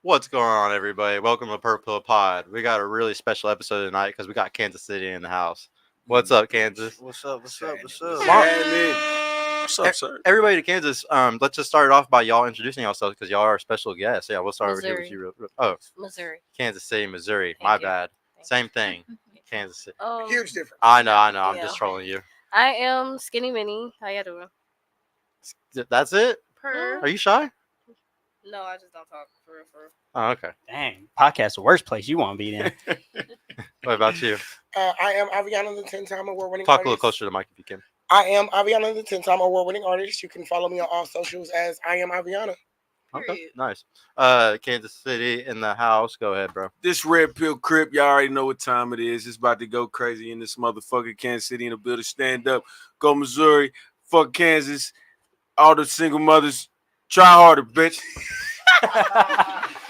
What's going on, everybody? Welcome to Purple Pill Pod. We got a really special episode tonight because we got Kansas City in the house. What's up, Kansas? What's up? What's up? What's Come up? on. What's up, sir? Everybody to Kansas. Let's just start it off by y'all introducing yourselves because y'all are special guests. Yeah, we'll start over here with Missouri. you. Oh, Missouri. Kansas City, Missouri. Thank My you. bad. Thank Same thing. Kansas City. Huge difference. I know. I'm Yeah. just trolling you. I am Skinny Minnie. How you doing? That's it? Per. Are you shy? No, I just don't talk for real. Oh, okay. Dang, podcast the worst place you want to be in. What about you? I am Aviana, the 10-time award-winning Talk artist. a little closer to the mic if you can. I am Aviana, the 10-time award-winning artist. You can follow me on all socials as I am Aviana. Okay, nice. Kansas City in the house. Go ahead, bro. This Red Pill Crip, y'all already know what time it is. It's about to go crazy in this motherfucker. Kansas City in the building. Stand up. Go Missouri. Fuck Kansas. All the single mothers. Try harder, bitch.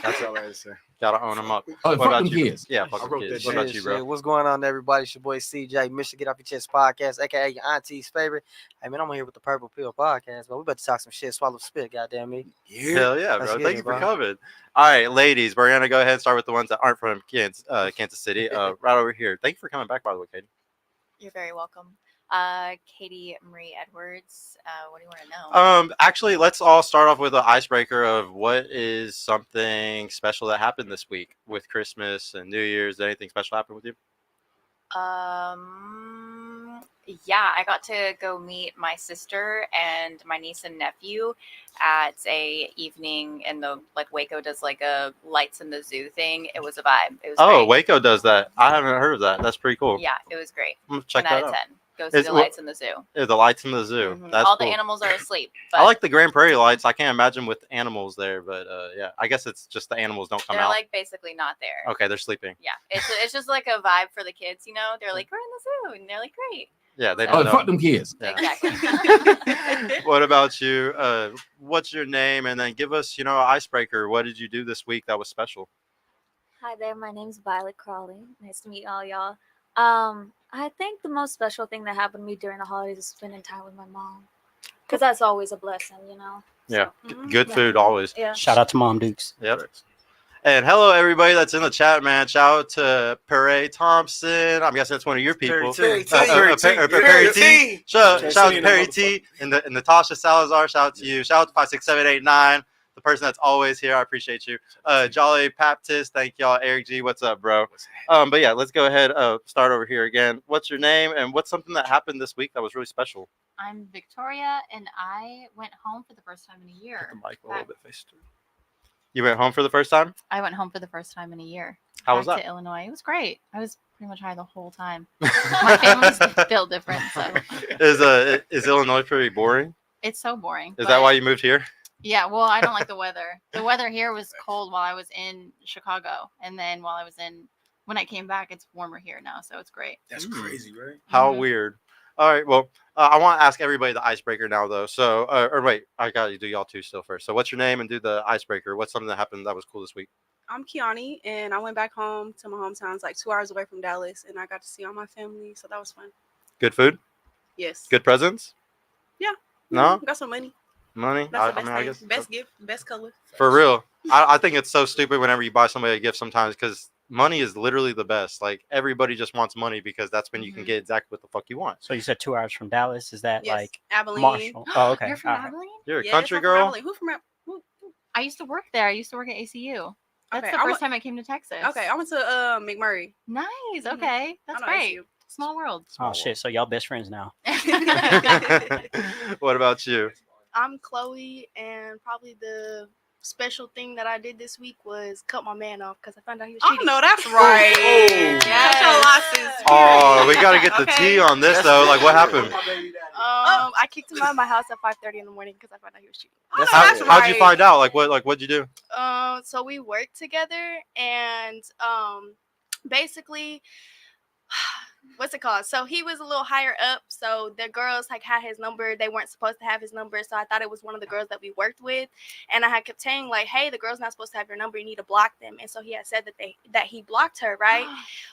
That's all I had to say. Gotta own them up. Oh, What fuck about them you? kids. Yeah, I fuck them wrote kids. that What about shit. you, bro? What's going on, everybody? It's your boy CJ, Mission Get Off Your Chest podcast, aka your auntie's favorite. Hey, man, I'm here with the Purple Pill podcast, but we about to talk some shit, swallow spit, goddamn me. Yeah. Hell yeah, Let's bro. get Thank it, you for bro. coming. All right, ladies, we're gonna go ahead and start with the ones that aren't from Kansas City. Right over here. Thank you for coming back, by the way, Katie. You're very welcome. Katie Marie Edwards. What do you want to know? Actually, let's all start off with an icebreaker of what is something special that happened this week with Christmas and New Year's. Did anything special happen with you? Yeah, I got to go meet my sister and my niece and nephew at a evening in the Waco does like a lights in the zoo thing. It was a vibe. It was Oh, great. Waco does that. I haven't heard of that. That's pretty cool. Yeah, it was great. I'm gonna check 10 out that of out. 10. Go see Is- the what- lights in the zoo. Yeah, the lights in the zoo. Mhm. That's All cool. the animals are asleep. But I like the Grand Prairie lights. I can't imagine with animals there, but yeah, I guess it's just the animals don't come they're out. like basically not there. Okay, they're sleeping. Yeah, it's just like a vibe for the kids, you know. They're like, we're in the zoo, and they're like, great. Yeah, they Oh, don't fuck know. them kids. Yeah. Exactly. What about you? What's your name? And then give us, an icebreaker. What did you do this week that was special? Hi there, my name's Violet Crawley. Nice to meet all y'all. I think the most special thing that happened to me during the holidays is spending time with my mom. Because that's always a blessing, you know? Yeah, So, good yeah. food always. Yeah. Shout out to Mom Dukes. Yep. And hello, everybody that's in the chat, man. Shout out to Perry Thompson. I'm guessing that's one of your people. Perry T. Perry Perry T. T. Shout out to T. Perry T. And Natasha Salazar. Shout out to you. Shout out to 56789. The person that's always here. I appreciate you. Jolly Baptist. Thank y'all. Eric G. What's up, bro? But yeah, let's go ahead. Start over here again. What's your name and what's something that happened this week that was really special? I'm Victoria, and I went home for the first time in a year. The mic a little bit faster. You went home for the first time? I went home for the first time in a year. How was Back that? to Illinois. It was great. I was pretty much high the whole time. My family's built different, so Is Illinois pretty boring? it's so boring. Is that but- why you moved here? Yeah, well, I don't like the weather. The weather here was cold while I was in Chicago, and then when I came back, it's warmer here now, so it's great. That's crazy, right? How Mhm. weird. All right. Well, I want to ask everybody the icebreaker now, though. So, or wait, I got to do y'all two still first. So, what's your name and do the icebreaker? What's something that happened that was cool this week? I'm Kiani, and I went back home to my hometown. It's like 2 hours away from Dallas, and I got to see all my family, so that was fun. Good food? Yes. Good presents? Yeah. No? Got some money. Money? That's the I best mean, I thing. guess. Best gift, best color. For real. I think it's so stupid whenever you buy somebody a gift sometimes because money is literally the best. Like, everybody just wants money because that's when you can Mhm. get exactly what the fuck you want. So you said 2 hours from Dallas. Is that Yes. like Abilene. Marshall? Oh, okay. You're from all right. Abilene? You're a Yes, country I'm from girl? Abilene. Who from who? I used to work there. I used to work at ACU. That's Okay, the I first went- time I came to Texas. Okay, I went to McMurray. Nice. Mhm. Okay, that's know great. ACU. Small world. Oh shit! So y'all best friends now. What about you? I'm Chloe, and probably the special thing that I did this week was cut my man off because I found out he was cheating. Oh, no, that's right. Yes. Cut your losses. Oh, we got to get the Okay. tea on this, though. Like, what happened? I kicked him out of my house at 5:30 in the morning because I found out he was cheating. That's How, good. how'd you find out? Like, what'd you do? So we worked together, and basically, what's it called? So he was a little higher up. So the girls like had his number. They weren't supposed to have his number. So I thought it was one of the girls that we worked with, and I had kept saying like, "Hey, the girl's not supposed to have your number. You need to block them." And so he had said that he blocked her, right?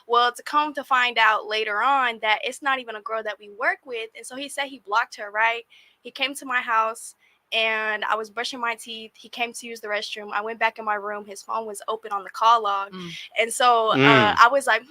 Well, to come to find out later on that it's not even a girl that we work with, and so he said he blocked her, right? He came to my house and I was brushing my teeth. He came to use the restroom. I went back in my room. His phone was open on the call log, and so I was like,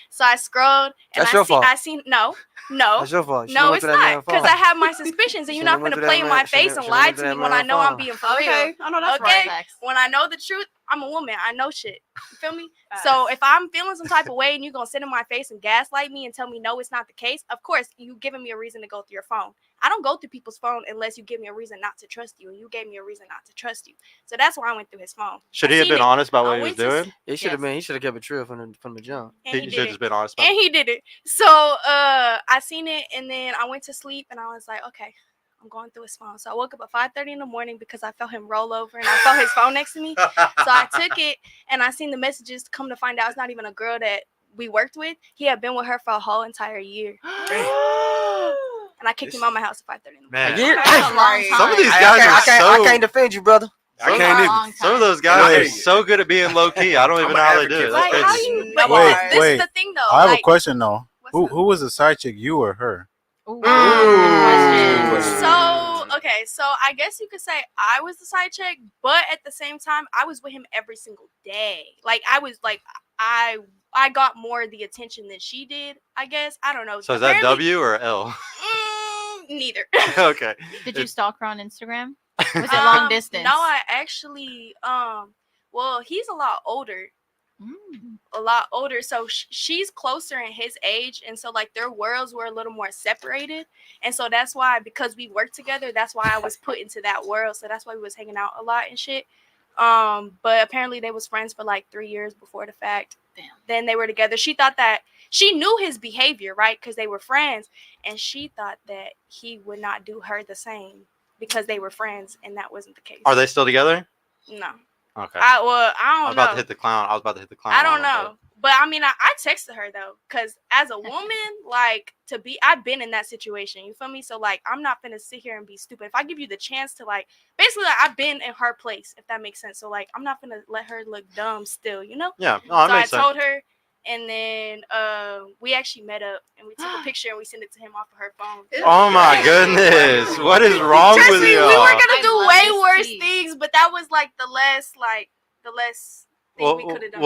So I scrolled, and That's your fault. I seen no. That's your fault. You No, went it's through that not, man's because phone. I have my suspicions, and you're not Shouldn't went gonna through play that in man- my face shouldn't- and shouldn't lie went to through me that when I man's know I'm phone. being for real. Okay, I know that's Okay. right. When I know the truth, I'm a woman. I know shit. You feel me? So if I'm feeling some type of way and you're gonna sit in my face and gaslight me and tell me no, it's not the case, of course you giving me a reason to go through your phone. I don't go through people's phone unless you give me a reason not to trust you, and you gave me a reason not to trust you. So that's why I went through his phone. Should I he have seen been it. honest about I what he was went to s- doing? He should have Yes. been. He should have kept it true from the jump. And He he should did have it. just been honest about And it. he did it. So I seen it, and then I went to sleep, and I was like, okay, I'm going through his phone. So I woke up at 5:30 in the morning because I felt him roll over, and I felt his phone next to me. So I took it, and I seen the messages. Come to find out, it's not even a girl that we worked with. He had been with her for a whole entire year, and I kicked him out of my house at 5:30 in the morning. Man, A year? That's a long time. some of these I guys can't- are I can't- so. I can't defend you, brother. I That's can't a even. long Some of time. those guys are Wait. so good at being low key. I don't even I'm know an how they do it. advocate. That's Like, how crazy. you? But Wait, this is wait. the thing, though. I have like, a question though. what's Who up? who was the side chick, you or her? Ooh. Ooh. Question. So okay, so I guess you could say I was the side chick, but at the same time, I was with him every single day. Like I was like I got more of the attention than she did. I guess I don't know. So is that Apparently- W or L? Neither. Okay. Did you stalk her on Instagram? Was it Um, long distance? No, I actually well, he's a lot older. So she's closer in his age, and so like their worlds were a little more separated, and so that's why, because we worked together, that's why I was put into that world. So that's why we was hanging out a lot and shit. But apparently they was friends for like 3 years before the fact. Damn. Then they were together. She thought that she knew his behavior, right, because they were friends, and she thought that he would not do her the same because they were friends, and that wasn't the case. Are they still together? No. Okay. I I was don't about know. to hit the clown. I was about to hit the clown. I don't on him, know. But I mean, I texted her though, because as a woman, like I've been in that situation. You feel me? So like, I'm not gonna sit here and be stupid. If I give you the chance to like, basically, like, I've been in her place, if that makes sense. So like, I'm not gonna let her look dumb still, you know? but- Yeah. No, So that I makes sense. told her, and then we actually met up, and we took a picture, and we sent it to him off of her phone. Oh my goodness. What is wrong Trust with me, you? we were gonna I do love way this worse tea. things, but that was like the less thing we could have done.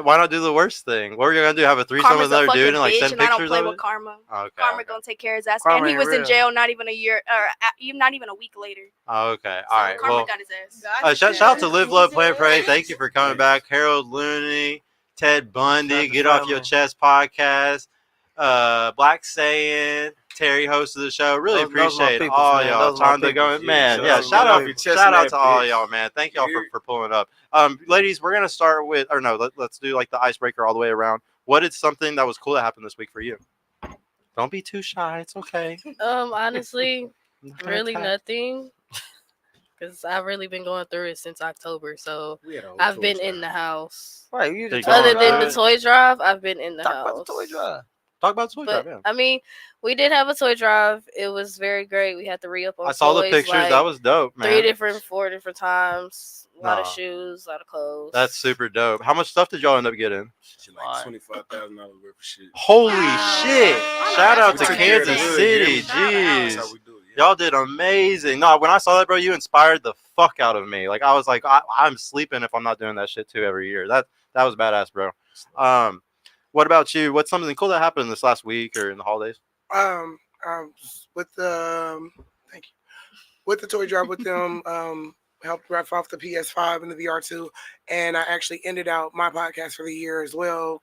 Why not do the worst thing? What were you gonna do? Have a threesome Karma's with a another fucking dude and like bitch, send and I don't pictures play of with it? karma. Okay. Karma Okay. gonna take care of his ass, Karma and he ain't was in real. jail not even a year, or even not even a week later. Okay. So All right. Karma Well, got his ass. shout out to Live, Love, Play, and Pray. Thank you for coming back. Harold Looney, Ted Bundy, Shout out to Get Off Your family. Chest podcast, Black Sayin, Terry, host of the show. Really Those my appreciate peoples, all man. y'all. Those my Time to peoples. go, man. shout Yeah, out to shout Get Off out, Your Chest shout and out that to all bitch. y'all, man. Thank y'all Yeah. for pulling up. Ladies, we're gonna start with, or no, let's do like the icebreaker all the way around. What is something that was cool that happened this week for you? Don't be too shy. It's okay. Honestly, really Okay. nothing. Because I've really been going through it since October, so We had a whole I've toy been drive. in the house. Right, you They just gone, Other than right? the toy drive, I've been in the talk house. about the toy drive. Talk about the toy But drive, yeah. I mean, we did have a toy drive. It was very great. We had to re-up on I saw the toys, pictures. like, That was dope, man. 4 different times. A lot of Nah. shoes, a lot of clothes. That's super dope. How much stuff did y'all end up getting? Shit, like $25,000 worth of shit. Holy Wow. shit! Wow. Shout out We to took care of the Kansas hood, City. yeah. That's how Jeez. we do it. Yeah. Y'all did amazing. No, when I saw that, bro, you inspired the fuck out of me. Like I was like, I'm sleeping if I'm not doing that shit too every year. That was badass, bro. What about you? What's something cool that happened this last week or in the holidays? With the thank you, with the toy drive with them, helped wrap off the PS5 and the VR2, and I actually ended out my podcast for the year as well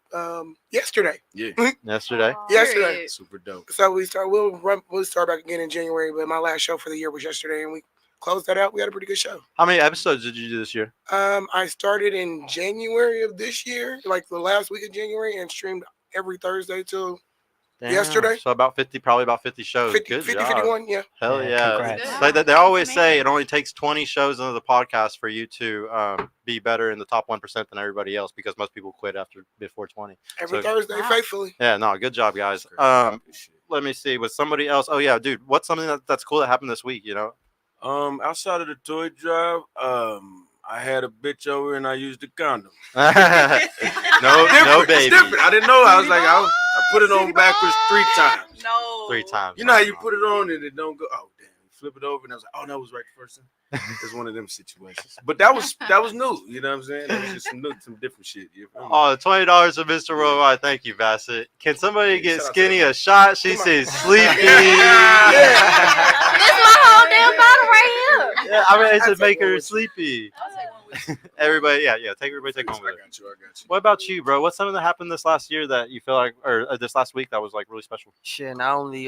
yesterday. Yeah. Yesterday. Yesterday. Super dope. So we'll start back again in January, but my last show for the year was yesterday, and we closed that out. We had a pretty good show. How many episodes did you do this year? I started in January of this year, like the last week of January, and streamed every Thursday till yesterday. So about 50, probably about 50 shows. 50, Good 50 job. 51, yeah. Hell Yeah, yeah. congrats. Like they Wow, always that's say amazing. it only takes 20 shows into the podcast for you to be better in the top 1% than everybody else because most people quit before 20. Every So- Thursday, Wow. faithfully. Yeah, no, good job, guys. Good shit. Let me see. Was somebody else? Oh yeah, dude. What's something that's cool that happened this week? You know? Outside of the toy drive, I had a bitch over and I used the condom. no, Different, baby. It's different. I didn't know. I was like, I put it on backwards 3 times. No. 3 times. You know how you put it on and it don't go. Oh damn, flip it over, and I was like, oh, no, it was right the first time. It's one of them situations. But that was new. You know what I'm saying? That was just some different shit. You feel me? Oh, $20 for Mr. Worldwide. Thank you, Bassett. Can somebody get shout out Skinny to a shot? She says sleepy. This my whole damn bottle right here. Yeah, I mean, it I'll should take make one her with you. sleepy. Everybody, take one with I her. got you. What about you, bro? What's something that happened this last year that you feel like, or this last week that was like really special? Shit, not only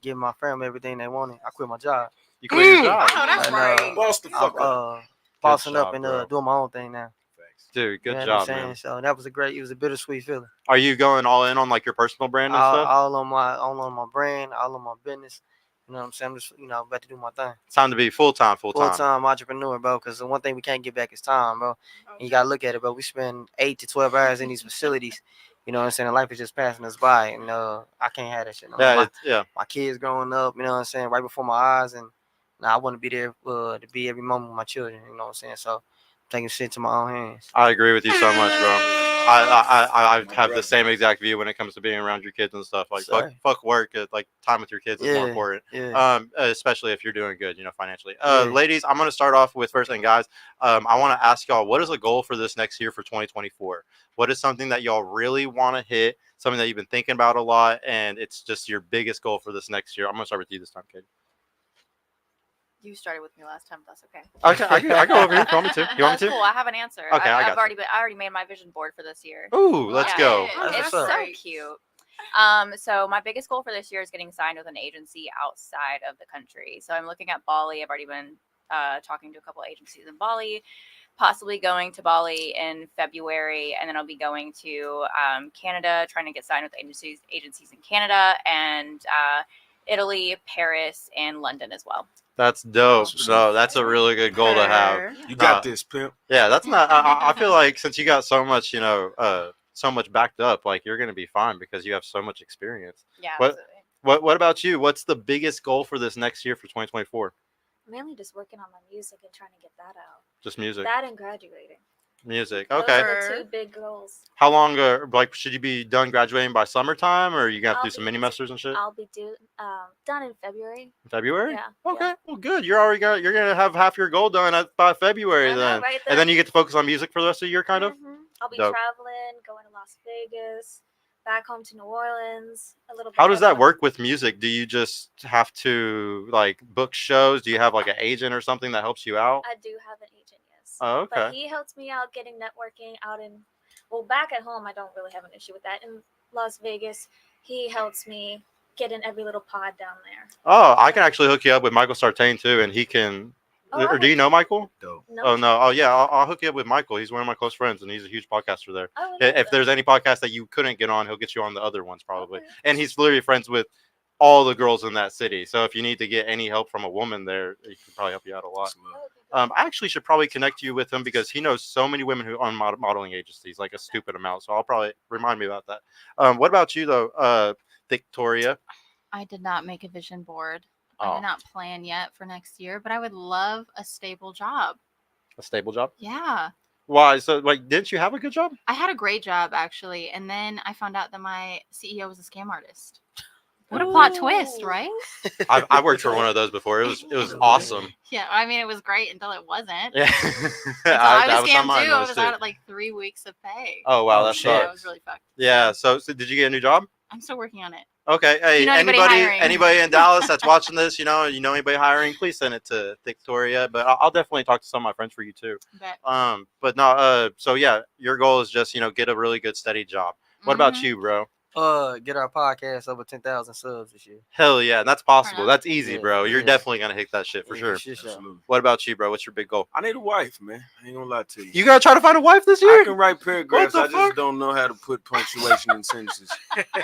give my family everything they wanted, I quit my job. You quit your job, Oh, that's And, right. Boss the I'm fuck up. bossing job, up and bro. doing my own thing now. dude. Good You know what job, I'm saying? man. So that was it was a bittersweet feeling. Are you going all in on like your personal brand and stuff? All on my brand, all on my business. You know what I'm saying? I'm just about to do my thing. It's time to be full time. Full time entrepreneur, bro. Because the one thing we can't get back is time, bro. And you gotta look at it, bro. We spend 8 to 12 hours in these facilities. You know what I'm saying? And life is just passing us by, and I can't have that shit. No more. My kids growing up, you know what I'm saying, right before my eyes, and I want to be there to be every moment with my children. You know what I'm saying? So I'm taking shit to my own hands. I agree with you so much, bro. I have the same exact view when it comes to being around your kids and stuff. Like fuck work. Like time with your kids is more important. Yeah. Especially if you're doing good, financially. Yeah. Ladies, I'm gonna start off with first thing, guys. I want to ask y'all, what is a goal for this next year for 2024? What is something that y'all really want to hit? Something that you've been thinking about a lot, and it's just your biggest goal for this next year. I'm gonna start with you this time, Katie. You started with me last time. That's okay. Okay, I go over here. You want me to? You want That's me to? cool. I have an answer. Okay, I got I already made my vision board for this year. Ooh, let's go. It's That's so what's cute. So my biggest goal for this year is getting signed with an agency outside of the country. So I'm looking at Bali. I've already been talking to a couple agencies in Bali, possibly going to Bali in February, and then I'll be going to Canada, trying to get signed with agencies in Canada, and Italy, Paris, and London as well. That's dope. No, that's a really good goal to have. You got this, pimp. Yeah, that's not. I feel like since you got so much, so much backed up, like you're gonna be fine because you have so much experience. Yeah. What What about you? What's the biggest goal for this next year for 2024? Mainly just working on my music and trying to get that out. Just music. That and graduating. Music. Those Okay. are the two big goals. How long? Should you be done graduating by summertime, or are you gonna have to I'll do some be- mini masters and shit? I'll be done in February. February. Yeah. Okay. Well, good. You're gonna have half your goal done by February I know, then, right and then you get to focus on music for the rest of the year, kind of. Mhm. I'll be Dope. traveling, going to Las Vegas, back home to New Orleans, a little bit. How does that everywhere. work with music? Do you just have to like book shows? Do you have like an agent or something that helps you out? I do have an agent, yes. Oh, okay. But he helps me out getting networking out back at home, I don't really have an issue with that. In Las Vegas, he helps me get in every little pod down there. Oh, I can actually hook you up with Michael Sartain too, and he can. Oh, Or do you know Michael? Dope. No. Oh no. Oh yeah, I'll hook you up with Michael. He's one of my close friends, and he's a huge podcaster there. I would love If that. there's any podcast that you couldn't get on, he'll get you on the other ones probably. Okay. And he's literally friends with all the girls in that city. So if you need to get any help from a woman there, he can probably help you out a lot. That would be good. I actually should probably connect you with him because he knows so many women who own modeling agencies, like a stupid amount. So I'll probably remind me about that. What about you though, Victoria? I did not make a vision board. I Oh. did not plan yet for next year, but I would love a stable job. A stable job? Yeah. Why? So like, didn't you have a good job? I had a great job actually, and then I found out that my CEO was a scam artist. What a plot twist, right? I worked for one of those before. It was awesome. Yeah, I mean it was great until it wasn't. Yeah. So I That was how scammed mine too. I was, was too. out at like 3 weeks of pay. Oh wow, that Yeah, it sucks. was really fucked. Yeah. So did you get a new job? I'm still working on it. Okay. Hey, you know anybody hiring? anybody in Dallas that's watching this, you know anybody hiring, please send it to Victoria. But I'll definitely talk to some of my friends for you too. But But no. So yeah, your goal is just get a really good steady job. What about you, bro? Get our podcast over 10,000 subs this year. Hell yeah, and that's possible. enough. That's easy, Yeah, bro. You're yeah. definitely gonna hit that shit for Yeah, sure. sure. Absolutely. What about you, bro? What's your big goal? I need a wife, man. I ain't gonna lie to you. You gotta try to find a wife this I year. can write paragraphs. What I the just fuck? don't know how to put punctuation in sentences.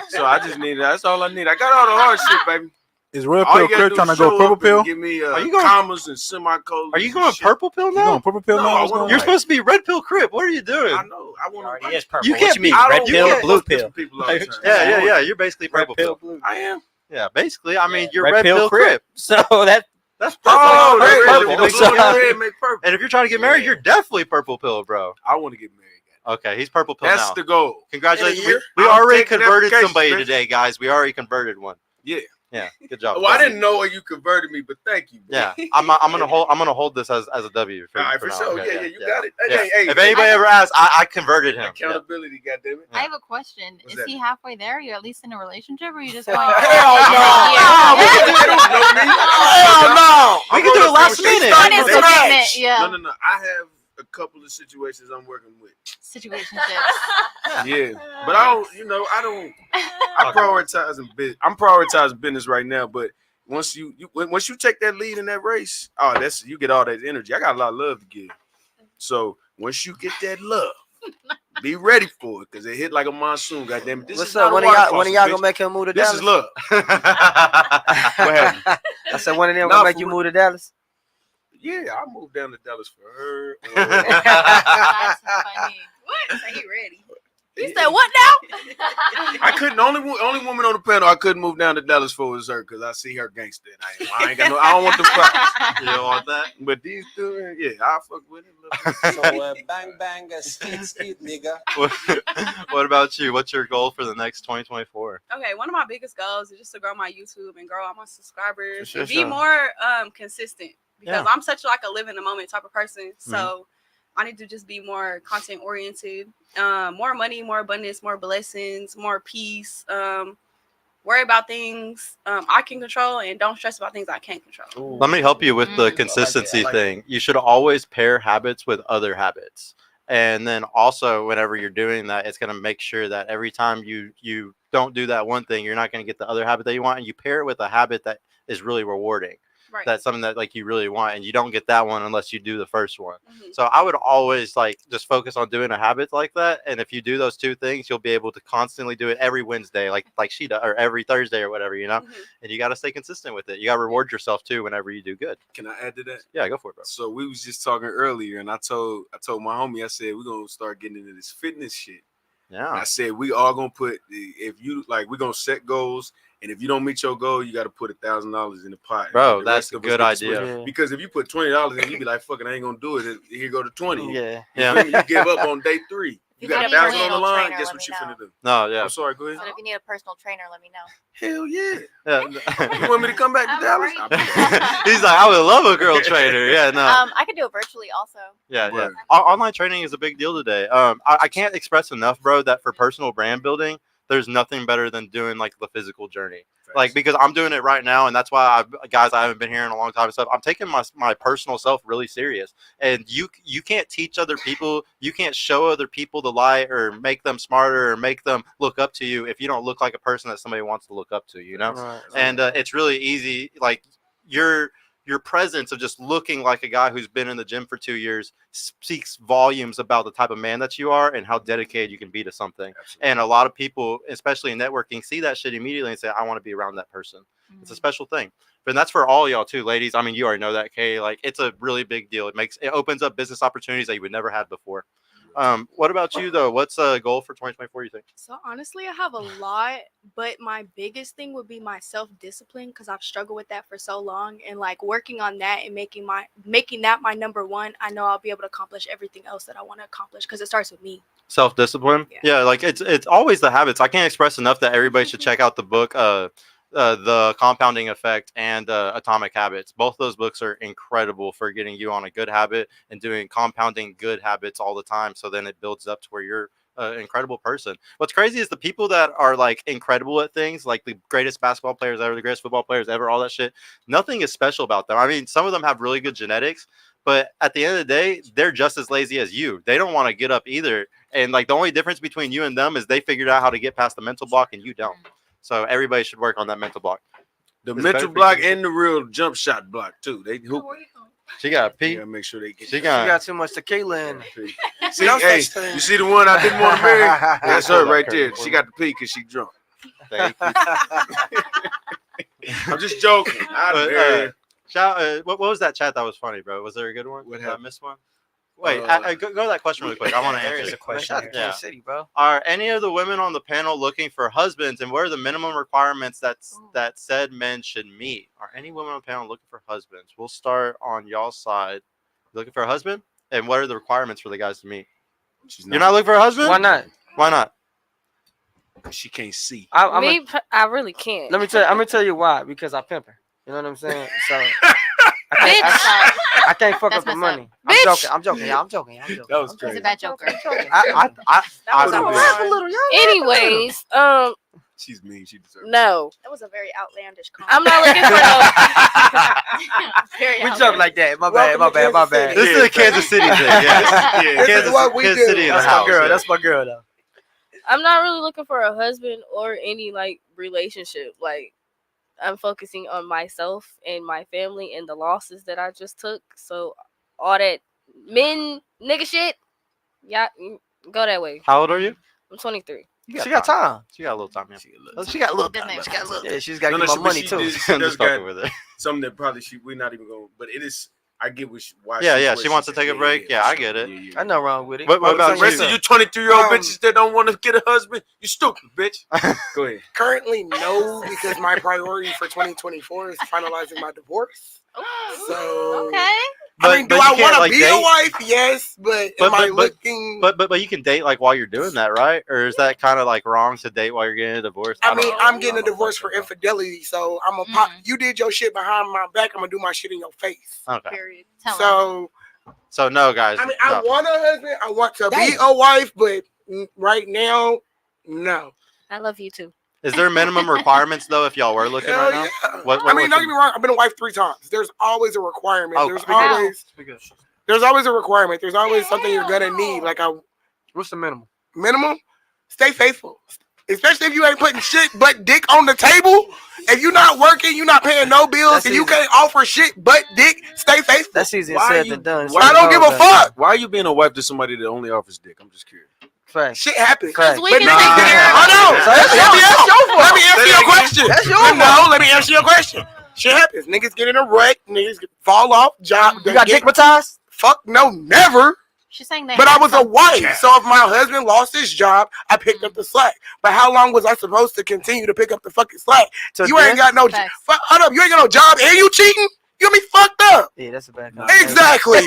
So I just need that's all I need. I got all the hard shit, baby. Is Red All Pill you gotta Crip do trying to is go show purple up and pill? give me Are you going- commas and semicolons. Are you and going shit. purple pill You now? going purple pill No, now? I What's wanna going You're on? supposed to be red pill crip. What are you doing? I know. I want Already is purple. You What can't you mean? be- I Red don't pill, get blue fucked with pill. people all the time. Yeah. You're basically purple pill. blue. I am. Yeah, basically. I mean, you're Red red pill pill crip. crip. So that That's Oh, that's there purple. it is. The blue and red make purple. And if you're trying to get married, Yeah. you're definitely purple pill, bro. I want to get married. Okay, he's purple pill That's now. the goal. Congratulations. In a year? We I'm already taking converted applications, somebody man. today, guys. We already converted one. Yeah. Yeah, good job. Well, I didn't know when you converted me, but thank you. Bro. Yeah, I'm gonna hold this as a W. All right, for now. sure. Okay, Yeah, you got it. Yeah. Hey, If anybody ever asks, I converted him. Yeah. Accountability, goddammit. I have a question. What's Is that? he halfway there? Are you at least in a relationship, or are you just Hell going? no! Hell no! We can do it last minute. Fun is commitment. Yeah. No. I have a couple of situations I'm working with. Situationships. Yeah, but I I'm prioritizing business right now. But once you take that lead in that race, you get all that energy. I got a lot of love to give. So once you get that love, be ready for it because it hit like a monsoon. Goddamn it! What's up? When are y'all gonna make him move to This Dallas? is love. What happened? I said, when of them Nah, gonna make for you real. move to Dallas? Yeah, I moved down to Dallas for her. That's funny. What? Say he ready. He said what now? I couldn't. Only woman on the panel I couldn't move down to Dallas for was her because I see her gangster. And I ain't got no. I don't want them problems. You don't want that? But these two, yeah, I fuck with it. So bang bang, skeet nigga. What about you? What's your goal for the next 2024? Okay, one of my biggest goals is just to grow my YouTube and grow all my subscribers. Sure, and be sure. more consistent because Yeah. I'm such like a live in the moment type of person. So I need to just be more content oriented. More money, more abundance, more blessings, more peace. Worry about things I can control and don't stress about things I can't control. Let me help you with the consistency I like thing. You should always pair habits with other habits. And then also whenever you're doing that, it's going to make sure that every time you don't do that one thing, you're not going to get the other habit that you want. And you pair it with a habit that is really rewarding. Right. That's something that like you really want, and you don't get that one unless you do the first one. Mhm. So I would always like just focus on doing a habit like that, and if you do those two things, you'll be able to constantly do it every Wednesday, like she does, or every Thursday or whatever, you know. Mhm. And you got to stay consistent with it. You got to reward yourself too whenever you do good. Can I add to that? Yeah, go for it, bro. So we was just talking earlier, and I told my homie, I said we're gonna start getting into this fitness shit. And Yeah, I said we all gonna put we're gonna set goals, and if you don't meet your goal, you got to put $1,000 in the pot. bro, The that's rest a of us good get the idea. switch. Because if you put $20 in, you be like, "Fucking, I ain't gonna do it." Here go to 20. Yeah. Yeah. You give up on day 3. You got need a 1,000 on the personal line. trainer, Guess let what me you know. finna do? No, yeah. I'm sorry. Go ahead. So if you need a personal trainer, let me know. Hell yeah. Yeah. You want me to come back to I'm Dallas? right. He's like, I would love a girl trainer. Yeah, no. I could do it virtually also. Yeah, yeah. Right. Online training is a big deal today. I can't express enough, bro, that for personal brand building, there's nothing better than doing like the physical journey. Like, because I'm doing it right now, and that's why I haven't been here in a long time and stuff. I'm taking my personal self really serious, and you can't teach other people, you can't show other people the light or make them smarter or make them look up to you if you don't look like a person that somebody wants to look up to, you know. Right. And it's really easy, like your presence of just looking like a guy who's been in the gym for 2 years speaks volumes about the type of man that you are and how dedicated you can be to something. Absolutely. And a lot of people, especially in networking, see that shit immediately and say, I want to be around that person. It's a special thing. But that's for all y'all too, ladies. I mean, you already know that, Kay. Like, it's a really big deal. It opens up business opportunities that you would never had before. What about you though? What's a goal for 2024, you think? So honestly, I have a lot, but my biggest thing would be my self-discipline because I've struggled with that for so long, and like working on that and making that my number one. I know I'll be able to accomplish everything else that I want to accomplish because it starts with me. Self-discipline. Yeah, like it's always the habits. I can't express enough that everybody should check out the book, The Compounding Effect and Atomic Habits. Both those books are incredible for getting you on a good habit and doing compounding good habits all the time. So then it builds up to where you're an incredible person. What's crazy is the people that are like incredible at things, like the greatest basketball players ever, the greatest football players ever, all that shit. Nothing is special about them. I mean, some of them have really good genetics, but at the end of the day, they're just as lazy as you. They don't want to get up either. And like the only difference between you and them is they figured out how to get past the mental block and you don't. So everybody should work on that mental block. The Is it mental better for block you? and the real jump shot block too. They hoop. She got a You pee. gotta make sure they get. She You got. got too much tequila in. See, No hey, such thing. you see the one I didn't want to marry? That's her right there. Pull She that. got the pee because she drunk. Thank you. I'm just joking. But, shout, what was that chat that was funny, bro? Was there a good one? What Did I happened? miss one? Wait, go to that question really quick. I want to There answer is it. a question. Shout out to Kansas City, bro. Are any of the women on the panel looking for husbands, and what are the minimum requirements that said men should meet? Are any women on the panel looking for husbands? We'll start on y'all's side. Looking for a husband, and what are the requirements for the guys to meet? You're not looking for a husband? Why not? Why not? 'Cause she can't see. I really can't. I'm gonna tell you why. Because I pimp her. You know what I'm saying? So I can't fuck up the money. I'm joking. Yeah, I'm joking. That was He's crazy. a bad joker. I would've been- Anyways, She's mean. She deserves. no, That was a very outlandish comment. I'm not looking for no. Very We outlandish. joke like that. My bad. This is a Kansas City thing. Yeah. This is what we Kansas do. City in the That's house. my girl. yeah. That's my girl though. I'm not really looking for a husband or any like relationship. Like I'm focusing on myself and my family and the losses that I just took. So all that nigga shit, yeah, go that way. How old are you? I'm 23. She got time. She got a little time. Yeah. She got a little Definitely. She got a little. Yeah, she's got to No, get no, my she- money she too. did- she I'm does just fucking got with her. something that probably we're not even going. But it is. I get why. Yeah, she's she where wants to she's take a at. break. Yeah, I get it. I know wrong with it. What about The rest you? of you 23-year-old Um, bitches that don't want to get a husband, you stupid bitch. Go ahead. Currently, no, because my priority for 2024 is finalizing my divorce. So, Okay. I mean, do you I can't, want to like, be date? a wife? Yes, but am I looking? But you can date like while you're doing that, right? Or is that kind of like wrong to date while you're getting a divorce? I don't mean, know. I'm getting a divorce for infidelity, so I'm a pop. You did your shit behind my back. I'm gonna do my shit in your face. Okay. Period. So no, guys. I mean, I no. want a husband. I want to be a wife, but right now, no. I love you too. Is there minimum requirements though? If y'all were looking Hell right now, yeah. What I mean, don't looking- get me wrong. I've been a wife 3 times. There's always a requirement. Oh, There's speak up. always there's always a requirement. There's always something you're gonna need. Like What's the minimum? minimum, stay faithful. Especially if you ain't putting shit but dick on the table. If you're not working, you're not paying no bills, That's and you easy. can't offer shit but dick, stay faithful. That's easier Why said you- than done. why I don't give a fuck. Why are you being a wife to somebody that only offers dick? I'm just curious. Fact. Shit happens. Fact. We But can niggas take get care of hold on. So that's Let me your answer- fault. Let me answer your question. That's your No, fault. let me answer your question. Shit happens. Niggas get in a wreck. Niggas fall off. Job. You got get, dickmatized? Fuck no, never. She's saying that. But I was a wife, so if my husband lost his job, I picked up the slack. But how long was I supposed to continue to pick up the fucking slack? To You ain't got no job. Facts. Hold up, you ain't got no job and you cheating? You got me fucked up. Yeah, that's a bad Nah. comment. Exactly.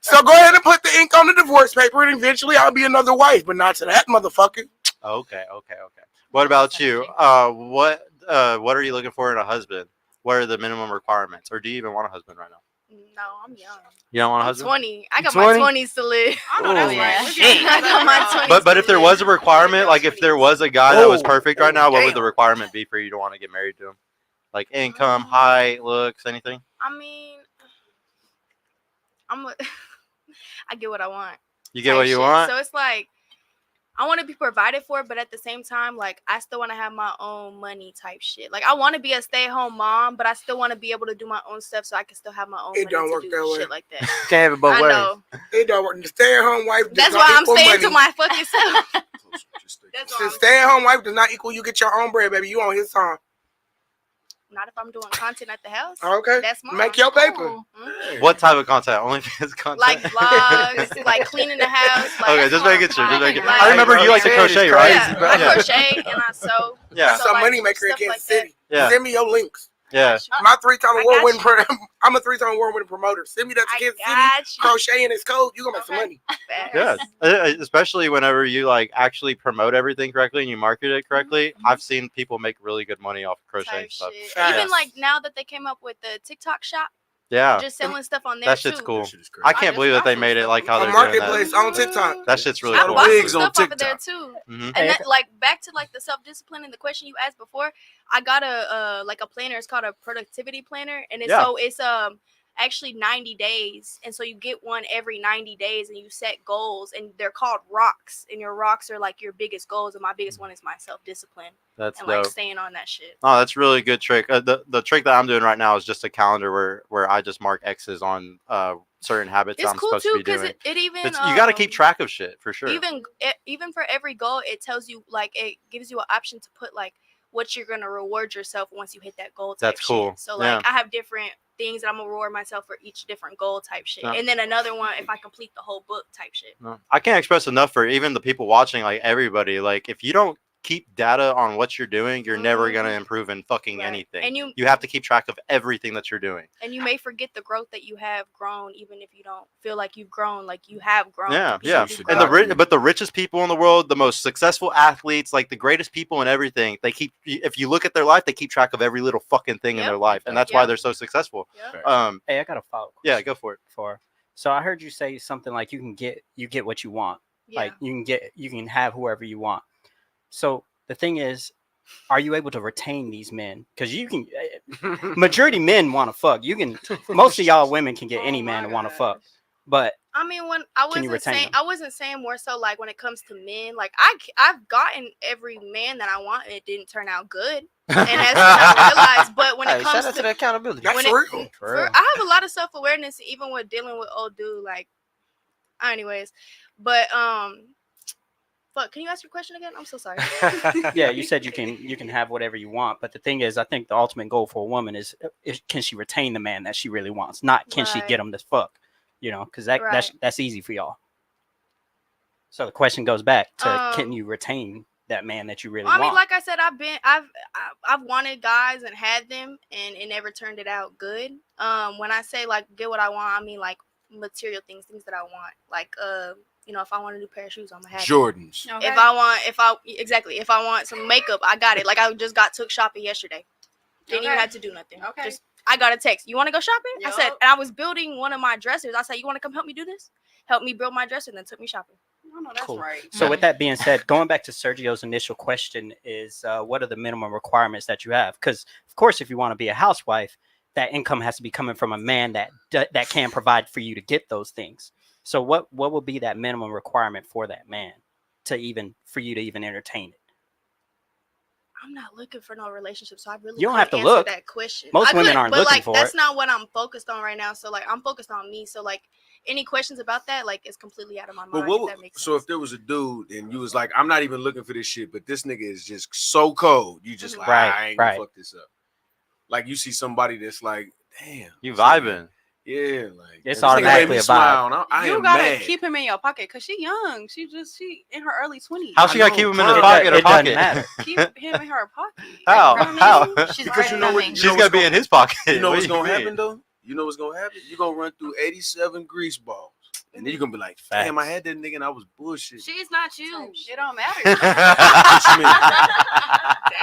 So go ahead and put the ink on the divorce paper, and eventually I'll be another wife, but not to that motherfucker. Okay. What about you? What are you looking for in a husband? What are the minimum requirements, or do you even want a husband right now? No, I'm young. You don't want a I'm husband? 20. I got 20? my 20s to live. I know that's Ooh, right. shit. I got my 20s. But if there was a requirement, like if there was a guy that was Oh, perfect right now, what would damn. the requirement be for you to want to get married to him? Like income, height, looks, anything? I mean, I get what I want. You get type what you shit. want? So it's like I want to be provided for, but at the same time, like I still want to have my own money type shit. Like I want to be a stay-at-home mom, but I still want to be able to do my own stuff so I can still have my own It money don't to work do that way. shit like that. You can't have it both I ways. know. It don't work. The stay-at-home wife. does That's not why I'm equal staying money. to my fucking self. That's why The I'm stay-at-home wife does not equal you get your own bread, baby. You on his time. not if I'm doing content at the house. Okay. That's mine. Make your paper. Mhm. What type of content? OnlyFans content? Like vlogs, like cleaning the house. Like, Okay, just making sure. Just making. Like- I remember you like to crochet, right? Yeah, I crochet and I sew. Yeah. That's a like, money maker in stuff Kansas like that. City. Yeah. Send me your links. Yeah. My 3-time I award got winning. I'm a 3-time award winning promoter. Send me that to I Kansas City. got you. Crochet in his code. You gonna make some money. Yeah, especially whenever you like actually promote everything correctly and you market it correctly. I've seen people make really good money off of crocheting Type stuff. shit. Facts. Even like now that they came up with the TikTok shop, Yeah, just selling stuff on there that shit's too. cool. Shit is I crazy. can't believe that they made it like how A they're doing marketplace that. on TikTok. That shit's really I cool. bought some Wigs on stuff over there TikTok. too. Mhm. And that, like back to like the self-discipline and the question you asked before, I got a like a planner. It's called a productivity planner, and it's Yeah. so it's actually 90 days, and so you get one every 90 days, and you set goals, and they're called rocks, and your rocks are like your biggest goals, and my biggest one is my self-discipline That's and dope. like staying on that shit. Oh, that's really good trick. The trick that I'm doing right now is just a calendar where I just mark X's on certain habits It's I'm cool supposed too to be because doing. it even You got to keep track of shit for sure. even for every goal, it tells you like it gives you an option to put like what you're gonna reward yourself once you hit that goal. Type That's shit. cool. So like Yeah. I have different things that I'm gonna reward myself for each different goal type shit, Yeah. and then another one if I complete the whole book type shit. No. I can't express enough for even the people watching, like everybody. Like if you don't keep data on what you're doing, you're never gonna improve in fucking anything. And you have to keep track of everything that you're doing. And you may forget the growth that you have grown, even if you don't feel like you've grown. Like you have grown. Yeah, You yeah. should And but the richest people in the world, the most successful athletes, like the greatest people in everything, they keep. If you look at their life, they keep track of every little fucking thing in their life, and that's why they're so successful. Hey, I got a follow-up. Yeah, go for it. So I heard you say something like you get what you want. Like you can have whoever you want. So the thing is, are you able to retain these men? Because you can. Majority men want to fuck. You can. Most of y'all women can get any man to want to fuck, but I mean, when I Can you wasn't retain saying, them? I wasn't saying more so like when it comes to men, like I've gotten every man that I want, and it didn't turn out good, and that's what I realized. But when it Hey, comes shout out to the accountability. when I have a lot of self awareness, even with dealing with old dude. Like, anyways, but fuck, can you ask your question again? I'm so sorry. yeah, you said you can have whatever you want, but the thing is, I think the ultimate goal for a woman is can she retain the man that she really wants, not can she get him to fuck, because that's easy for y'all. So the question goes back to can you retain that man that you really want? I mean, like I said, I've wanted guys and had them, and it never turned it out good. When I say like get what I want, I mean like material things that I want, like if I want a new pair of shoes, I'm gonna have Jordans. It. If I want some makeup, I got it. Like I just took shopping yesterday. Didn't even have to do nothing. Okay. Just I got a text. You want to go shopping? I said, and I was building one of my dressers. I said, you want to come help me do this? Help me build my dresser, and then took me shopping. Oh, no, that's right. So with that being said, going back to Sergio's initial question is, what are the minimum requirements that you have? Because of course, if you want to be a housewife, that income has to be coming from a man that can provide for you to get those things. So what will be that minimum requirement for that man for you to even entertain it? I'm not looking for no relationship, so I really You don't couldn't have to answer look. that question. Most women aren't looking for that's it. not what I'm focused on right now. So like I'm focused on me. So like any questions about that, like it's completely out of my mind. But If that makes so if there was a dude and you was like, I'm not even looking for this shit, but this nigga is just so cold, you just like, I ain't gonna fuck this up. Like you see somebody that's like, damn, you vibing. Yeah, like it's this nigga made me automatically a smile, vibe. and I You am gotta mad. keep him in your pocket because she young. She in her early 20s. How she gotta keep him in her pocket? It doesn't matter. Keep him in her pocket. How? She's Because you know what? She's gonna be in his pocket. You know What what's do you gonna mean? happen though? You know what's gonna happen? You're gonna run through 87 grease balls. And then you're gonna be like, damn, I had that nigga and I was bullshit. She's not you. It don't matter.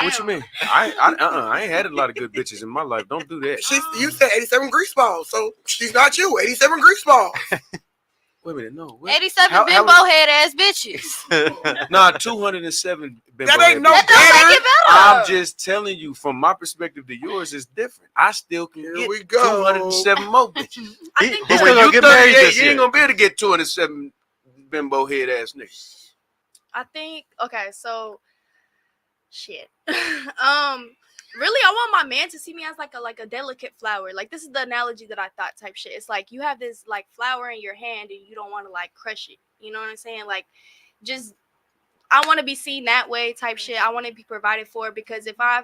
What you mean? I ain't had a lot of good bitches in my life. Don't do that. You said 87 grease balls, so she's not you. 87 grease balls. Wait a minute, no. 87 bimbo head ass bitches. Nah, 207 bimbo That ain't head no bitches. That don't make it better. I'm just telling you, from my perspective to yours is different. I still can Here get we go. 207 more bitches. He's But still when gonna you get married 38, this you year. ain't gonna be able to get 207 bimbo head ass niggas. I think so shit. Really I want my man to see me as like a delicate flower. Like this is the analogy that I thought type shit. It's like you have this like flower in your hand and you don't want to like crush it. You know what I'm saying? Like just I want to be seen that way type shit. I want to be provided for because if I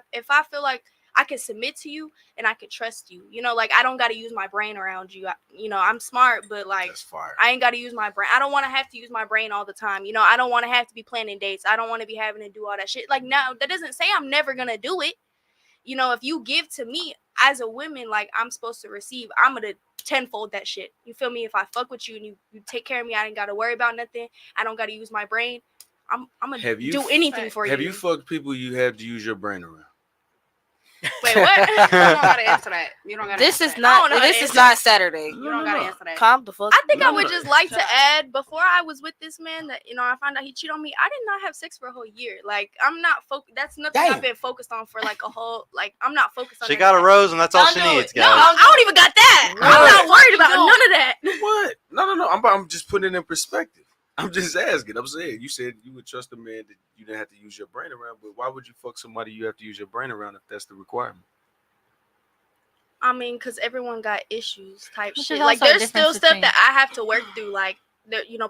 feel like I can submit to you and I can trust you, like I don't got to use my brain around you. I'm smart, but like I ain't got to use my brain. I don't want to have to use my brain all the time. I don't want to have to be planning dates. I don't want to be having to do all that shit. Like now that doesn't say I'm never going to do it. If you give to me as a woman, like I'm supposed to receive, I'm going to tenfold that shit. You feel me? If I fuck with you and you take care of me, I ain't got to worry about nothing. I don't got to use my brain. I'm going to do anything for you. Have you fucked people you have to use your brain around? Wait, what? You don't gotta answer that. You don't gotta. This answer is that. not. This is not Saturday. You don't gotta answer that. Calm the fuck. I think I down. would just like to add, before I was with this man that, I found out he cheated on me. I did not have sex for a whole year. Like, I'm not focused. That's nothing I've been focused on for like a whole, like, I'm not focused on She that. got a rose, and that's all she Don't do needs, it. guys. No, I don't even got that. I'm not worried about none of that. What? No. I'm just putting it in perspective. I'm just asking. I'm saying, you said you would trust a man that you didn't have to use your brain around, but why would you fuck somebody you have to use your brain around if that's the requirement? I mean, because everyone got issues type Which shit. is Like, also a there's still difference stuff between- that I have to work through. Like,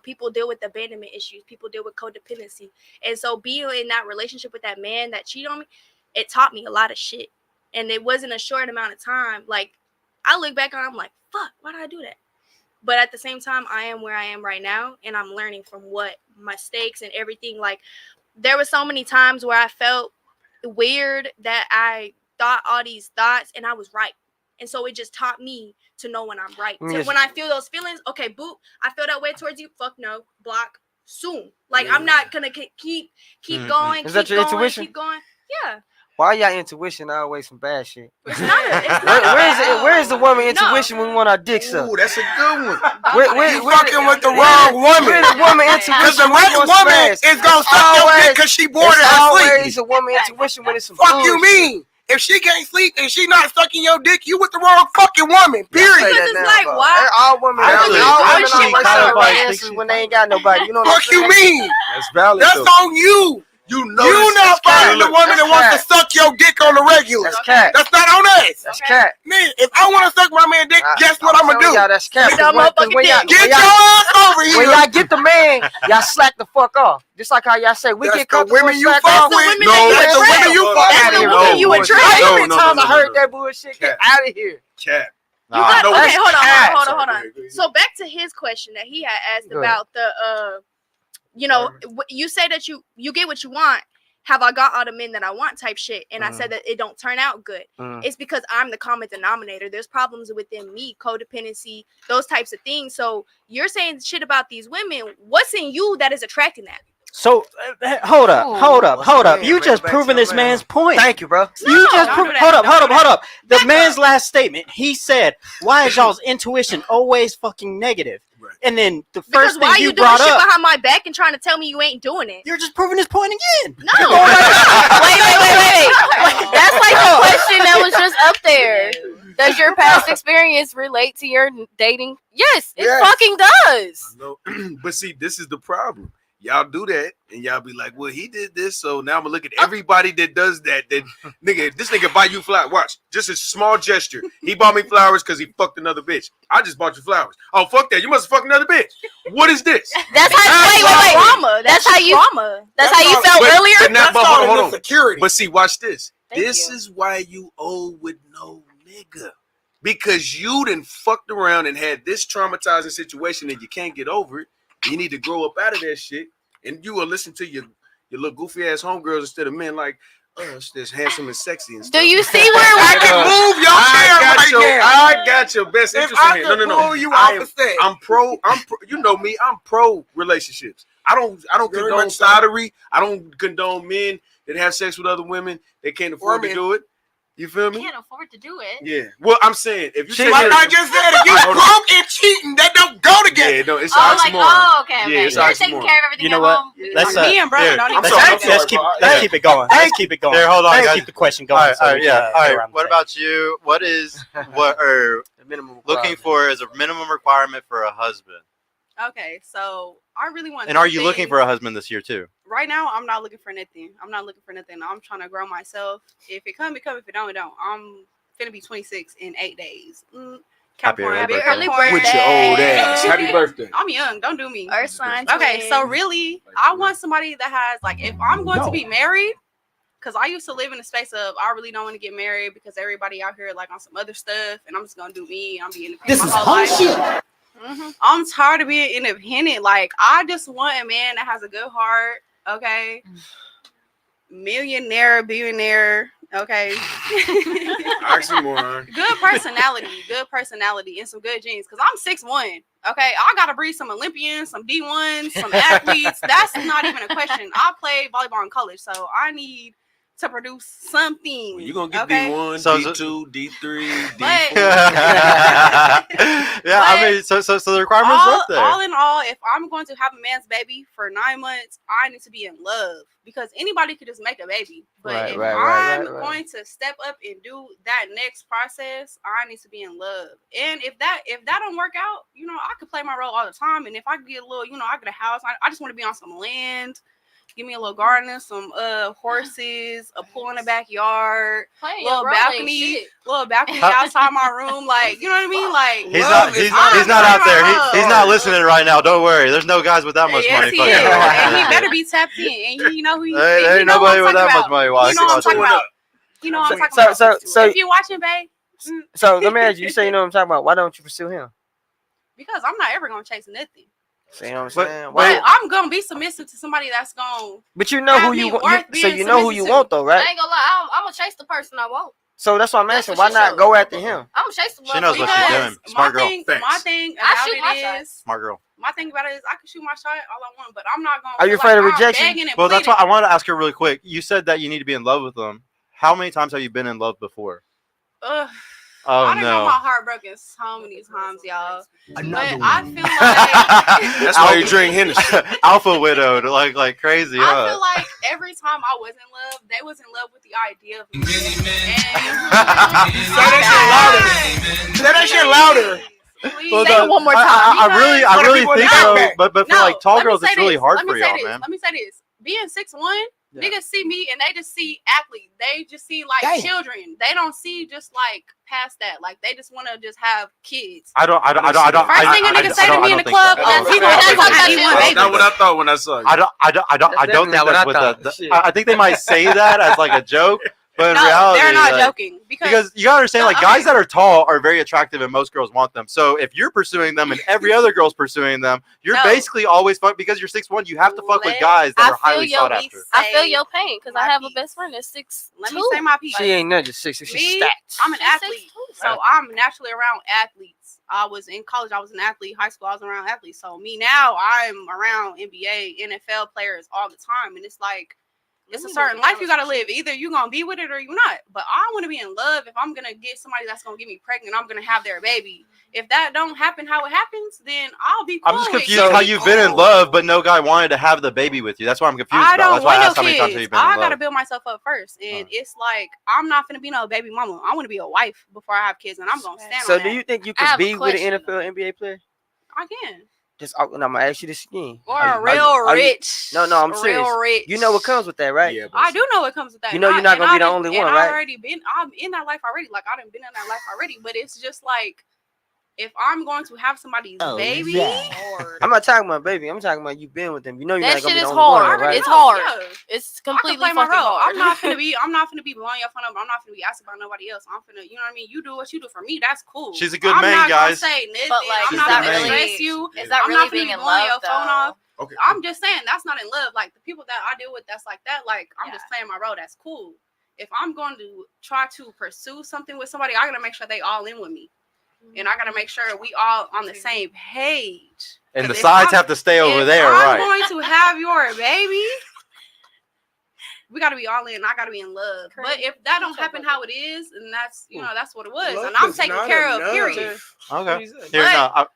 people deal with abandonment issues. People deal with codependency. And so being in that relationship with that man that cheated on me, it taught me a lot of shit. And it wasn't a short amount of time. Like, I look back on it, I'm like, fuck, why did I do that? But at the same time, I am where I am right now. And I'm learning from what mistakes and everything. Like, there were so many times where I felt weird that I thought all these thoughts and I was right. And so it just taught me to know when I'm right. So when I feel those feelings, okay, boop, I feel that way towards you. Fuck no, block soon. Like I'm not gonna keep going. Is that your intuition? Keep going. Yeah. Why y'all intuition always some bad shit? It's not Where is the woman intuition when we want our dicks up? Ooh, that's a good one. You fucking with the wrong woman. Where the woman intuition? Because the right woman is gonna suck your dick because she bored It's her sleep. always a woman intuition when it's some Fuck you bullshit. mean? If she can't sleep and she not sucking your dick, you with the wrong fucking woman. Period. Because it's like, why? All women, Actually, all women actually, always kind have of like answers thinking- when they ain't got nobody. You know what Fuck you mean? That's valid. That's though. on you. You know You this not is cat. finding the woman that wants to suck your dick on the regular. That's cat. That's not on us. That's cat. Man, if I want to suck my man dick, guess what I'm gonna do? Y'all, that's cat. Get that motherfucking dick. Get your ass over here. When y'all get the man, y'all slack the fuck off. Just like how y'all say we That's get the comfortable women and you slack fuck off. with. women No, that that's you the women attract. you fuck That's with. the women you attract. How many No, times I no, heard no. that bullshit? Get Cat. out of here. Cat. You got, No, okay, that's hold cat. on. So back to his question that he had asked Go ahead. about the you say that you get what you want. Have I got all the men that I want type shit? And I said that it don't turn out good. It's because I'm the common denominator. There's problems within me, codependency, those types of things. So you're saying shit about these women. What's in you that is attracting that? So hold up. You just proving this man's point. Thank you, bro. You just don't proved. do that. Hold up. The man's last statement. He said, "Why is y'all's intuition always fucking negative?" Right. And then the Because first thing why you you doing brought shit up, behind my back and trying to tell me you ain't doing it? you're just proving his point again. No. Wait. That's like the question that was just up there. Does your past experience relate to your dating? Yes, it Yes. fucking does. No, but see, this is the problem. Y'all do that, and y'all be like, "Well, he did this, so now I'm gonna look at everybody that does that." Then, nigga, this nigga buy you flowers. Watch, just a small gesture. He bought me flowers because he fucked another bitch. I just bought you flowers. Oh, fuck that! You must have fucked another bitch. What is this? That's how. Wait. Trauma. That's how you. Trauma. That's how you felt But- earlier. but now- but hold on. Security. But see, watch this. Thank This you. is why you old with no nigga. Because you done fucked around and had this traumatizing situation and you can't get over it. You need to grow up out of that shit. And you will listen to your little goofy ass homegirls instead of men like, oh, it's this handsome and sexy and stuff. Do you see where I we're? can move your chair right now. I got your best If interest I in it. could No. pull you off the stage. I'm pro. You know me. I'm pro relationships. I don't Very condone much so. sodomy. I don't condone men that have sex with other women. They can't afford to men. do it. You feel me? Can't afford to do it. Yeah. Well, I'm saying if you take Like her- I just said, if you Hold on. broke and cheating, that don't go together. Yeah, no, it's Oh, like, oxymoron. okay. Yeah, it's You're taking oxymoron. care of everything You know at what? home. Let's Me and brother here, don't I'm even sorry, talk I'm about sorry, let's keep bro. let's keep it going. Let's keep it going. Here, hold on, Let's guys. keep the question All going. right, so all we right, yeah. can, All go right. around the What table. about you? What is what are The minimum looking requirement. for as a minimum requirement for a husband? Okay, so I really want. And are you looking for a husband this year too? Right now, I'm not looking for nothing. I'm trying to grow myself. If it come, it come. If it don't, it don't. I'm finna be 26 in 8 days. Happy Capricorn, early big birthday. Capricorn. With your old ass. Happy birthday. I'm young. Don't do me. Earth sign. Okay, so really, I want somebody that has like, if I'm going to be married, because I used to live in a space of I really don't want to get married because everybody out here like on some other stuff, and I'm just gonna do me. I'm being independent my whole life. I'm tired of being independent. Like I just want a man that has a good heart. Okay, millionaire, billionaire. Okay. Oxymoron. good personality, and some good genes. Cause I'm 6'1". Okay, I gotta breed some Olympians, some D1s, some athletes. That's not even a question. I played volleyball in college, so I need to produce something. Well, you're gonna get okay? D1, So- D2, D3, But- D4. Yeah, I mean, so the requirements are up there. All in all, if I'm going to have a man's baby for 9 months, I need to be in love because anybody could just make a baby. But Right, if right. I'm going to step up and do that next process, I need to be in love. And if that don't work out, I could play my role all the time. And if I get a little, I get a house, I just want to be on some land. Give me a little garden, some horses, a pool in the backyard, little balcony outside my room, like you know what I mean? Like He's not out there. He's not listening right now. Don't worry. There's no guys with that much money. Yes, he fucking is. around. And he better be tapped in. And you know who he There you ain't know nobody what with I'm that talking much money. Why? You know what I'm talking about. You know what I'm talking about. So If you're watching, babe, So let me ask you. You say you know what I'm talking about. Why don't you pursue him? because I'm not ever gonna chase nothing. See what I'm But- saying? But I'm gonna be submissive to somebody that's gonna. But you know who have you me want. worth So being you know who you submissive want though, I right? ain't gonna lie. I'm gonna chase the person I want. So that's what I'm That's asking. for Why not sure. go after him? I'm gonna chase the She knows what she's motherfucker. doing. Smart girl. My thing I about shoot my it shot. is, Smart girl. my thing about it is, I can shoot my shot all I want, but I'm not gonna. Are you feel afraid of like I'm rejection? begging and Well, that's why I pleading. wanted to ask her really quick. You said that you need to be in love with them. How many times have you been in love before? Ugh. Oh I done got no. my heart broken so many times, y'all. But Another I one. feel like That's why you drink Hennessy. Alpha widowed like crazy, I huh? feel like every time I was in love, they was in love with the idea of me. Say that shit louder. Well, Say it one more time. I really think so, but for No, like tall let me girls, say it's really this. hard Let me for say y'all, this. man. Let me say this. Being 6'1", Yeah. niggas see me and they just see athlete. They just see like Damn. children. They don't see just like past that. Like they just want to just have kids. I don't. First thing a nigga say to me in the club, I he gonna act like I want That's baby. not what I thought when I saw you. I don't think that's what the. I think they might say that as like a joke, but in No, reality, they're not like, joking because you gotta understand, No, like guys that are tall are very attractive, and most girls want them. So if you're pursuing them and every other girl's pursuing them, you're No. basically always fuck because you're 6'1". You have to fuck with guys that I are feel highly your sought after. I feel your pain because I my have a piece. best friend that's 6'2". Let me say my piece. She ain't nothing. Just 6. She's Me, stats. I'm an She's athlete, 6'2", so I'm naturally around athletes. I was in college, I was an athlete. High school, I was around athletes. So me now, I'm around NBA, NFL players all the time, and it's like it's a certain life you gotta live. Either you gonna be with it or you not. But I want to be in love. If I'm gonna get somebody that's gonna get me pregnant, I'm gonna have their baby. If that don't happen how it happens, then I'll be cool. I'm just with confused it. how you've been in love, but no guy wanted to have the baby with you. That's what I'm confused I about. don't That's why I want asked no how many times have kids. you been in I love. gotta build myself up first, and it's like I'm not gonna be no baby mama. I want to be a wife before I have kids, and I'm gonna stand So on do that. you think you I could have a be with an question, NFL NBA player? I can. Just and I'm gonna ask you this again. Or a real rich. No, I'm real serious. rich. You know what comes with that, right? Yeah. I do know what comes with that. You know you're not gonna be the only one, right? I'm in that life already. Like I done been in that life already. But it's just like if I'm going to have somebody's baby, or I'm not talking about baby. I'm talking about you been with them. You know you're That not gonna shit be is the only hard. one, right? It's hard. Yeah. It's I can completely play my fucking role. hard. I'm not gonna be blowing your phone up. I'm not gonna be asking about nobody else. I'm finna, you know what I mean? You do what you do for me. That's cool. She's a good I'm man, not guys. Gonna say nothing. But, like, I'm is not that gonna really- stress you. is that I'm really not being finna in be blowing love, your phone though? off. Okay. I'm just saying that's not in love. Like the people that I deal with, that's like that. Like I'm just playing my role. That's cool. If I'm going to try to pursue something with somebody, I gotta make sure they all in with me, and I gotta make sure we all on the same page. And the 'Cause if sides I'm- have to stay over if there, I'm right? going to have your baby, we gotta be all in. I gotta be in love. But if that don't happen how it is, and that's that's what it was, Love and I'm is taken not care of. enough. Period. Okay. But- Here, no,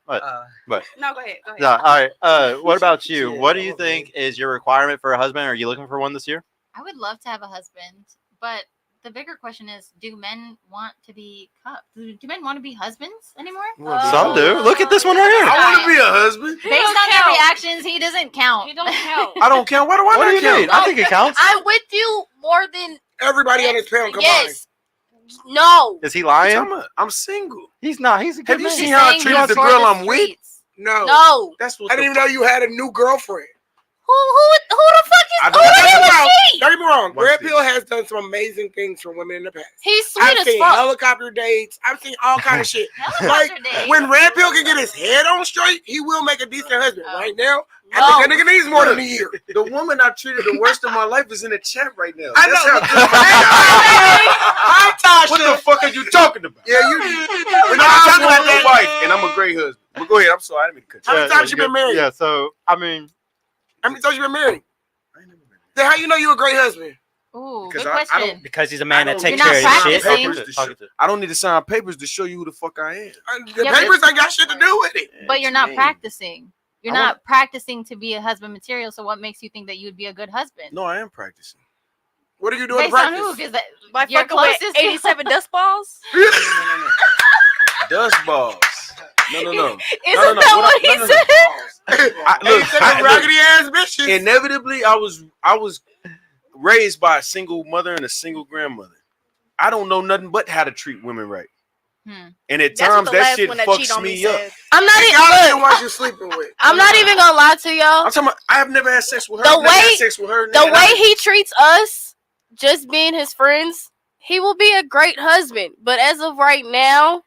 but No, go ahead. Go ahead. yeah. All right. What about you? What do you think is your requirement for a husband? Are you looking for one this year? I would love to have a husband, but the bigger question is, do men want to be do men want to be husbands anymore? Some do. Look at this one right here. I want to be a husband. Based on their reactions, he doesn't count. He don't count. I don't count. Why do I What do not you count? mean? I think it counts. I'm with you more than Everybody on this panel combined. yes. No. Is he lying? I'm single. He's not. He's a good Have you man. seen how I treated the girl I'm with? No. No. That's what I didn't even know you had a new girlfriend. Who the fuck I is don't- who Don't get me is wrong. he? Don't get me wrong. Watch Red this. Pill has done some amazing things for women in the past. He's sweet I've as seen fuck. helicopter dates. I've seen all kind of shit. Like Helicopter dates. when Red Pill can get his head on straight, he will make a decent husband. Right now, I No. think that nigga needs more than a year. The woman I treated the worst of my life is in the chat right now. I That's know. how good my Hi, Tasha. What the fuck are you talking about? Yeah, you. We're I'm not talking about a that. wife, and I'm a great husband. But go ahead. I'm sorry. I didn't mean to cut How you. many times you been married? Yeah. So I mean, How many times you been married? Then how you know you a great husband? Ooh, Because good I question. don't- Because he's a man that don't takes You're care not of his shit. practicing. Papers to show- I don't need to sign papers to show you who the fuck I am. The Yeah, papers ain't got shit to do with it. But you're not Man. practicing. You're I not want- practicing to be a husband material. So what makes you think that you would be a good husband? No, I am practicing. What are you doing in Based on who? practice? Because that Like your fucking with closest 87 dust balls. No. Dust balls. No. Isn't No. that what he said? Raggedy ass bitches. Inevitably, I was raised by a single mother and a single grandmother. I don't know nothing but how to treat women right. And at That's what times the that last shit one that cheat fucks on me me up. said. I'm not even. Y'all Look, the ones you sleeping with. I'm not even gonna lie to y'all. I'm talking about, I have never had sex with her. The I've never had way- sex with her. The way he treats us, just being his friends, he will be a great husband. But as of right now,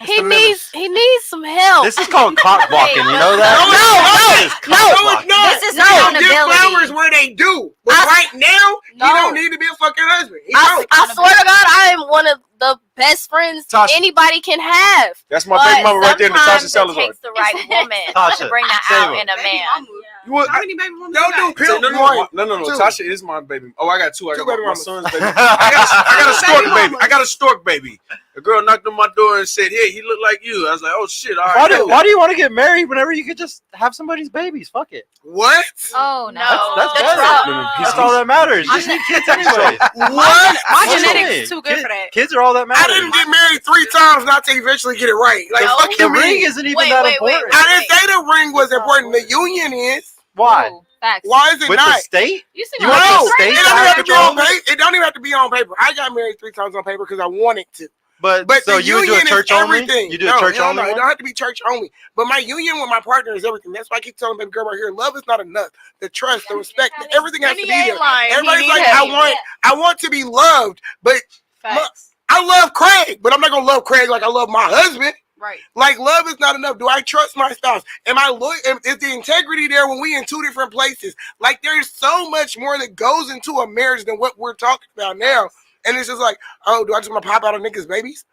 He needs some help. This is called cock blocking. You know that? This is no. Give accountability. flowers where they do. But right now, he don't need to be a fucking husband. He I don't. swear to God, I am one of the best friends Tasha. anybody can have. That's my baby mama right there, Natasha Sometimes Salazar. it takes the right woman Tasha, to bring that say out what? in a man. You want, How many baby mamas you got? Don't do no. Two. Tasha is my baby. Oh, I got two. I Two got baby my mamas. son's baby. I got a stork baby. I got a stork baby. The girl knocked on my door and said, "Hey, he looked like you." I was like, "Oh shit!" All right. Why do you want to get married whenever you could just have somebody's babies? Fuck it. What? Oh no. That's the better. truck. That's all that matters. You just need kids anyway. What? My What's genetics your is too good for that. Kids are all that I matters. didn't get married 3 times not to eventually get it right. Like, No, fuck The you ring mean? isn't even Wait, that wait, wait, important. I didn't say the ring was important. The union is. Why? Ooh, facts. Why is it With not? the state? You seem You like want No, the state it to don't have even have to be control on of it? paper. It don't even have to be on paper. I got married 3 times on paper because I wanted to. But But so the you would do a union church is only? everything. You do No, a church hell only no, it one? don't have to be church only. But my union with my partner is everything. That's why I keep telling baby girl right here, love is not enough. The trust, the respect, everything has to be there. Everybody's like, I want to be loved, but Facts. I love Craig, but I'm not gonna love Craig like I love my husband. Right. Like, love is not enough. Do I trust my spouse? Am I loyal? Is the integrity there when we in 2 different places? Like, there's so much more that goes into a marriage than what we're talking about now. And it's just like, oh, do I just want to pop out of niggas' babies?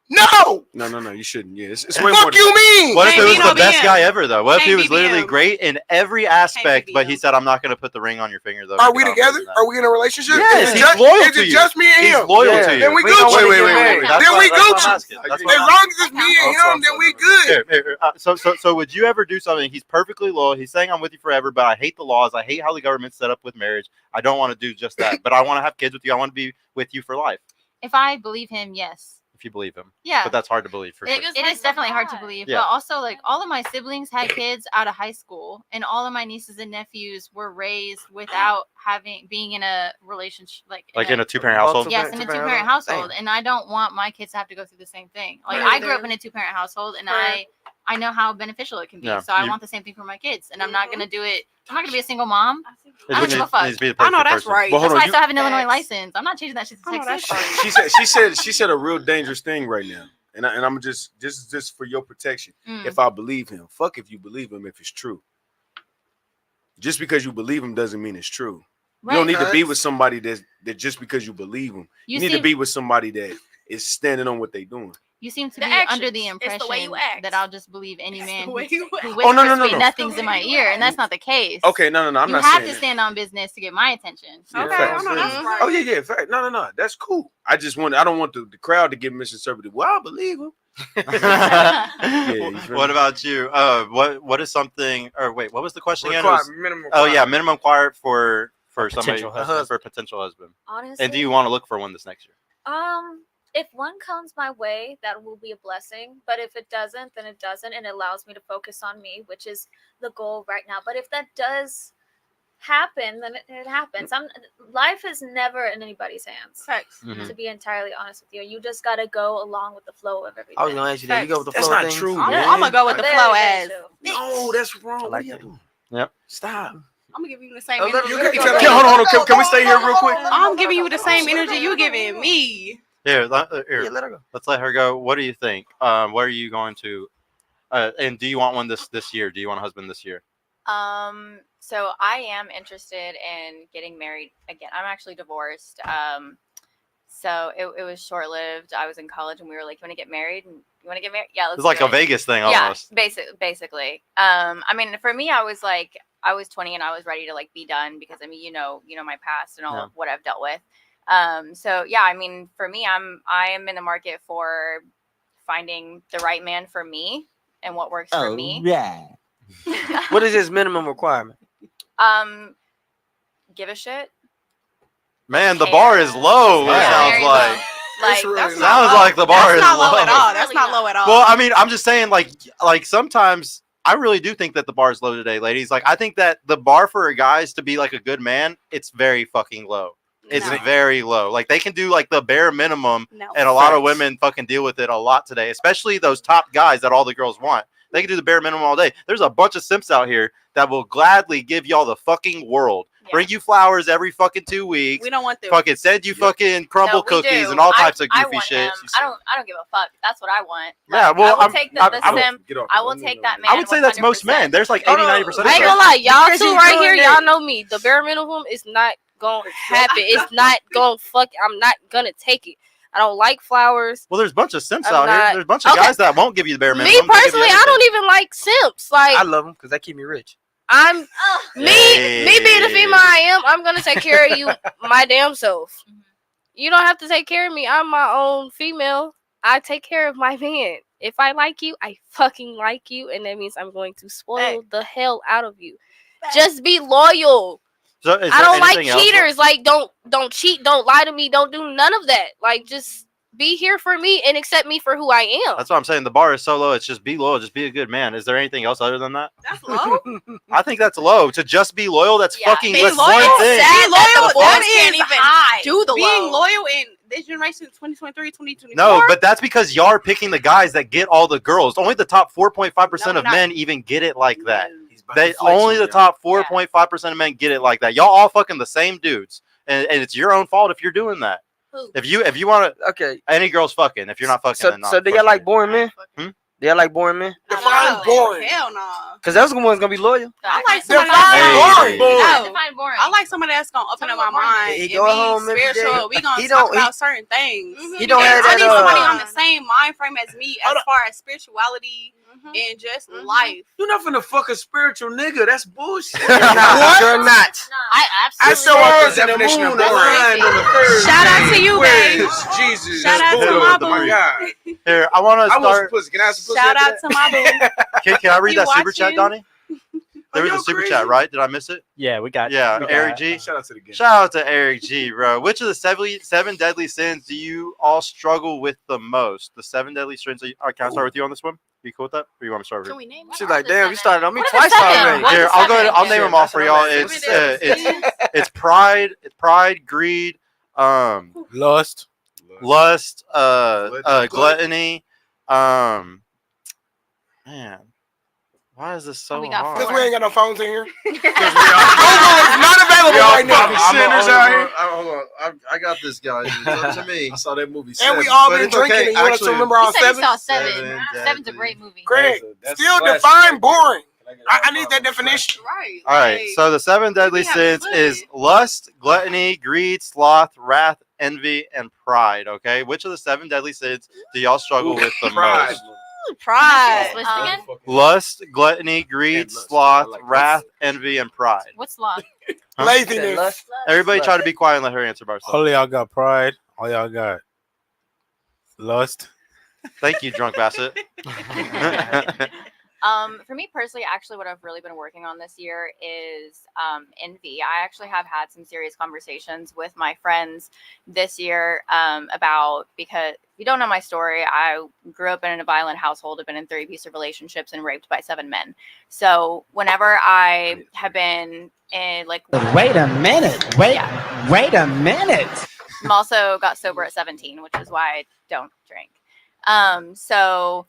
No! No. You shouldn't. Yeah, it's way more. Fuck you mean? What if it Can't was be the no best BM. guy ever, though? What if he Can't was be literally BM. great in every aspect, but he BM. said, I'm not going to put the ring on your finger, though. Are we because together? I'm Are we in a relationship? Yes, is it he's just, loyal is to it you. just me and He's him? loyal to you. Then we We don't Gucci. wanna get married. That's Then why- we that's why I'm Gucci. asking. That's As why I'm long as it's me and him, then we good. Here. So would you ever do something? He's perfectly loyal. He's saying I'm with you forever, but I hate the laws. I hate how the government's set up with marriage. I don't want to do just that, but I want to have kids with you. I want to be with you for life. If I believe him, yes. If you believe him, Yeah. but that's hard to believe for It sure. is definitely hard to believe, Yeah. but also like all of my siblings had kids out of high school, and all of my nieces and nephews were raised without being in a relationship, like in a 2-parent household. yes, in a two-parent household, and I don't want my kids to have to go through the same thing. Like I grew up in a 2-parent household, and I know how beneficial it can be. Yeah, So I you- want the same thing for my kids, and I'm not gonna do it. I'm not gonna be a single mom. It I don't give a fuck. needs to be the I know perfect that's person. right. But hold That's on, why I you- still have an Illinois Facts. license. I'm not changing that shit to I know Texas. that's She said a real dangerous thing right now, and I'm just for your protection. Mm. If I believe him, fuck if you believe him if it's true. Just because you believe him doesn't mean it's true. You don't need to be with somebody that just because you believe him. You need to be with somebody that is standing on what they doing. You seem to The be under the actions. It's impression the way you act. that I'll just believe any man the who way you act. whispers Oh, no. sweet nothings in my ear, and that's not the case. Okay, no. I'm you not have saying to that. stand on business to get my attention. Yeah, Okay, facts. I know that's right. Oh yeah, fact. No. That's cool. I don't want the crowd to get misinterpreted. Well, I believe him. you feel What me? about you? What is something? Or wait, what was the question again? It was- Minimum oh yeah, requirement. minimum required for somebody potential husband. for a potential husband. Honestly, And do you want to look for one this next year? If one comes my way, that will be a blessing. But if it doesn't, then it doesn't, and it allows me to focus on me, which is the goal right now. But if that does happen, then it happens. Life is never in anybody's hands. Facts. Mhm. To be entirely honest with you, you just gotta go along with the flow of everything. I was gonna ask you that. You go with the That's flow of not things? true, I'm man. gonna go with the Very, flow very as. true. No, that's wrong. I like What are you that. doing? Yep. Stop. I'm gonna give you the same Oh, energy. you you get each other- giving. Hold on. Can we stay here real quick? I'm giving you the same energy you giving me. Here, Yeah, let her go. let's let her go. What do you think? What are you going to? And do you want one this year? Do you want a husband this year? So I am interested in getting married again. I'm actually divorced. So it was short lived. I was in college and we were like, "You want to get married? And you want to get married? Yeah, let's." It's like do a it." Vegas thing Yeah, almost. basically. I mean, for me, I was 20 and I was ready to like be done because I mean, you know my past and all of what I've dealt with. So yeah, I mean, for me, I am in the market for finding the right man for me and what works for me. Yeah. What is his minimum requirement? Give a shit. Man, the bar is low. It Yeah. sounds Very like. low. Like really that's Sounds like the bar That's is not low low. at all. That's Really not not. low at all. Well, I mean, I'm just saying, like sometimes I really do think that the bar is low today, ladies. Like, I think that the bar for a guys to be like a good man, it's very fucking low. It's No. very low. Like, they can do like the bare minimum, No. and a lot of Facts. women fucking deal with it a lot today, especially those top guys that all the girls want. They can do the bare minimum all day. There's a bunch of simps out here that will gladly give y'all the fucking world bring you flowers every fucking 2 weeks. We don't want them. Fucking send you fucking crumble No, we cookies do. and all types of I goofy want shit. him. I don't give a fuck. That's what I want. Yeah, Like, well, I will take the sim. I will take that man. I would say that's most men. There's like 80, 90% of I ain't them. gonna lie, y'all Because two you right doing here, that. y'all know me. The bare minimum is not gonna happen. It's not gonna fuck. I'm not gonna take it. I don't like flowers. Well, there's a bunch of simps I'm out here. not- There's a bunch of Okay. guys that won't give you the bare minimum. Me They'll give you personally, I everything. don't even like simps. Like I love them because they keep me rich. I'm me being the female I am. I'm gonna take care of you, my damn self. You don't have to take care of me. I'm my own female. I take care of my man. If I like you, I fucking like you, and that means I'm going to spoil the hell out of you. Just be loyal. So is I there don't like anything else? cheaters. Like don't cheat. Don't lie to me. Don't do none of that. Like just be here for me and accept me for who I am. That's what I'm saying. The bar is so low. It's just be loyal. Just be a good man. Is there anything else other than that? That's low. I think that's low. To just be loyal, that's fucking Being that's loyal, one thing. being loyal, that can't is even high. do the Being low. loyal in this generation, 2023, 2024. No, but that's because y'all are picking the guys that get all the girls. Only the top 4.5% No, of not- men even get it like that. about to They flex only on the y'all. top 4.5% of men get it like that. Y'all all fucking the same dudes, and it's your own fault if you're doing that. Who? If you want to, Okay. any girl's fucking. If you're not fucking, So, then not. so do y'all like boring men? Hmm? Do y'all like boring men? Define boring. Hell no. Because those ones gonna be loyal. I like Define somebody boring. No. Define boring. I like somebody that's gonna open up my mind He and go be home every day. spiritual. We gonna He talk don't- he- about certain things. he don't have I that, need somebody uh, on the same mind frame as me as far as spirituality and just life. You're not finna fuck a spiritual nigga. That's bullshit. You're not. You're not. I I absolutely. saw What's us the in the definition of moon, the boring? line on the third. Shout out to you, Where babe. is Jesus? Shout out to Hold my on, boo. my God. Here, I want to I want some start. pussy. Can I have some pussy? Shout after out to my boo. Can I read You that super chat, watching? Donnie? There was a y'all super crazy? chat, right? Did I miss it? Yeah, we got. Yeah, we got Eric it. G. that? Shout out to the game. Shout out to Eric G, bro. Which of the seven deadly sins do you all struggle with the most? The 7 deadly sins. All right, can I start with you on this one? You cool with that? Or you want me to start with Can you? we name She's like, damn, you started on me What are the twice seven? already. What are Here, the I'll go ahead. seven? I'll name them all for y'all. That's It's what I'm it's pride, greed, Lust. lust, Gluttony. gluttony. Man, why is this so we got hard? Because we ain't got no phones in here. Google Google is not available right now. sinners out here. Hold on. I got this, guys. It's up to me. I saw that movie. And we Seven. all But been it's drinking, okay. and you want us to Actually, remember all He said he 7? saw Seven. Seven Seven's a deadly. great movie. Greg, That's still classic. define boring. I need that definition. Right. All right. like, So the 7 deadly we have sins fun. is lust, gluttony, greed, sloth, wrath, envy, and pride. Okay. Which of the 7 deadly sins do y'all struggle with the Pride. most? Pride. List again? Lust, gluttony, greed, And lust. sloth, I like wrath, envy, and pride. What's love? Huh? Laziness. Everybody try to be quiet and let her answer by herself. All y'all got pride. All y'all got lust. Thank you, drunk Bassett. For me personally, actually, what I've really been working on this year is envy. I actually have had some serious conversations with my friends this year about, because if you don't know my story, I grew up in a violent household. I've been in 3 abusive relationships and raped by 7 men. So whenever I have been in like, Wait a minute. Wait a minute. I'm also got sober at 17, which is why I don't drink. So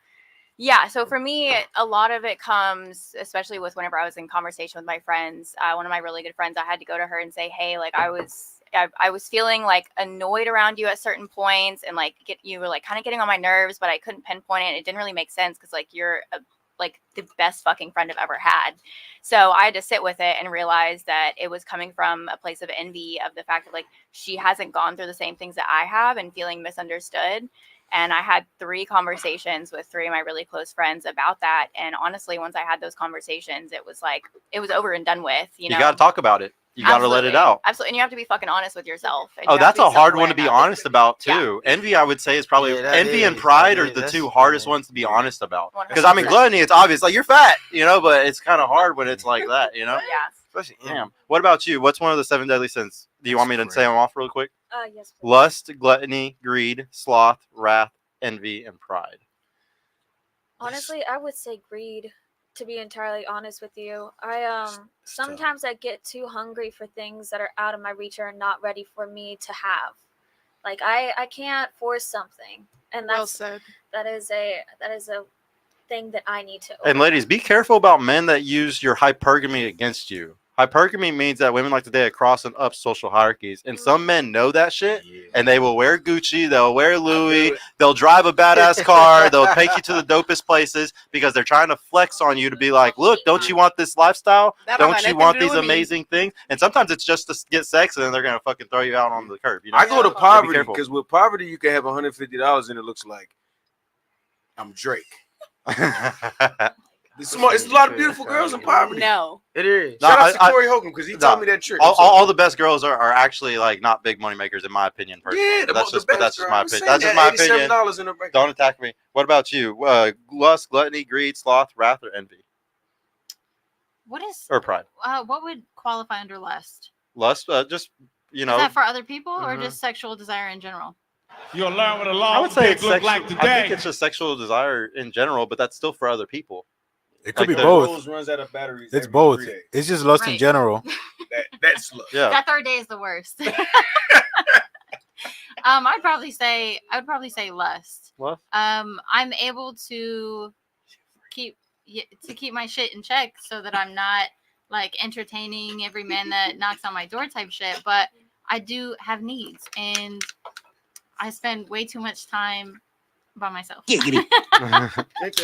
yeah, so for me, a lot of it comes, especially with whenever I was in conversation with my friends. One of my really good friends, I had to go to her and say, hey, like I was feeling like annoyed around you at certain points, and like you were like kind of getting on my nerves, but I couldn't pinpoint it. It didn't really make sense because like you're like the best fucking friend I've ever had. So I had to sit with it and realize that it was coming from a place of envy of the fact that like she hasn't gone through the same things that I have and feeling misunderstood. And I had 3 conversations with 3 of my really close friends about that. And honestly, once I had those conversations, it was like, it was over and done with, you know? You got to talk about it. You got to let it out. Absolutely. And you have to be fucking honest with yourself. And Oh, you have that's to a be hard one to self-aware be about it. honest about too. Envy, I would say, is probably Yeah, that envy and is. pride That are is. the That's- 2 hardest ones to be honest about. 100%. Because I mean, gluttony, it's obvious, like you're fat, you know, but it's kind of hard when it's like that, you know. Yeah. Especially Damn. What about you? What's one of the 7 deadly sins? Do you want me to say them off real quick? Yes. please. Lust, gluttony, greed, sloth, wrath, envy, and pride. Honestly, I would say greed. To be entirely honest with you, I sometimes I get too hungry for things that are out of my reach or not ready for me to have. Like I can't force something, and Well that's said. that is a thing that I need to. And ladies, be careful about men that use your hypergamy against you. Hypergamy means that women like to date across and up social hierarchies, and some men know that shit, and they will wear Gucci, they'll wear Louis, they'll drive a badass car, they'll take you to the dopest places because they're trying to flex on you to be like, look, don't you want this lifestyle? That don't Don't got you nothing want to do these with me. amazing things? And sometimes it's just to get sex, and then they're gonna fucking throw you out on the curb. You know? I go to So be poverty careful. because with poverty you can have $150 and it looks like I'm Drake. It's a lot of beautiful girls in poverty. No. It is. Shout out to Corey Holcomb because he told me that trick. All the best girls are actually like not big money makers in my opinion. Personally. Yeah, that's the just but best that's just girl. my I'm opinion. saying That's just that, my opinion. $87 in her bank. Don't attack me. What about you? Lust, gluttony, greed, sloth, wrath, or envy, What is or pride? what would qualify under lust? Lust, just you know. Is that for other people or Mhm. just sexual desire in general? You'll learn what a I long would say dick it's look sexual. like I today. think it's just sexual desire in general, but that's still for other people. It could Like be the- both. Rose runs out of batteries. It's every both. 3 days. It's just lust in Right. general. That's lust. Yeah. That third day is the worst. I'd probably say lust. Lust? I'm able to keep my shit in check so that I'm not like entertaining every man that knocks on my door type shit, but I do have needs and I spend way too much time by myself. You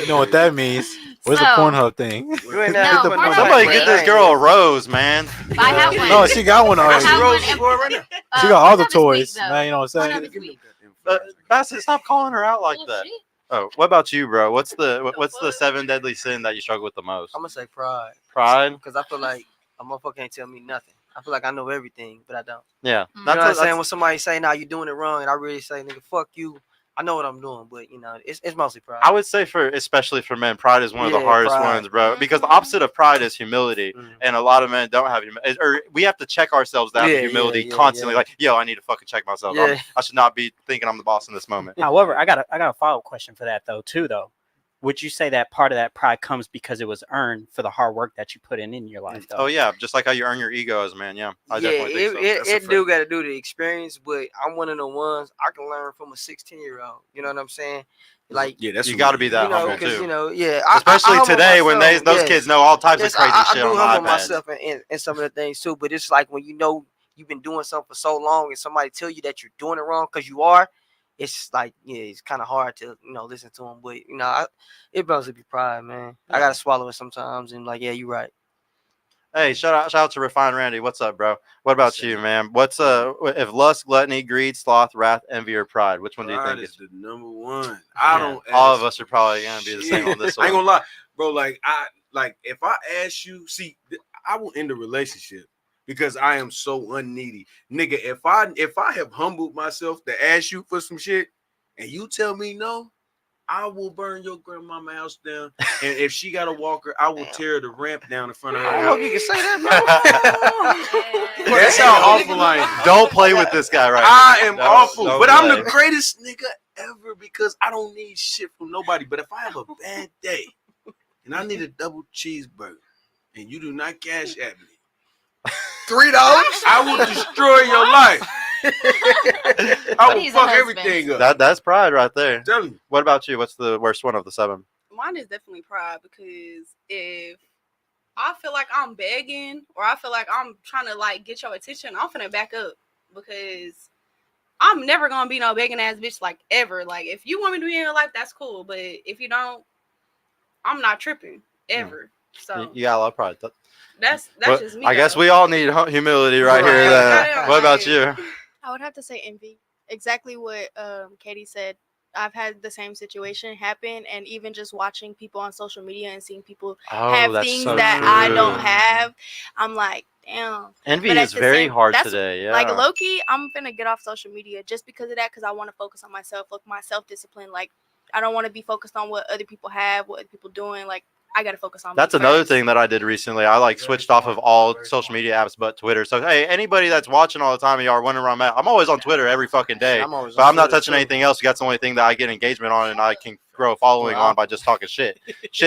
know what that means? Where's the So- Pornhub thing? No, Hit the Pornhub Pornhub Somebody button. get this girl a rose, man. I have one. No, she got one already. I have one. She got all the Pornhub is weak, toys. though. Now you know what I'm Pornhub saying? is weak. Bassett, stop calling her out like that. Oh, what about you, bro? What's the 7 deadly sin that you struggle with the most? I'm gonna say pride. Pride. Because I feel like a motherfucker can't tell me nothing. I feel like I know everything, but I don't. Yeah, You know what I'm saying? When somebody say, "Nah, you doing it wrong," and I really say, "Nigga, fuck you," I know what I'm doing, but you know, it's mostly pride. I would say especially for men, pride is one of the Yeah, hardest pride. ones, bro. Because the opposite of pride is humility, and a lot of men don't have humility, or we have to check ourselves to have Yeah, humility yeah, constantly. yeah. Like, yo, I need to fucking check myself. Yeah. I should not be thinking I'm the boss in this moment. However, I got a follow-up question for that though. Would you say that part of that pride comes because it was earned for the hard work that you put in your life though? Oh yeah, just like how you earn your ego as a man. Yeah, I definitely think so. it do got to do the experience, but I'm one of the ones I can learn from a 16-year-old. You know what I'm saying? Like, Yeah, that's you got to be that you know, humble because too. you know, yeah, Especially humble today when myself, those yes. kids know all types Yes, of crazy I shit do on humble iPads. myself in some of the things too, but it's like when you know you've been doing something for so long and somebody tell you that you're doing it wrong because you are, it's like, yeah, it's kind of hard to, you know, listen to them. But, you know, it mostly be pride, man. I got to swallow it sometimes and like, yeah, you're right. Hey, shout out to Refined Randy. What's up, bro? What about you, man? What's if lust, gluttony, greed, sloth, wrath, envy, or pride? Which one do you Pride think is the number one. I I don't. All ask- of us are probably gonna be the same on this I ain't one. gonna lie, bro. Like if I ask you, see, I will end a relationship because I am so unneedy, nigga. If I have humbled myself to ask you for some shit, and you tell me no, I will burn your grandmama house down. And if she got a walker, I will tear the ramp down in front of her. I don't know if you can say that, bro. That's how awful I am. Don't play with this guy right I now. am Don't- awful, don't but I'm play. the greatest nigga ever because I don't need shit from nobody. But if I have a bad day and I need a double cheeseburger and you do not cash at me, $3, I will destroy your life. I will He's a fuck husband. everything up. That's pride right there. Tell you. What about you? What's the worst one of the 7? Mine is definitely pride because if I feel like I'm begging or I feel like I'm trying to like get your attention, I'm finna back up because I'm never gonna be no begging ass bitch like ever. Like if you want me to be in your life, that's cool. But if you don't, I'm not tripping ever. So You got a lot of pride. that's Well, just me. I guess though. we all need humility right here. Then. What about you? I would have to say envy. Exactly what Katie said. I've had the same situation happen, and even just watching people on social media and seeing people Oh, have that's things so that I don't true. have, I'm like, damn. Envy But at is the very same- hard that's- today. Yeah. Like low-key, I'm finna get off social media just because of that, because I want to focus on myself, look my self-discipline. Like I don't want to be focused on what other people have, what other people doing. Like I gotta focus on. That's me another first. thing that I did recently. I like switched off of all social media apps but Twitter. So hey, anybody that's watching all the time and y'all are wondering where I'm at, I'm always on Twitter every fucking day. I'm always But on I'm not Twitter, touching too. anything else. That's the only thing that I get engagement on and I can grow a following Wow. on by just talking shit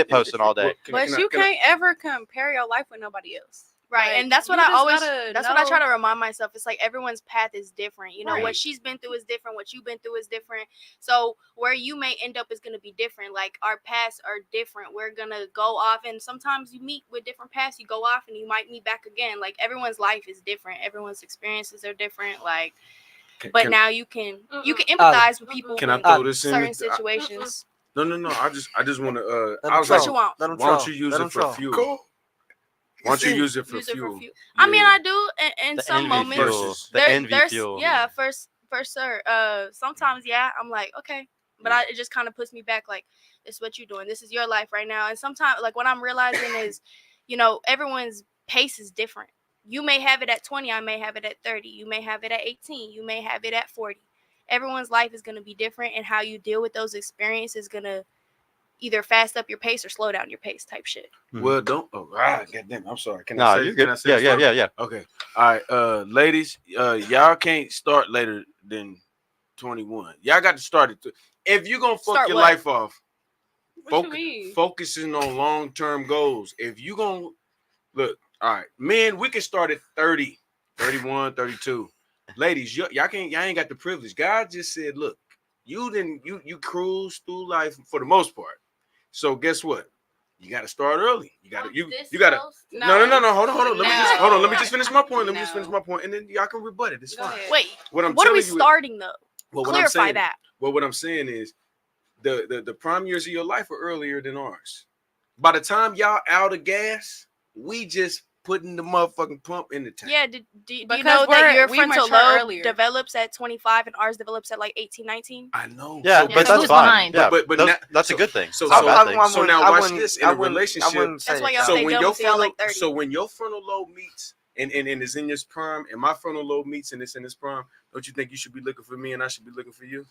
posting all day. But you can't ever compare your life with nobody else. Right, Like, and that's what you I just always. gotta That's what I try know. to remind myself. It's like everyone's path is different. You know, Right. what she's been through is different. What you've been through is different. So where you may end up is gonna be different. Like our paths are different. We're gonna go off, and sometimes you meet with different paths. You go off, and you might meet back again. Like everyone's life is different. Everyone's experiences are different. Like, but now you can empathize with people Can I in throw this in? certain situations. No. I just want to. Let I him was troll. like, you want? Let him why don't troll. you use Let it him for troll. fuel? Cool. Why don't you use it for Use it fuel? I mean, Yeah. I do in The some envy moments. fuel. The There- envy there's fuel. yeah, for sure. Sometimes I'm like, okay, but it just kind of puts me back. Like, it's what you're doing. This is your life right now. And sometimes, like, what I'm realizing is, everyone's pace is different. You may have it at 20. I may have it at 30. You may have it at 18. You may have it at 40. Everyone's life is going to be different, and how you deal with those experiences is going to either fast up your pace or slow down your pace type shit. Well, don't. Oh, goddamn! I'm sorry. Can Nah, I say? you're Can good. I say Yeah, this yeah, first? yeah, yeah. Okay. All right. Ladies, y'all can't start later than 21. Y'all got to start it. If you're gonna fuck Start your what? life off, What you mean? focusing on long-term goals. If you gonna look, all right, men, we can start at 30, 31, 32. Ladies, y'all ain't got the privilege. God just said, look, you cruise through life for the most part. So guess what? You got to start early. You got to you got to no. Hold on. Let me just finish my point. And then y'all can rebut it. It's fine. Wait, What I'm what are we telling you is- starting though? Well, what I'm Clarify saying- that. Well, what I'm saying is the prime years of your life are earlier than ours. By the time y'all out of gas, we just putting the motherfucking pump in the tank. Yeah, do you Because know that your we frontal mature lobe earlier. develops at 25 and ours develops at like 18, 19? I know. Yeah, So- but so that's who's fine. behind? Yeah, But that's a so- good thing. So It's not a bad thing. so now watch this in a relationship. That's why y'all So stay when dumb your until y'all frontal, like 30. so when your frontal lobe meets and is in this prime, and my frontal lobe meets and it's in this prime, don't you think you should be looking for me and I should be looking for you?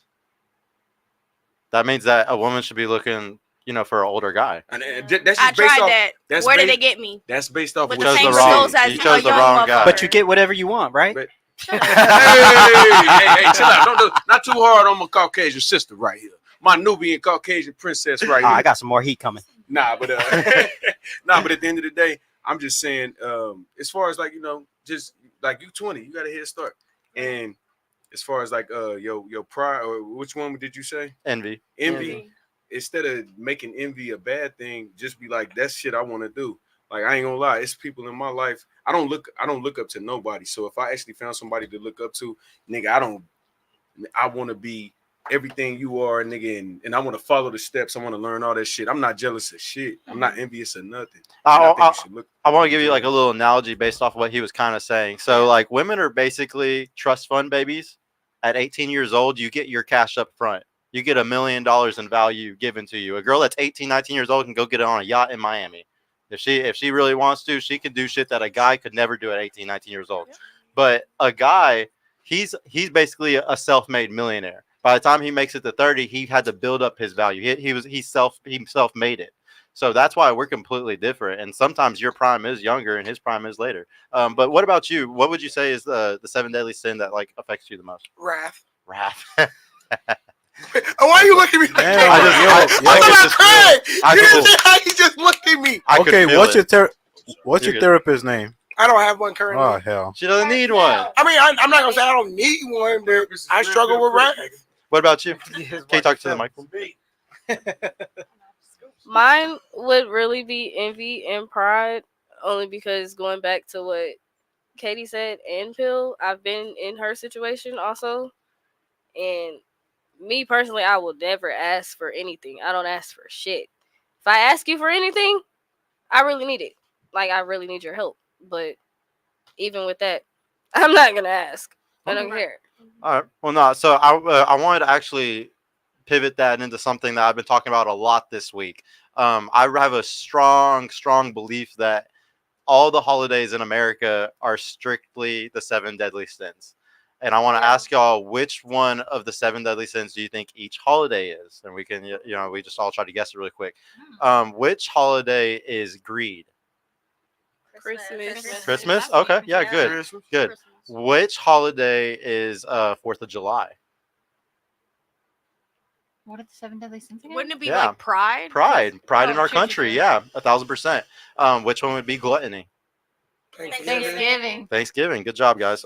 That means that a woman should be looking, for an older guy. And that's I just based tried off. that. That's Where did based- they get me? That's based off. With what the chose same the wrong- results as you a chose the young wrong guy. But you motherfucker. get whatever you want, right? But- hey, chill out. Don't not too hard on my Caucasian sister right here. My Nubian Caucasian princess right Ah, here. I got some more heat coming. But but at the end of the day, I'm just saying, as far as just like you 20, you got a head start. And as far as like your pride, or which one did you say? Envy. Envy. Instead of making envy a bad thing, just be like, that's shit I want to do. Like, I ain't gonna lie, it's people in my life. I don't look up to nobody. So if I actually found somebody to look up to, nigga, I want to be everything you are, nigga, and I want to follow the steps. I want to learn all that shit. I'm not jealous of shit. I'm not envious of nothing. I And I think you should look. want to give you like a little analogy based off of what he was kind of saying. So like women are basically trust fund babies. At 18 years old, you get your cash up front. You get $1 million in value given to you. A girl that's 18, 19 years old can go get it on a yacht in Miami. If she really wants to, she can do shit that a guy could never do at 18, 19 years old. But a guy, he's basically a self-made millionaire. By the time he makes it to 30, he had to build up his value. He self-made it. So that's why we're completely different. And sometimes your prime is younger and his prime is later. But what about you? What would you say is the 7 deadly sin that like affects you the most? Wrath. Wrath. Why are you looking at me like Damn, that? yo, I'm yo. not crying. I You could didn't feel- see how you just looked at me. I could Okay, feel what's it. what's You're your good. therapist's name? I don't have one currently. Oh hell. She doesn't need one. I mean, I'm not gonna say I don't need one, but I struggle with wrath. What about you? Can you talk to the microphone? Mine would really be envy and pride, only because going back to what Katie said and Pill, I've been in her situation also. And me personally, I will never ask for anything. I don't ask for shit. If I ask you for anything, I really need it. Like, I really need your help. But even with that, I'm not going to ask. I don't care. All right. Well, no. So I wanted to actually pivot that into something that I've been talking about a lot this week. I have a strong belief that all the holidays in America are strictly the 7 deadly sins. And I want to ask y'all, which one of the 7 deadly sins do you think each holiday is? And we can, we just all try to guess it really quick. Which holiday is greed? Christmas? Okay. Yeah, good. Good. Which holiday is 4th of July? What are the 7 deadly sins again? Wouldn't it be Yeah. like pride? Pride in our true, country. true. Yeah, 1,000%. Which one would be gluttony? Thanksgiving. Thanksgiving. Good job, guys.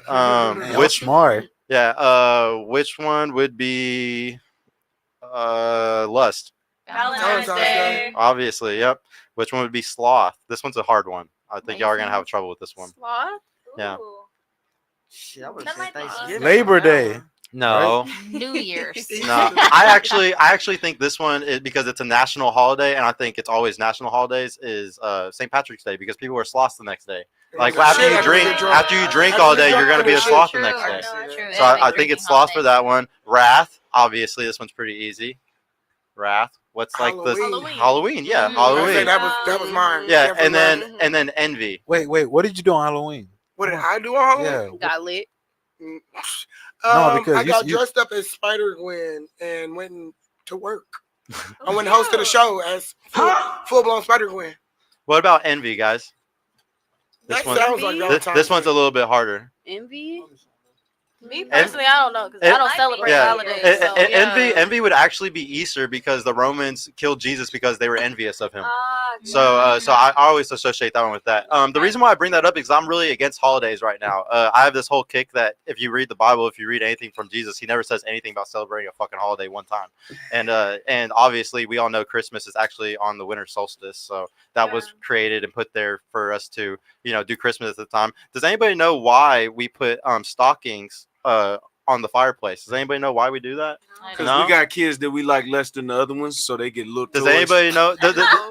Which smart? Yeah. Which one would be lust? Valentine's Day. Obviously, yep. Which one would be sloth? This one's a hard one. I think y'all are gonna have trouble with this one. Sloth? Yeah. Shit, I would That say might be Thanksgiving. Labor Day. No. New Year's. No. I actually think this one is because it's a national holiday, and I think it's always national holidays is St. Patrick's Day because people are sloths the next day. Like after you drink all day, you're gonna be a sloth the next day. True. So I think it's sloth for that one. Wrath, obviously, this one's pretty easy. Wrath. What's like the Halloween? Yeah, Halloween. That was mine. Yeah, and then envy. Wait. What did you do on Halloween? What did I do on Halloween? Yeah. Got lit. No, because I got you- dressed up as Spider-Gwen and went to work. I went and hosted a show as full-blown Spider-Gwen. What about envy, guys? That sounds like Valentine's this one's a little bit harder. Envy? Me personally, I don't know because I don't celebrate holidays. So, Envy would actually be Easter because the Romans killed Jesus because they were envious of him. So I always associate that one with that. The reason why I bring that up is I'm really against holidays right now. I have this whole kick that if you read the Bible, if you read anything from Jesus, he never says anything about celebrating a fucking holiday one time. And obviously we all know Christmas is actually on the winter solstice, so that was created and put there for us to do Christmas at the time. Does anybody know why we put stockings on the fireplace? Does anybody know why we do that? Because we got kids that we like less than the other ones, so they get looked. Does anybody know?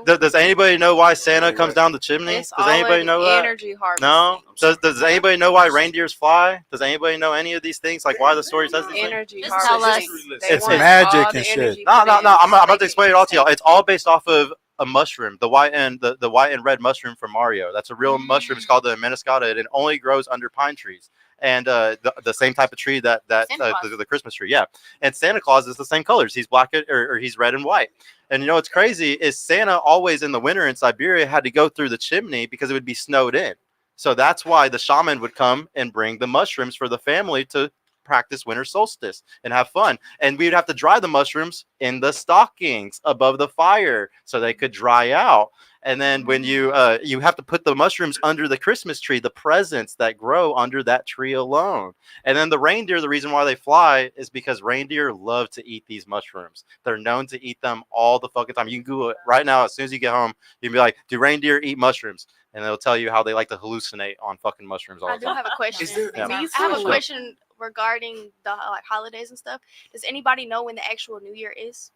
Does anybody know why Santa comes down the chimney? It's Does anybody know that? energy harvesting. No. Does anybody know why reindeers fly? Does anybody know any of these things? Like why the story says these things? Energy Just tell harvesting. us. They It's want magic all the and shit. energy No. for I'm about to them. explain it all to y'all. It's all based off of a mushroom, the white and the white and red mushroom from Mario. That's a real mushroom. It's called the Meniscata, and it only grows under pine trees. And the same type of tree that the Christmas tree, yeah. And Santa Claus is the same colors. He's black or he's red and white. And you know what's crazy is Santa always in the winter in Siberia had to go through the chimney because it would be snowed in. So that's why the shaman would come and bring the mushrooms for the family to practice winter solstice and have fun. And we'd have to dry the mushrooms in the stockings above the fire so they could dry out. And then when you have to put the mushrooms under the Christmas tree, the presents that grow under that tree alone. And then the reindeer, the reason why they fly is because reindeer love to eat these mushrooms. They're known to eat them all the fucking time. You can Google it right now. As soon as you get home, you can be like, do reindeer eat mushrooms? And they'll tell you how they like to hallucinate on fucking mushrooms all I the do time. have a question. Yeah. I have a question regarding the holidays and stuff. Does anybody know when the actual New Year is?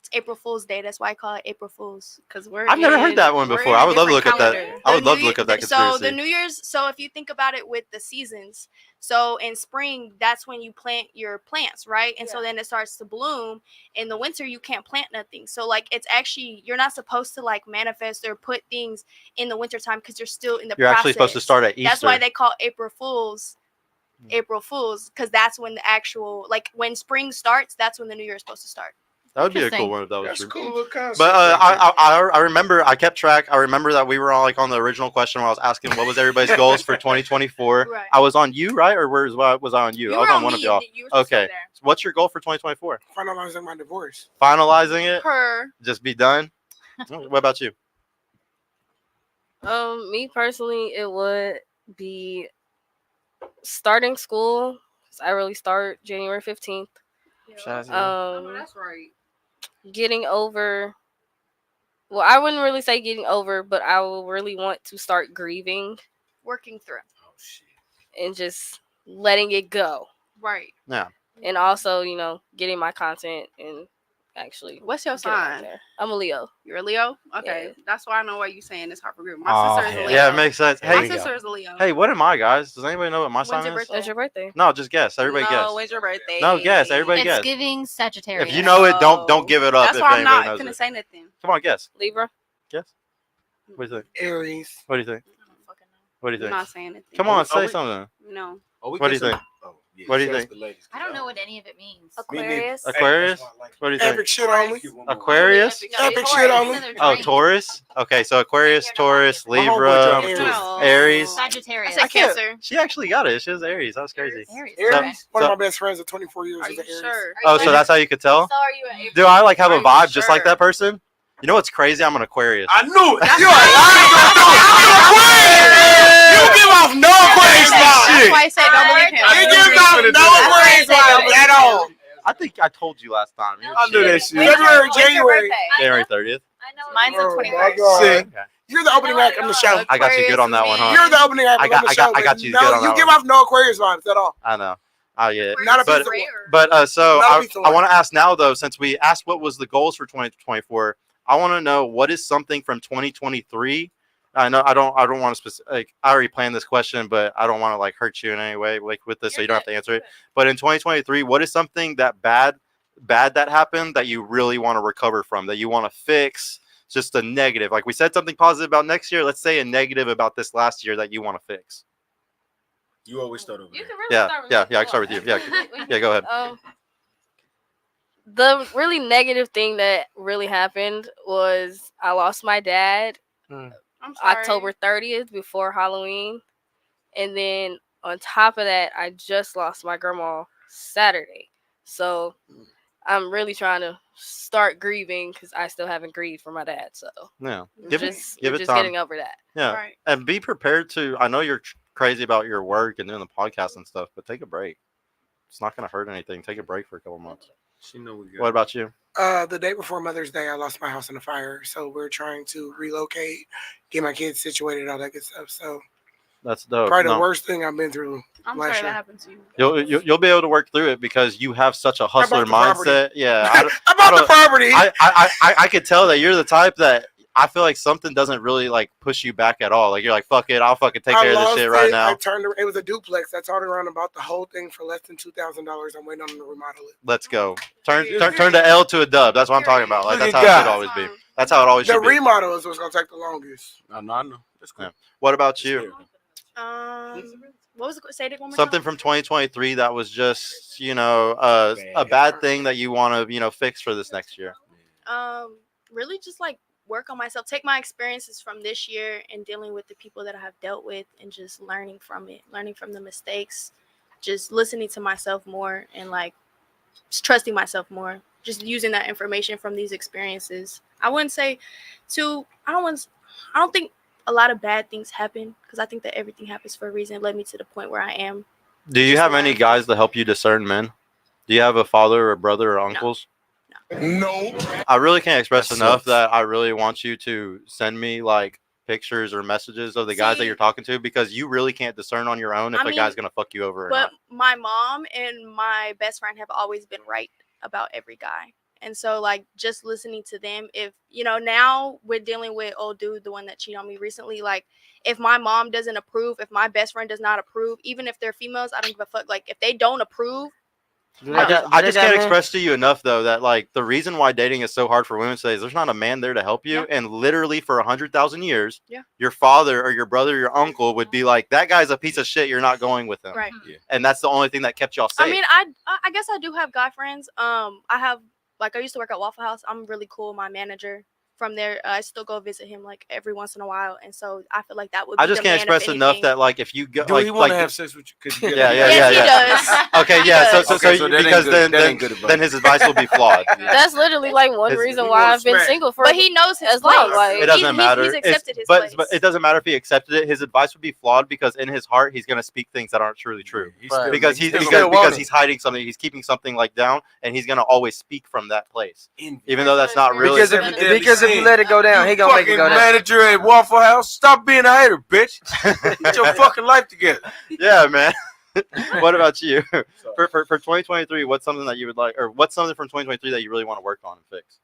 It's April Fool's Day. That's why I call it April Fool's. Because we're I've never heard that one before. I would love to look at that. I would love to look at that conspiracy. So the New Year's. So if you think about it with the seasons, so in spring that's when you plant your plants, right? And so then it starts to bloom. In the winter you can't plant nothing. So like it's actually you're not supposed to like manifest or put things in the wintertime because you're still in the You're process. actually supposed to start at That's why Easter. they call April Fools. April Fools, because that's when the actual like when spring starts. That's when the New Year is supposed to start. That would be a cool Interesting. one if that was That's true. a cool little concept. But I remember I kept track. I remember that we were on on the original question where I was asking what was everybody's goals for 2024. Right. I was on you, right? Or was I on you? I was on one of y'all. Okay. So what's your goal for 2024? Finalizing my divorce. Finalizing it? Per. Just be done? What about you? Me personally, it would be starting school. 'Cause I really start January 15th. That's right. Getting over. Well, I wouldn't really say getting over, but I will really want to start grieving Working through. and just letting it go. Right. Yeah. And also, getting my content and actually. What's your getting out sign? there. I'm a Leo. You're a Leo? Okay. Yeah. That's why I know why you're saying it's hard for group. My Oh, sister is a Leo. yeah, it makes sense. My Hey, sister is a Leo. Hey, what am I, guys? Does anybody know what my sign When's your is? birthday? When's your birthday? No, just guess. Everybody No, guess. when's your birthday? No, guess. Everybody It's guess. giving Sagittarius. If you know it, don't give it up. That's if why I'm anybody not knows gonna it. say nothing. Come on, guess. Libra. Guess. What do you think? Aries. What do you think? What do you I'm think? not saying anything. Come on, Are say we- something. No. What do you think? What do you think? I don't know what any of it means. Aquarius. Aquarius? What do you think? Epic shit only. Aquarius? Epic shit only. Oh, Taurus? Okay, so Aquarius, Taurus, My homeboy Libra, drama too. Aries. Sagittarius. I said Cancer. She actually got it. She was Aries. That was crazy. Aries. Aries. One of so- my best friends of 24 years Are is you an Aries. sure? Oh, so that's how you could tell? So are you an April? Do I like have Are a you vibe just like sure? that person? You know what's crazy? I'm an Aquarius. I knew it. You are lying. You give off no Aquarius vibes. That's why I said don't believe him. You give off no Aquarius vibes at all. I think I told you last time. I knew that shit. February, January. January 30th. Mine's the Oh, 21st. my God. See? You're the opening act on the show. I got you good on that one, huh? You're the opening act I on got- the I show. got- I got but you no, good on you that give one. off no Aquarius vibes at all. I know. Oh yeah. Not a But piece of so Not a I piece of want to ask now though, since we asked what was the goals for 2024, I want to know what is something from 2023. I know I don't want to specific. I already planned this question, but I don't want to like hurt you in any way like with this, so you don't have to answer it. But in 2023, what is something that bad that happened that you really want to recover from, that you want to fix? Just a negative. Like we said something positive about next year. Let's say a negative about this last year that you want to fix. You always start over. Yeah. I can start with you. Yeah. Yeah. Go ahead. The really negative thing that really happened was I lost my dad I'm sorry. October 30th before Halloween. And then on top of that, I just lost my grandma Saturday. So I'm really trying to start grieving because I still haven't grieved for my dad. So Yeah. we're Give just it time. getting over that. Yeah. Right. And be prepared to. I know you're crazy about your work and doing the podcast and stuff, but take a break. It's not going to hurt anything. Take a break for a couple months. She know we got. What about you? The day before Mother's Day, I lost my house in a fire. So we're trying to relocate, get my kids situated, all that good stuff. So That's dope. probably the No. worst thing I've been through I'm last sorry that year. happened to you. You'll be able to work through it because you have such a hustler the property. mindset. Yeah. About the property. I could tell that you're the type that I feel like something doesn't really like push you back at all. Like you're like, fuck it, I'll fucking take care of this lost shit right it. now. It was a duplex. I turned around about the whole thing for less than $2,000. I'm waiting on them to remodel it. Let's go. Turn the L to a dub. That's what I'm talking about. Like Look that's at how it should God. always be. That's how it always The should be. remodel is what's gonna take the longest. I know. That's cool. Yeah. What about you? What was it? Say it one more Something time. from 2023 that was just, a bad thing that you want to, fix for this next year. Really just like work on myself, take my experiences from this year and dealing with the people that I have dealt with and just learning from it, learning from the mistakes, just listening to myself more and like just trusting myself more, just using that information from these experiences. I wouldn't say I don't think a lot of bad things happen because I think that everything happens for a reason. It led me to the point where I am. Do you have any guys that help you discern men? Do you have a father or brother or uncles? No. I really can't express That enough sucks. that I really want you to send me like pictures or messages of the guys that See- you're talking to because you really can't discern on your own if I a guy's mean, gonna fuck you over or But not. my mom and my best friend have always been right about every guy. And so like just listening to them, if now we're dealing with old dude, the one that cheated on me recently, like if my mom doesn't approve, if my best friend does not approve, even if they're females, I don't give a fuck. Like if they don't approve, I just can't express to you enough though that like the reason why dating is so hard for women today is there's not a man there to help you, and literally for 100,000 years, Yeah. your father or your brother, or your uncle would be like, that guy's a piece of shit. You're not going with him, right. and that's the only thing that kept y'all safe. I mean, I guess I do have guy friends. I have I used to work at Waffle House. I'm really cool with my manager. From there, I still go visit him like every once in a while, and so I feel like that would. Be I just the can't man of express enough anything. that like if you go, Do like, he want to like- have sex with you? 'Cause you Yeah, yeah, Yes, yeah, he yeah. does. Okay, He yeah. does. So Okay, so that ain't because good- that ain't good advice. then his advice will be flawed. That's literally like one It's- reason he why won't I've been smack. single for But he knows his as long. place. Like It doesn't matter. He's accepted his but place. it doesn't matter if he accepted it. His advice would be flawed because in his heart he's gonna speak things that aren't truly true. still- Because he he's still want it. he's hiding something. He's keeping something like down, and he's gonna always speak from that place, even though that's not really. Because if you let it go down, he gonna make it go down. Manager at Waffle House, stop being a hater, bitch. Get your fucking life together. Yeah, man. What about you? For 2023, what's something that you would like, or what's something from 2023 that you really want to work on and fix?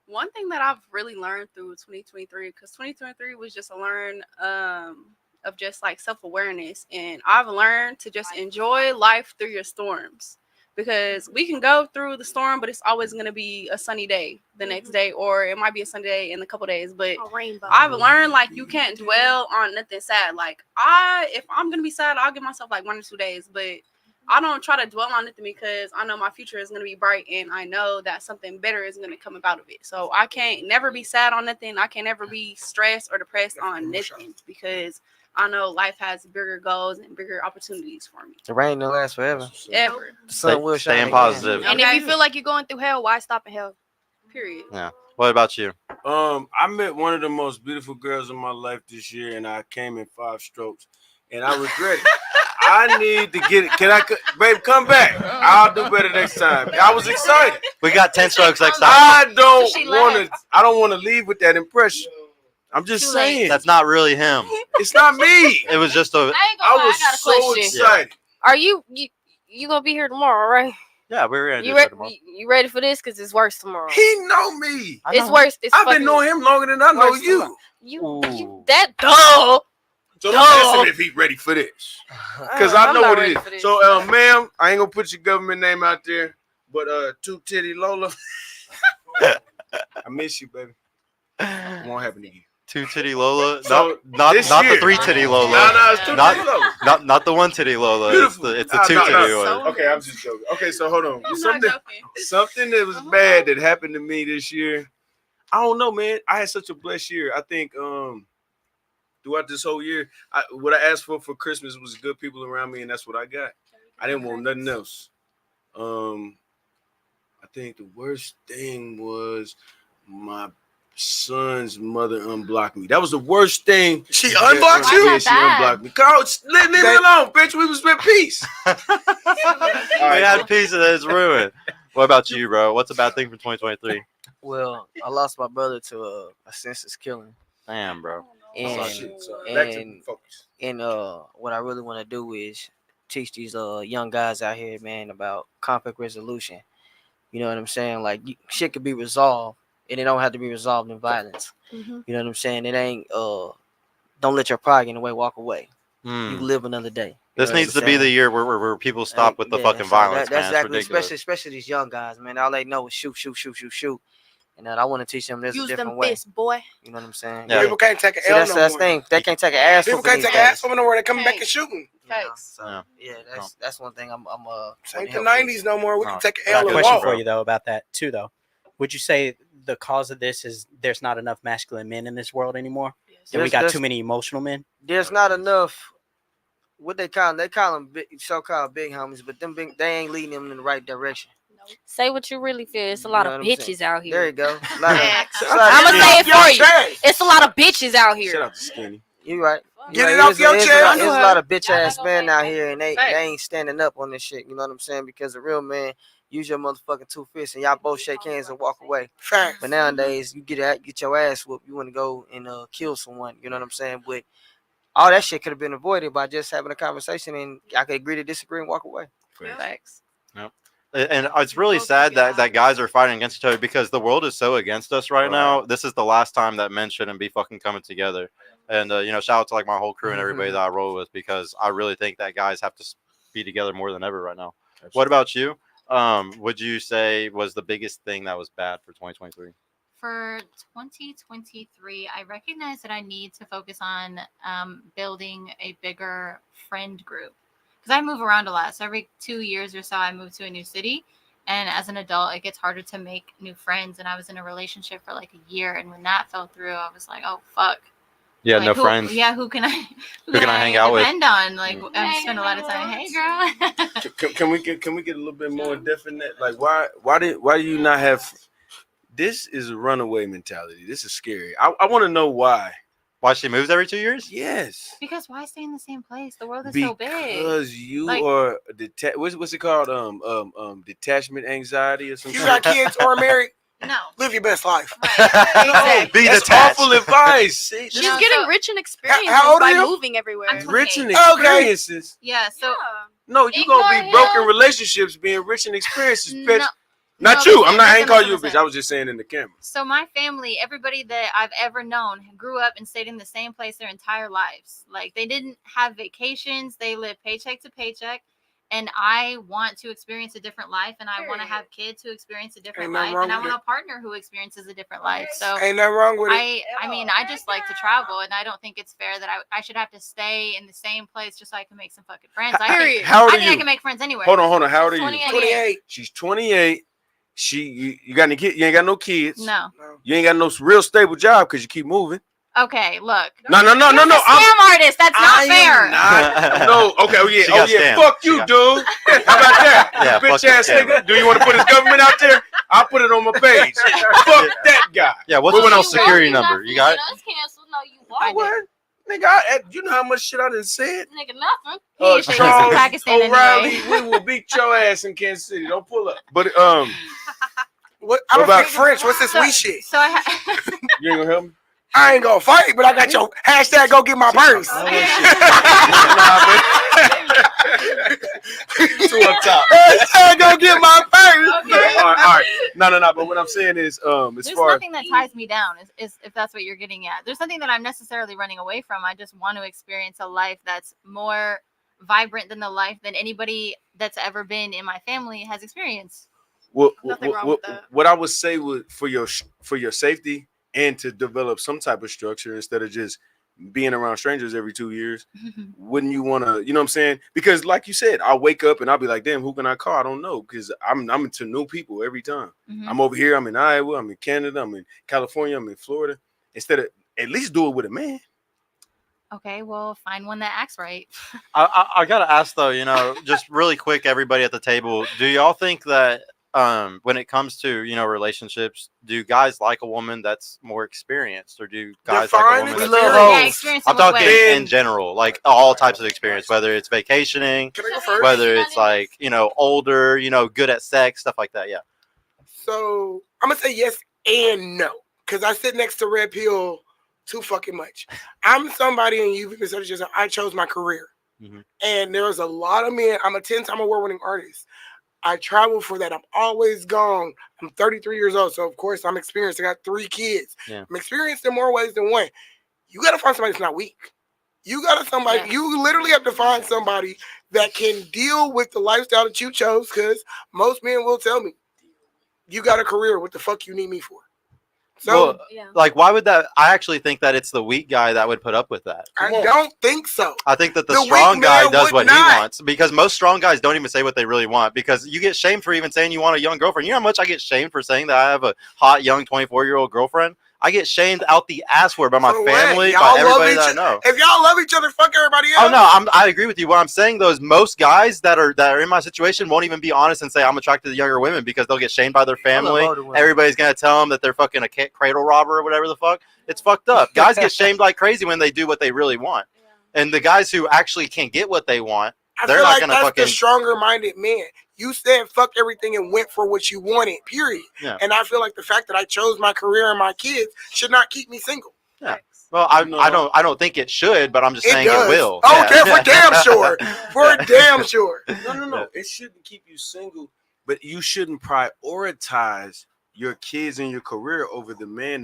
One thing that I've really learned through 2023, because 2023 was just a learn of just like self-awareness, and I've learned to just enjoy life through your storms, because we can go through the storm, but it's always going to be a sunny day the next day, or it might be a sunny day in a couple days. But A rainbow. I've learned like you can't dwell on nothing sad. Like if I'm gonna be sad, I'll give myself like 1 or 2 days, but I don't try to dwell on nothing because I know my future is gonna be bright, and I know that something better is gonna come about of it. So I can't never be sad on nothing. I can't never be stressed or depressed on nothing because I know life has bigger goals and bigger opportunities for me. The rain don't last forever. Ever. The sun will shine Staying again. positive. And if you feel like you're going through hell, why stop in hell? Period. Yeah. What about you? I met one of the most beautiful girls in my life this year, and I came in 5 strokes, and I regret it. I need to get it. Babe, come back. I'll do better next time. I was excited. We got 10 strokes next time. I don't want to leave with that impression. I'm just saying. That's not really him. It's not me. It was just a. I was so excited. Are you gonna be here tomorrow, right? Yeah, we're gonna do You, it tomorrow. you ready for this? Cause it's worse tomorrow. He know me. It's worse. It's I've been fucking knowing him longer than I know worse you. tomorrow. You that dog. So don't ask him if he's ready for this. Because I I'm know not what ready it for is. this. So, ma'am, I ain't going to put your government name out there, but Two Titty Lola, I miss you, baby. It won't happen again. Two Titty Lola, So, not this the year- 3 Titty Lola. No, it's Two not, Titty Lola. Not the 1 Titty Lola. Beautiful. It's the 2 Titty Lola. Okay, I'm just joking. Okay, so hold on. I'm Something not joking. something that was bad that happened to me this year. I don't know, man. I had such a blessed year. I think throughout this whole year, what I asked for Christmas was good people around me, and that's what I got. I didn't want nothing else. I think the worst thing was my son's mother unblocked me. That was the worst thing. She unblocked you? Yeah, she unblocked me. Coach, leave me alone, bitch. We was in peace. We had peace and it's ruined. What about you, bro? What's a bad thing for 2023? Well, I lost my brother to a senseless killing. Damn, bro. And, Back to focus. and what I really want to do is teach these young guys out here, man, about conflict resolution. You know what I'm saying? Like, shit could be resolved, and it don't have to be resolved in violence. Mhm. You know what I'm saying? It ain't don't let your pride get in the way, walk away. Hmm. You live another day. This You know needs what to I'm be the saying? year where people stop with the Yeah, fucking so violence, that's man. exactly, It's ridiculous. especially these young guys, man. All they know is shoot. And I want to teach them there's Use a different them way. fists, boy. You know what I'm saying? Yeah. People can't take an See, L that's no that's more. thing. They can't take an ass. People whooping can't these take an ass days. from nowhere. They coming back and shooting. So, yeah, that's one thing I'm Ain't the 90s no more. We can take an I L got a and question walk. for you though about that too, though. Would you say the cause of this is there's not enough masculine men in this world anymore, and we got There's- too many emotional men? There's not enough. What they call them? They call them so-called big homies, but they ain't leading them in the right direction. Say what you really feel. It's a lot You know of what I'm saying? bitches out here. There you go. I'm gonna say it for you. It's a lot of bitches out here. Shout out to Skinny. You right. Get You it right. off your There's chest. a lot of bitch ass men out here, and they Facts. ain't standing up on this shit. You know what I'm saying? Because a real man use your motherfucking 2 fists and y'all both shake hands and walk away. Facts. But nowadays you get your ass whooped. You want to go and kill someone. You know what I'm saying? But all that shit could have been avoided by just having a conversation, and I could agree to disagree and walk away. Facts. Yep. And it's really sad that guys are fighting against each other because the world is so against us right now. This is the last time that men shouldn't be fucking coming together. And shout out to like my whole crew and everybody that I roll with because I really think that guys have to be together more than ever right now. What about you? Would you say was the biggest thing that was bad for 2023? For 2023, I recognize that I need to focus on building a bigger friend group because I move around a lot. So every 2 years or so, I move to a new city. And as an adult, it gets harder to make new friends. And I was in a relationship for like a year. And when that fell through, I was like, oh, fuck. Yeah, Like, no who, friends. Yeah, who can I hang out with? depend on? Like, I spend a lot of time. Hey, girl. Can we get a little bit more definite? Like, why do you not have? This is a runaway mentality. This is scary. I want to know why. Why she moves every 2 years? Yes. Because why stay in the same place? The world is so big. Because you Like- are what's it called? Detachment anxiety or something. You got kids or married? No. Live your best life. Be That's detached. awful advice. She's No, getting so- rich in experiences How old are by you? moving everywhere. I'm Rich in 28. experiences. Yeah, so No, you gonna be Ignore broken him. relationships being rich in experiences, bitch. No, Not no, you. I'm not. I ain't listen, call you a listen. bitch. I was just saying in the camera. So my family, everybody that I've ever known, grew up and stayed in the same place their entire lives. Like they didn't have vacations; they lived paycheck to paycheck. And I want to experience a different life, and I want to have kids who experience a different Ain't nothing life, wrong and I with want a partner who experiences a different life. So Ain't nothing wrong with it. I mean, I just like to travel, and I don't think it's fair that I should have to stay in the same place just so I can make some fucking friends. I think, How old I are think I you? can make friends anywhere. Hold on. How old are She's you? 28. She's 28. You got any kids? You ain't got no kids. No. You ain't got no real stable job because you keep moving. Okay, look. No. You're a scam artist. That's not fair. No. Okay. Oh She yeah. got Oh yeah. scammed. Fuck you, dude. How about that? Yeah, You fuck bitch ass the scammer. nigga. Do you want to put his government out there? I'll put it on my page. Fuck that guy. Yeah, what's But the when social security number? You got it? Us canceled. No, you I won't. what? Nigga, you know how much shit I done said? Nigga, nothing. He ain't shit. He's from Pakistan O'Reilly, anyway. we will beat your ass in Kansas City. Don't pull up. But What? I don't about- speak French. What's this we shit? So you ain't gonna help me? I ain't gonna fight, but I got your hashtag. Go get my purse. Two up top. Hashtag go get my purse. Okay. All right. No. But what I'm saying is, as There's far as nothing that ties me down, is if that's what you're getting at. There's nothing that I'm necessarily running away from. I just want to experience a life that's more vibrant than the life that anybody that's ever been in my family has experienced. Nothing wrong with that. what I would say would for your safety and to develop some type of structure instead of just being around strangers every 2 years, wouldn't you want to, you know what I'm saying? Because like you said, I'll wake up and I'll be like, damn, who can I call? I don't know, because I'm into new people every time. I'm over here, I'm in Iowa, I'm in Canada, I'm in California, I'm in Florida. Instead of at least do it with a man. Okay, well, find one that acts right. I gotta ask though, you know, just really quick, everybody at the table, do y'all think that when it comes to, you know, relationships, do guys like a woman that's more experienced, or do guys Define like a woman experience. that's Yeah, experience I'm in what talking way? in general, like all types of experience, whether it's vacationing, Can I go first? whether it's like, you know, older, you know, good at sex, stuff like that. Yeah. So I'm gonna say yes and no, because I sit next to Red Pill too fucking much. I'm somebody, and you've considered yourself. I chose my career, and there's a lot of men. I'm a 10-time award-winning artist. I travel for that. I'm always gone. I'm 33 years old, so of course I'm experienced. I got 3 kids. Yeah. I'm experienced in more ways than one. You gotta find somebody that's not weak. You gotta somebody. Yeah. You literally have to find somebody that can deal with the lifestyle that you chose. Because most men will tell me, "You got a career. What the fuck you need me for?" So Well, like, why would that? I actually think that it's the weak guy that would put up with that. I don't think so. I think that the The strong weak guy man does would what he not. wants, because most strong guys don't even say what they really want, because you get shamed for even saying you want a young girlfriend. You know how much I get shamed for saying that I have a hot young 24-year-old girlfriend? I get shamed out the ass for it by my For what? family, Y'all by love everybody each that I other. know. If y'all love each other, fuck everybody else. Oh no, I agree with you. What I'm saying though is most guys that are in my situation won't even be honest and say I'm attracted to younger women, because they'll get shamed by their family. older women. Everybody's gonna tell them that they're fucking a cradle robber or whatever the fuck. It's fucked up. Guys get shamed like crazy when they do what they really want, and the guys who actually can get what they want, I they're feel not like gonna that's fucking. the stronger-minded man. You said fuck everything and went for what you wanted. Period. Yeah. And I feel like the fact that I chose my career and my kids should not keep me single. Yeah. Well, I don't think it should, but I'm just saying does. it will. Oh, Yeah. for damn sure. For damn sure. No. It shouldn't keep you single, but you shouldn't prioritize your kids and your career over the man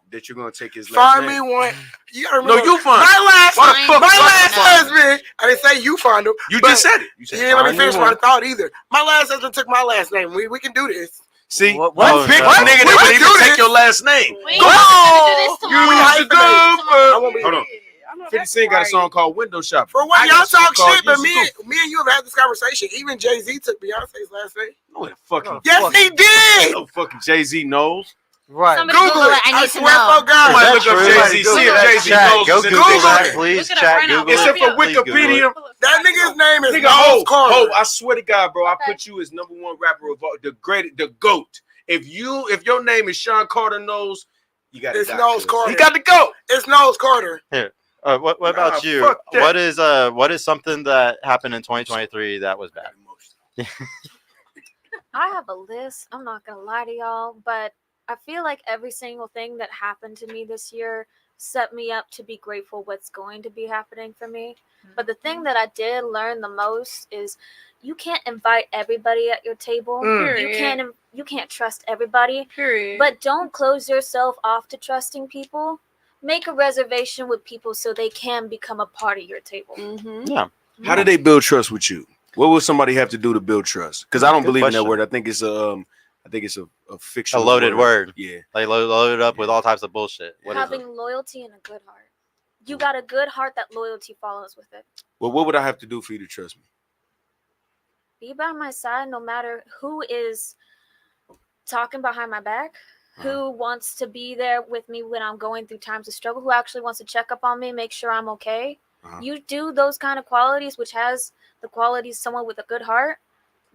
that you're gonna take his last Find name. me one. You gotta No, remember, you find my last, Why the fuck my you last find him? husband. I didn't say you find him. You but just said it. You said You didn't let me find finish me my one. thought either. My last husband took my last name. We can do this. See, What- one Oh, big no. nigga We that would can even do take this. your last name. We Go ain't on. gonna do this You tomorrow. used to hyphenate. go I won't be Hold here. on. 50 Cent got a song called Window Shop. For what I y'all got a song talk called shit, but Use the me and you have had this conversation. Even Jay-Z took Beyonce's last name. No, the fucking Yes, he did. no fucking Jay-Z knows. Right. Somebody Google Google it. it. I need to swear know. for God. Somebody that look up true? Jay-Z. See if Google Jay-Z that. knows. Go who's in Google the that, song. please. Look it up Chat right now. Google Except it. for Please Google it. Wikipedia. That nigga's name is Nigga, Knowles Carter. Hov, I swear to God, bro, I put you as #1 rapper of all, the GOAT. If your name is Sean Carter Knowles, you got It's it. Knowles Carter. He got the GOAT. It's Knowles Carter. Here. What about Nah, you? fuck that. What is something that happened in 2023 that was bad? I have a list. I'm not gonna lie to y'all, but I feel like every single thing that happened to me this year set me up to be grateful what's going to be happening for me. But the thing that I did learn the most is you can't invite everybody at your table. Mm. You can't trust everybody. Period. But don't close yourself off to trusting people. Make a reservation with people so they can become a part of your table. Mm-hmm. Yeah. How do they build trust with you? What will somebody have to do to build trust? Because I don't Good believe in question. that word. I think it's a A fictional loaded word. Yeah. They load it up with all types of bullshit. What is Having it? loyalty and a good heart. You got a good heart, that loyalty follows with it. Well, what would I have to do for you to trust me? Be by my side no matter who is talking behind my back, who wants to be there with me when I'm going through times of struggle, who actually wants to check up on me, make sure I'm okay. You do those kind of qualities, which has the qualities someone with a good heart,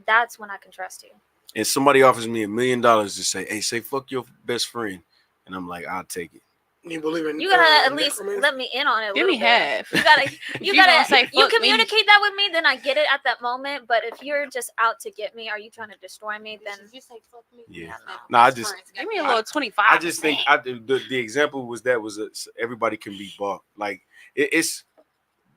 that's when I can trust you. And somebody offers me $1 million to say, hey, say fuck your best friend. And I'm like, I'll take it. You believe in? You gotta at least let me in on it. Give me half. You gotta. You gonna gotta. say You fuck me. communicate that with me, then I get it at that moment. But if you're just out to get me, are you trying to destroy me? Then you say fuck me. Yeah. No, I just Give me a little 25. I just think the example was everybody can be bought. Like it's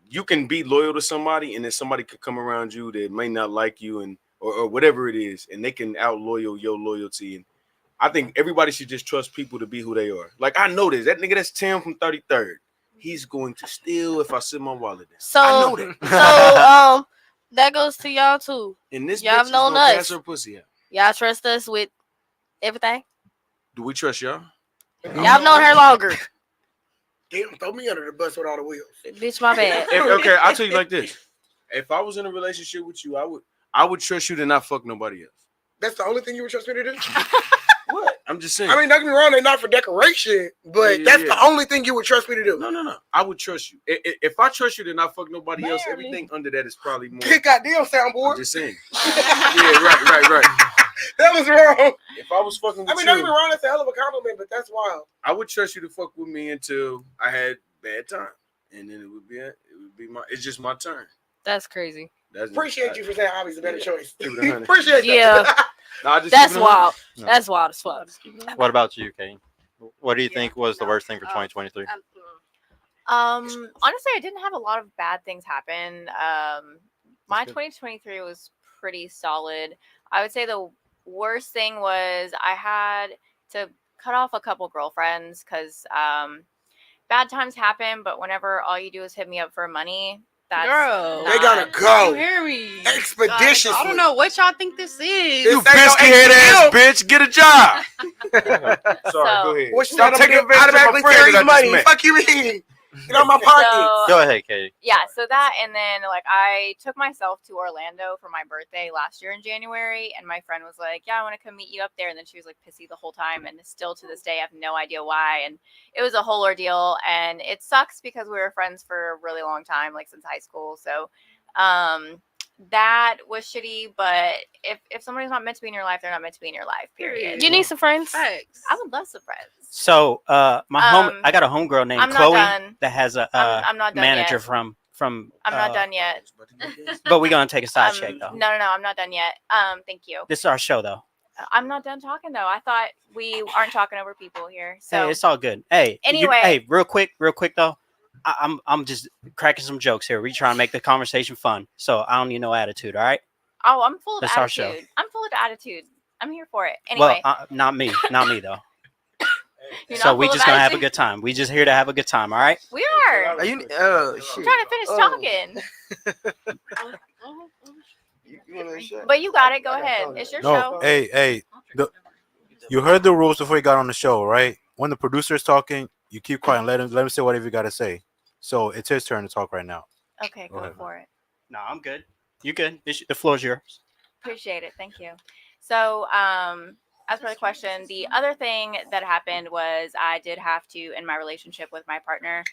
you can be loyal to somebody, and then somebody could come around you that may not like you, and or whatever it is, and they can out loyal your loyalty. And I think everybody should just trust people to be who they are. Like I know this. That nigga that's Tim from 33rd. He's going to steal if I sit my wallet down. So, I know that. so that goes to y'all too. And this y'all bitch have is known gonna us. pass her pussy out. Y'all trust us with everything. Do we trust y'all? Y'all have known her longer. Damn, throw me under the bus with all the wheels. Bitch, my bad. Okay, I'll tell you like this. If I was in a relationship with you, I would trust you to not fuck nobody else. That's the only thing you would trust me to do? What? I'm just saying. I mean, don't get me wrong, they're not for decoration, but that's the only thing you would trust me to do. No. I would trust you. If I trust you to not fuck nobody else, everything under that is probably more. Good goddamn soundboard. I'm just saying. Yeah, right. That was wrong. If I was fucking with I mean, don't you, get me wrong, that's a hell of a compliment, but that's wild. I would trust you to fuck with me until I had bad time, and then it would be it's just my turn. That's crazy. Appreciate you for saying Hobby's a better choice. Keep it 100. Appreciate that. Yeah. No, just That's keep it 100. wild. No. That's wild as fuck. What about you, Kane? What do you think was the worst thing for 2023? Honestly, I didn't have a lot of bad things happen. My 2023 was pretty solid. I would say the worst thing was I had to cut off a couple girlfriends because bad times happen, but whenever all you do is hit me up for money, that's Girl, they gotta go. You hear me? Expeditiously. I don't know what y'all think this is. You biscuit head ass bitch, get a job. Sorry, So- go ahead. Well, she's Stop not taking taking advantage of my automatically friend carry that I just money. met. Fuck you mean? Get on my pocket. So- Go ahead, Katie. Yeah, so that, and then like I took myself to Orlando for my birthday last year in January, and my friend was like, "Yeah, I want to come meet you up there," and then she was like pissy the whole time, and still to this day I have no idea why, and it was a whole ordeal, and it sucks because we were friends for a really long time, like since high school, so that was shitty. But if somebody's not meant to be in your life, they're not meant to be in your life. Period. You need some friends. Facts. I would love some friends. So I got a homegirl named I'm not Chloe done. that has a I'm not done manager yet. from I'm not done yet. But we're gonna take a side check though. No, I'm not done yet. Thank you. This is our show though. I'm not done talking though. I thought we aren't talking over people here. So Hey, it's all good. Hey, Anyway. hey, real quick though. I'm just cracking some jokes here. We trying to make the conversation fun. So I don't need no attitude, all right? oh, I'm full of That's our show. attitude. I'm full of attitude. I'm here for it. Anyway, Well, not me though. you're So not we full of just gonna have a attitude? good time. We just here to have a good time, all right? We are. Are you? I'm Shit. trying to finish talking. You wanna shut? But you got it. Go ahead. It's your No, show. hey, you heard the rules before you got on the show, right? When the producer is talking, you keep quiet and let him say whatever you got to say. So it's his turn to talk right now. Okay, go ahead. for it. No, I'm good. You good? The floor's yours. Appreciate it. Thank you. So, as for the question, the other thing that happened was I did have to end my relationship with my partner.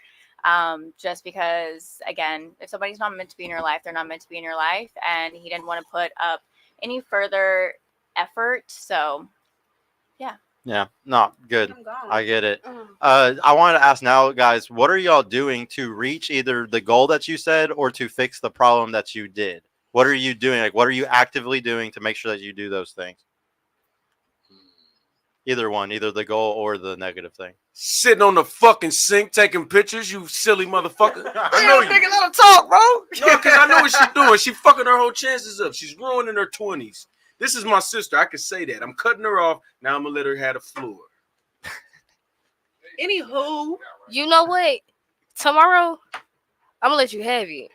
Just because, again, if somebody's not meant to be in your life, they're not meant to be in your life. And he didn't want to put up any further effort. So, yeah. Yeah, no, good. I'm gone. I get it. I wanted to ask now, guys, what are y'all doing to reach either the goal that you said or to fix the problem that you did? What are you doing? Like, what are you actively doing to make sure that you do those things? Either one, either the goal or the negative thing. Sitting on the fucking sink taking pictures, you silly motherfucker. I know you. Nigga, let him talk, bro. No, because I know what she's doing. She fucking her whole chances up. She's ruining her 20s. This is my sister. I can say that. I'm cutting her off. Now I'm going to let her have the floor. Anywho, You know what? Tomorrow, I'm gonna let you have it.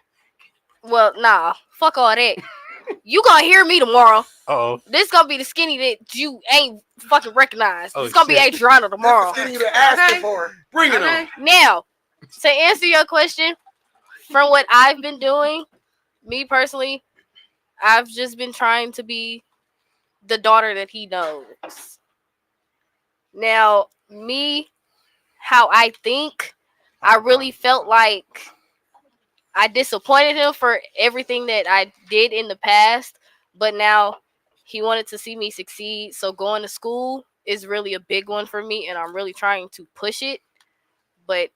Well, nah, fuck all that. You gonna hear me tomorrow. Oh, This gonna be the skinny that you ain't fucking recognized. Oh, It's gonna shit. be Adriana tomorrow. That's the thing you've been asking Okay. for. Bring it okay. on. Now, to answer your question, from what I've been doing, me personally, I've just been trying to be the daughter that he knows. Now, me, how I think, I really felt like I disappointed him for everything that I did in the past, but now he wanted to see me succeed. So going to school is really a big one for me, and I'm really trying to push it. But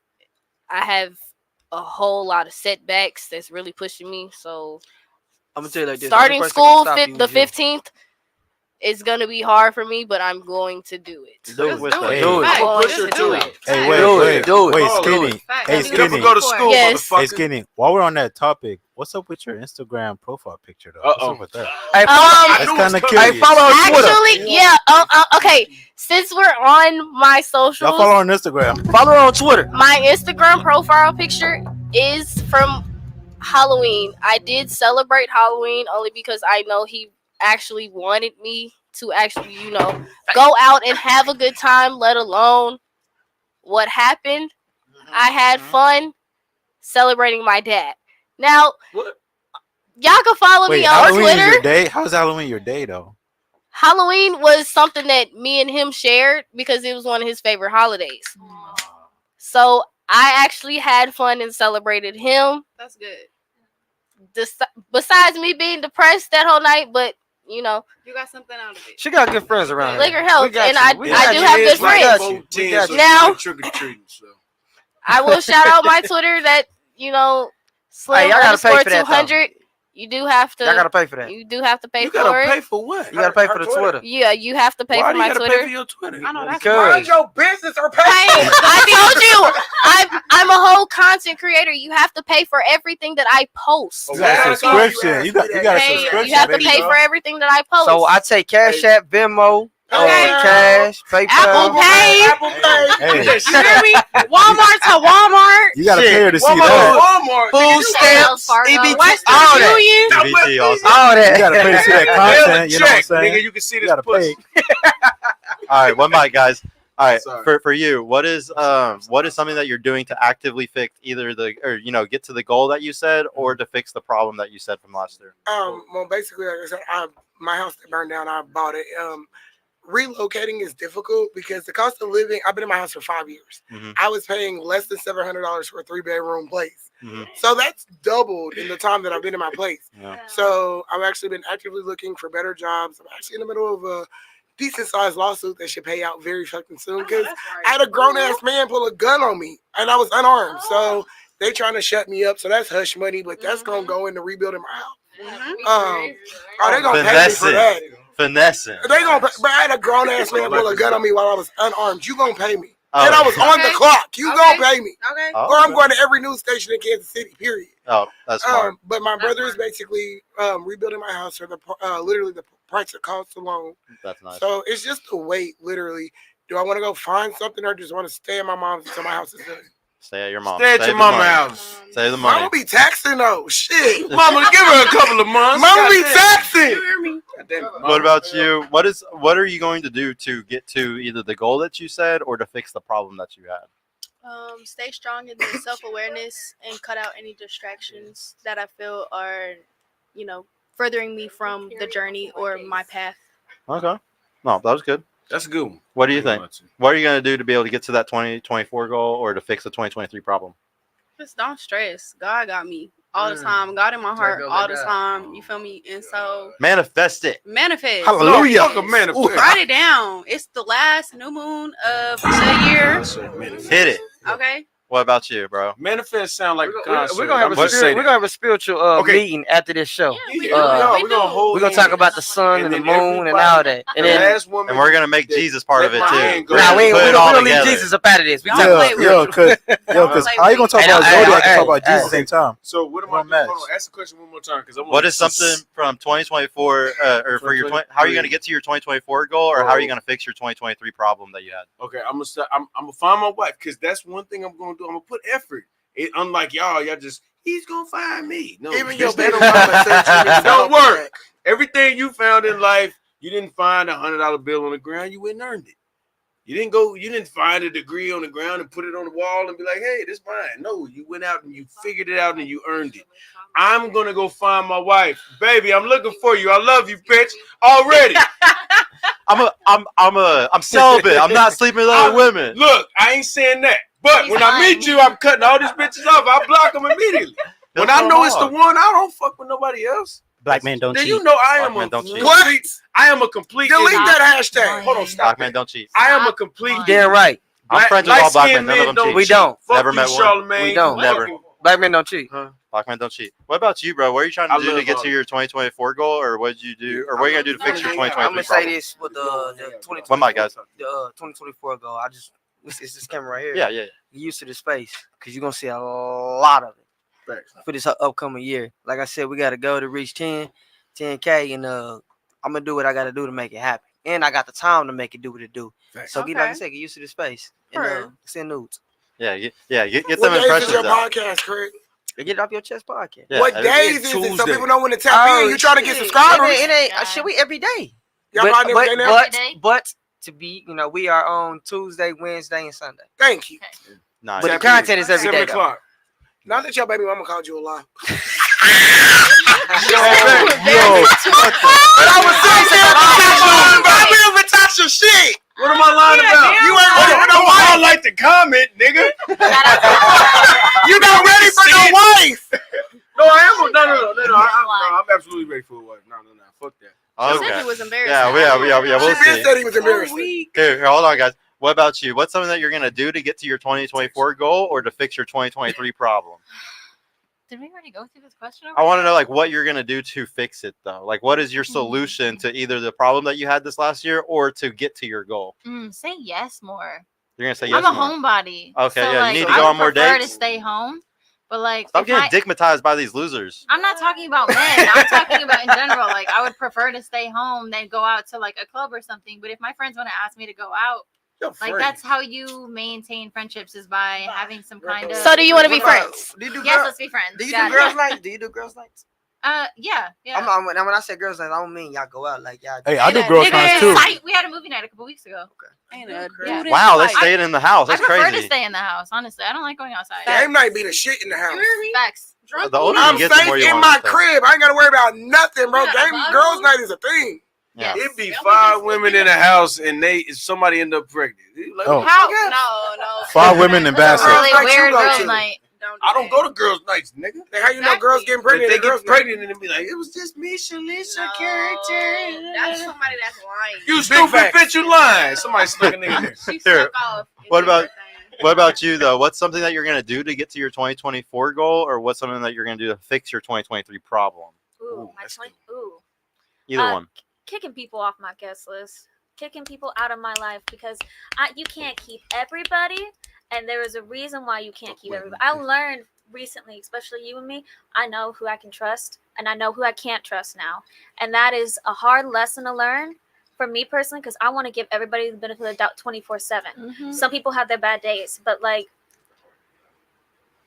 I have a whole lot of setbacks that's really pushing me. So I'm gonna tell you like this. starting school the 15th is gonna be hard for me, but I'm going to do it. Do it. With the- Do it. I'm going Push her to to do it. it. Hey, Do it. Do it. wait, Oh, Skinny. Lord. Hey, You Skinny. never go to school, Yes. Hey, motherfucker. Skinny. While we're on that topic, what's up with your Instagram profile picture, though? What's Uh-oh. up with that? Hey, That's kind of curious. Hey, follow on Twitter. Actually, yeah. Okay. Since we're on my socials, Y'all follow on Instagram. Follow her on Twitter. my Instagram profile picture is from Halloween. I did celebrate Halloween only because I know he actually wanted me to actually, go out and have a good time, let alone what happened. I had fun celebrating my dad. Now, y'all can follow Wait, me on Halloween is Twitter. your day? How's Halloween your day, though? Halloween was something that me and him shared because it was one of his favorite holidays. So I actually had fun and celebrated him. That's good. Besides me being depressed that whole night, but You got something out of it. She got good friends around here. Liquor helps, We got and you. I We do got you. have good We got friends. you. We got you. Now, Trick-or-treating, so. I will shout out my Twitter that Slim y'all gotta pay underscore for that, though. 200. You do have to. Y'all gotta pay for that. You do have to pay You for gotta it. pay for what? You gotta pay for the Twitter. Yeah, you have to pay Why for do you my gotta Twitter. pay for your Twitter? I know that's Because your business or pay. I told you, I'm a whole content creator. You have to pay for everything that I post. You got a subscription. You got a subscription. You have to baby. pay for everything that I post. So I take Cash App, Venmo, Okay. Cash, PayPal. Apple Pay. Hey, You hear me? Walmart to Walmart. you gotta pay her to see Walmart, that. Walmart. Food stamps, EBT, Western all that. Union. EBT also. All that. You gotta pay to see that Mail content. a You know what I'm check, saying? nigga. You can see You this gotta pussy. pay. All right, one mic, guys. All right, Sorry. for you, what is something that you're doing to actively fix either get to the goal that you said or to fix the problem that you said from last year? Well, basically, like I said, my house that burned down, I bought it. Relocating is difficult because the cost of living. I've been in my house for 5 years. Mhm. I was paying less than $700 for a 3-bedroom place. Mhm. So that's doubled in the time that I've been in my place. Yeah. So I've actually been actively looking for better jobs. I'm actually in the middle of a decent sized lawsuit that should pay out very fucking soon because I had a grown ass man pull a gun on me and I was unarmed. So they trying to shut me up. So that's hush money, but that's gonna go into rebuilding my house. They're gonna pay me for that. Finessing. They gonna, but I had a grown ass man pull a gun on me while I was unarmed. You gonna pay me? Oh. And I was on the Okay. clock. You Okay. gonna pay me? Okay. Oh, Or I'm okay. going to every news station in Kansas City. Period. Oh, that's smart. But my brother is basically rebuilding my house for literally the price of cost alone. That's nice. So it's just the wait. Literally, do I want to go find something or just want to stay at my mom's until my house is done? Stay at your mom. Stay at your mama's house. Save the money. Mama be taxing though. Shit. Mama, give her a couple of months. Mama be Goddamn. taxing. You hear me? Goddamn it, What Mama. about you? What are you going to do to get to either the goal that you said or to fix the problem that you had? Stay strong in the self-awareness and cut out any distractions that I feel are, furthering me from the journey or my path. Okay. No, that was good. That's a good one. What do you think? What are you going to do to be able to get to that 2024 goal or to fix the 2023 problem? Just don't stress. God got me all the time. God in my heart all the time. You feel me? And so Manifest it. manifest. Hallelujah. Fuck a manifest. Write it down. It's the last new moon of the year. Hit it. Okay. What about you, bro? Manifest sound like a concert. We're gonna have a spiritual Okay. meeting after this show. We're gonna talk about the sun and the moon and all that. And then And we're gonna make Jesus part of it too. We're nah, gonna we put it don't all leave together. Jesus up out of this. We talk Yo, about cause how you gonna talk about Zodiac and talk about Jesus at the same time? So what am I doing? Hold on, ask the question one more time because What is something from 2024 or for your how are you going to get to your 2024 goal or how are you going to fix your 2023 problem that you had? Okay, I'm gonna find my wife because that's one thing I'm gonna do. I'm gonna put effort. Unlike y'all just he's gonna find me. No, Even your that baby don't mama work. said you It don't was work. Everything you found in life, you didn't find $100 bill on the ground. You went and earned it. You didn't find a degree on the ground and put it on the wall and be like, hey, this mine. No, you went out and you figured it out and you earned it. I'm gonna go find my wife, baby. I'm looking for you. I love you, bitch. Already. I'm celibate. I'm not sleeping with other women. Look, I ain't saying that. But when I meet you, I'm cutting all these bitches off. I block them immediately. When I know it's the one, I don't fuck with nobody else. Black men don't Then cheat. you know I am I am a complete. Delete that hashtag. Hold on, stop. Black men don't cheat. I am a complete. Damn right. I'm friends with all black men. None of them cheat. We don't. Never met one. Charlemagne. We don't. Never. Black men don't cheat. Black men don't cheat. What about you, bro? What are you trying to do to get to your 2024 goal, or what did you do, or what are you gonna do to fix your 2023? I'm gonna say this with the 2024. What mic, guys? The 2024 goal. It's this camera right here. Yeah. Get used to the space because you're gonna see a lot of it for this upcoming year. Like I said, we gotta go to reach 10K, and I'm gonna do what I gotta do to make it happen. And I got the time to make it do what it do. So like I said, get used to the space and send nudes. Yeah. Get What them days is impressions your out. podcast, Craig? Get it off your chest podcast. Yeah, What days is it so people know when to tap in? You trying to get subscribers? It ain't shit. We every day. Y'all riding every day now? But to be, we are on Tuesday, Wednesday, and Sunday. Thank you. Nice. But the content is every day. 7 o'clock. Not that your baby mama called you a lie. But I was saying, Natasha shit. What am I lying about? You ain't ready for no wife. I like to comment, nigga. You not ready for no wife. No, I am. No. I'm absolutely ready for a wife. No. Fuck that. Okay. Said he was embarrassed. Yeah. We'll She see. said he was embarrassed. Here, hold on, guys. What about you? What's something that you're gonna do to get to your 2024 goal, or to fix your 2023 problem? Did we already go through this question? I want to know, like, what you're gonna do to fix it, though. Like, what is your solution to either the problem that you had this last year, or to get to your goal? Say yes more. You're gonna say yes. I'm a more. homebody. Okay, so, yeah, like, you need to go on more I prefer to dates. stay home, but like, Stop if getting digmatized by these losers. I'm not talking about men. I'm talking about in general. Like, I would prefer to stay home than go out to like a club or something. But if my friends want to ask me to go out, like that's how you maintain friendships, is by having some kind of. So do you want to be friends? Yes, let's be friends. Do you do girls' nights? Do you do girls' nights? Yeah. When I say girls' nights, I don't mean y'all go out like y'all. Hey, I do girls' nights too. We had a movie night a couple weeks ago. Wow, they stayed in the house. That's I prefer crazy. to stay in the house. Honestly, I don't like going outside. Game night be the shit in the house. Facts. The older I'm you get, the more safe you in want my to stay. crib. I ain't gotta worry about nothing, bro. Girls' night is a thing. Yeah. It'd be 5 women in a house and somebody end up pregnant. Like, Oh. How? No. 5 women in That's a basket. really Like you weird go girls' to. night. I don't go to girls' nights, nigga. Then how you know girls getting But pregnant? they at girls' get night? pregnant and be like, it was just me, Shalisa character. That's somebody that's lying. You stupid facts. bitch, you lying. Somebody snuck a nigga in there. She Here. snuck off. and What did about- her thing. What about you, though? What's something that you're gonna do to get to your 2024 goal, or what's something that you're gonna do to fix your 2023 problem? Ooh, ooh. Either one. Kicking people off my guest list, kicking people out of my life, because you can't keep everybody, and there is a reason why you can't keep everybody. I learned recently, especially you and me, I know who I can trust and I know who I can't trust now, and that is a hard lesson to learn for me personally, because I want to give everybody the benefit of the doubt 24/7. Some people have their bad days, but like,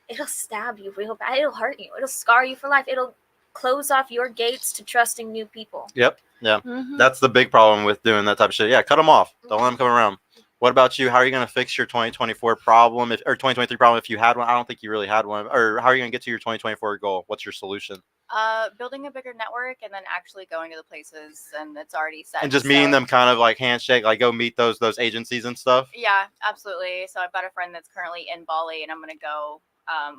it'll stab you real bad. It'll hurt you. It'll scar you for life. It'll close off your gates to trusting new people. Yep. Yeah. That's the big problem with doing that type of shit. Yeah, cut them off. Don't let them come around. What about you? How are you going to fix your 2024 problem, or 2023 problem if you had one? I don't think you really had one. Or how are you going to get to your 2024 goal? What's your solution? Building a bigger network and then actually going to the places, and it's already set. And just meeting so- them, kind of like handshake, like go meet those agencies and stuff. Yeah, absolutely. So I've got a friend that's currently in Bali, and I'm going to go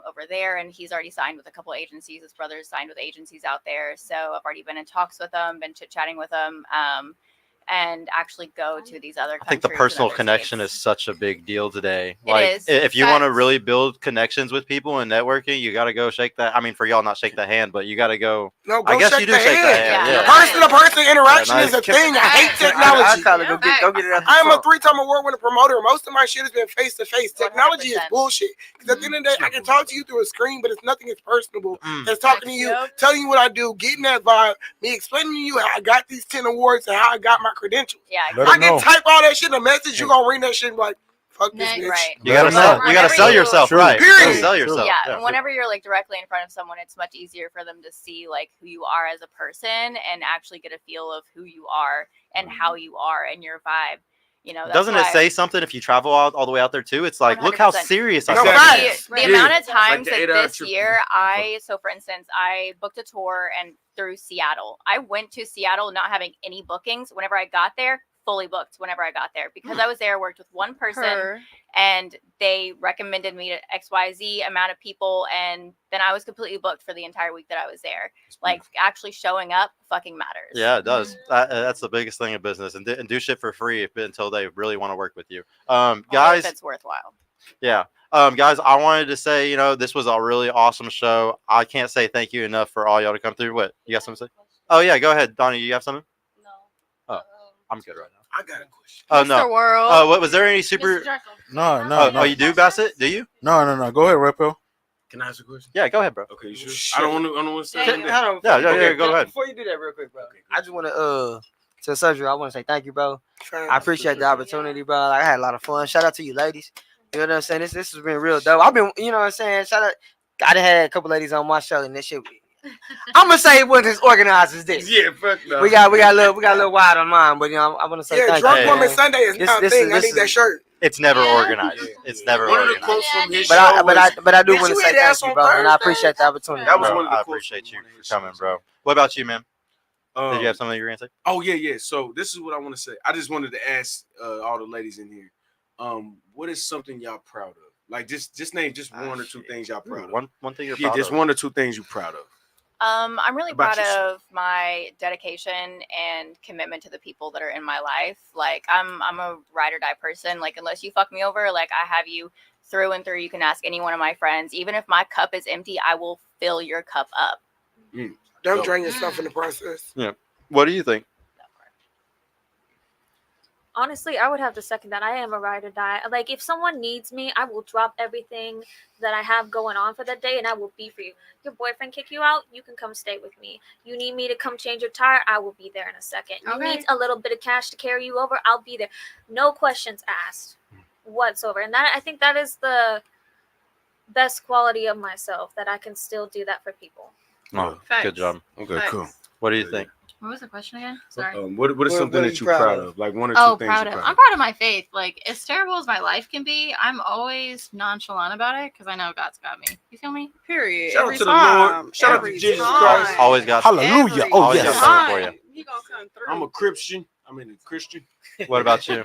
over there, and he's already signed with a couple agencies. His brother's signed with agencies out there, so I've already been in talks with them, been chit-chatting with them, and actually go to these other countries. I think the and personal other connection states. is such a big deal today. It Like, is. if you want to Facts. really build connections with people and networking, you got to go shake that. I mean, for y'all, not shake the hand, but you got to go. No, I go guess shake you do the shake the hand. hand. Yeah. Person-to-person interaction Yeah, is a nice. thing. I hate I technology. call it go get it out the I am a phone. 3-time award-winning promoter. Most of my shit has been face-to-face. Technology is 100%. bullshit. Because at the end of the day, I can talk to you through a screen, but it's nothing as personable Mm. as talking to you, telling you what I do, getting that vibe, me explaining to you how I got these 10 awards and how I got my credentials. Yeah, Let I them can know. type all that shit in a message. You gonna read that shit and be like, fuck this bitch. Right. You gotta Let 'em sell. know. You gotta sell yourself, True. right? You Period. gotta sell yourself. Yeah, and whenever you're like directly in front of someone, it's much easier for them to see like who you are as a person and actually get a feel of who you are and how you are and your vibe. You know, that's Doesn't it why- say something if you travel all the way out there too? It's like, look how 100%. serious I No, am. facts. The amount of Yeah. times Like the that 8-hour this trip. year so for instance, I booked a tour and through Seattle. I went to Seattle not having any bookings. Whenever I got there, fully booked whenever I got there because I was there, worked with one person Her. and they recommended me to XYZ amount of people. And then I was completely booked for the entire week that I was there. Like actually showing up fucking matters. Yeah, it does. That's the biggest thing in business, and do shit for free until they really want to work with you. Only Guys, if it's worthwhile. yeah. Guys, I wanted to say, this was a really awesome show. I can't say thank you enough for all y'all to come through. What, you got something to say? Oh yeah, go ahead, Donnie. You have something? No. Oh, I'm good right now. I got a question. Oh no. Mr. World. Oh, what was there any super? No. Oh, you do, Bassett? Do you? No. Go ahead, Repo. Can I ask a question? Yeah, go ahead, bro. Okay, you sure? I don't want to say Hold anything. on, Yeah, before- go ahead. Before you do that, real quick, bro, I just want to Surgery. I want to say thank you, bro. I appreciate the opportunity, bro. Like, I had a lot of fun. Shout out to you, ladies. You know what I'm saying? This has been real dope. I've been, you know what I'm saying? Shout out. I done had a couple ladies on my show, and this shit. I'm gonna say it wasn't as organized as this. Yeah, fuck no. We got a little wild on mine, but I want to say Yeah, thank Drunk you. Woman man. Sunday is now a thing. I need that shirt. It's never organized. It's never One of the organized. quotes from his But show I do Bitch, want to you say ate ass thank you, on bro, and I Thursday? appreciate the opportunity. That was Bro, one of the I quotes appreciate from you one of for his coming, shows. bro. What about you, man? was. Did you have something you were gonna say? Oh yeah. So this is what I want to say. I just wanted to ask all the ladies in here. What is something y'all proud of? Like just name just one or two things y'all proud of. One thing you're Yeah, proud just of. one or two things you're proud of. I'm really About proud yourself. of my dedication and commitment to the people that are in my life. Like I'm a ride or die person. Like unless you fuck me over, like I have you through and through. You can ask any one of my friends. Even if my cup is empty, I will fill your cup up. Don't drain yourself in the process. Yeah. What do you think? Honestly, I would have to second that. I am a ride or die. Like, if someone needs me, I will drop everything that I have going on for the day, and I will be for you. Your boyfriend kick you out, you can come stay with me. You need me to come change your tire, I will be there in a second. You Okay. need a little bit of cash to carry you over, I'll be there. No questions asked whatsoever. And that, I think that is the best quality of myself, that I can still do that for people. Oh, Facts. good job. Okay, cool. What do you think? What was the question again? Sorry. What is What something are that you you're proud proud of? of? Like one or two Oh, things proud you're of. proud I'm proud of my faith. Like, as terrible as my life can be, I'm always nonchalant about it because I know God's got me. You feel me? Period. Shout out Every to the time. Lord. Shout out to Every Jesus time. Christ. Always got. Hallelujah. Every Oh, Always yes. got something for you. time. He gonna come through. I'm a Christian. I'm a Christian. What about you?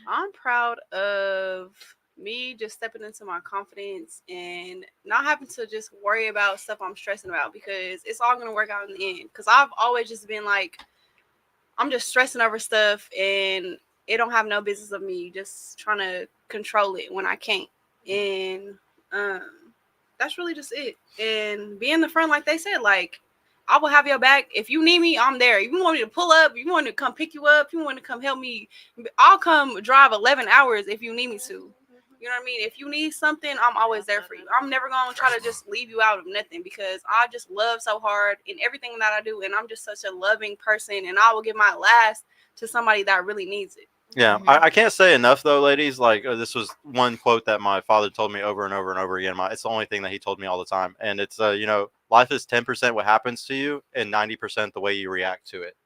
I'm proud of me just stepping into my confidence and not having to just worry about stuff I'm stressing about, because it's all going to work out in the end. Because I've always just been like, I'm just stressing over stuff and it don't have no business of me just trying to control it when I can't. And that's really just it. And being the friend, like they said, like, I will have your back. If you need me, I'm there. If you want me to pull up, if you want me to come pick you up, if you want to come help me, I'll come drive 11 hours if you need me to. You know what I mean? If you need something, I'm always there for you. I'm never going to try to just leave you out of nothing, because I just love so hard in everything that I do. And I'm just such a loving person, and I will give my last to somebody that really needs it. Yeah, I can't say enough though, ladies. Like this was one quote that my father told me over and over and over again. It's the only thing that he told me all the time, and it's life is 10% what happens to you and 90% the way you react to it.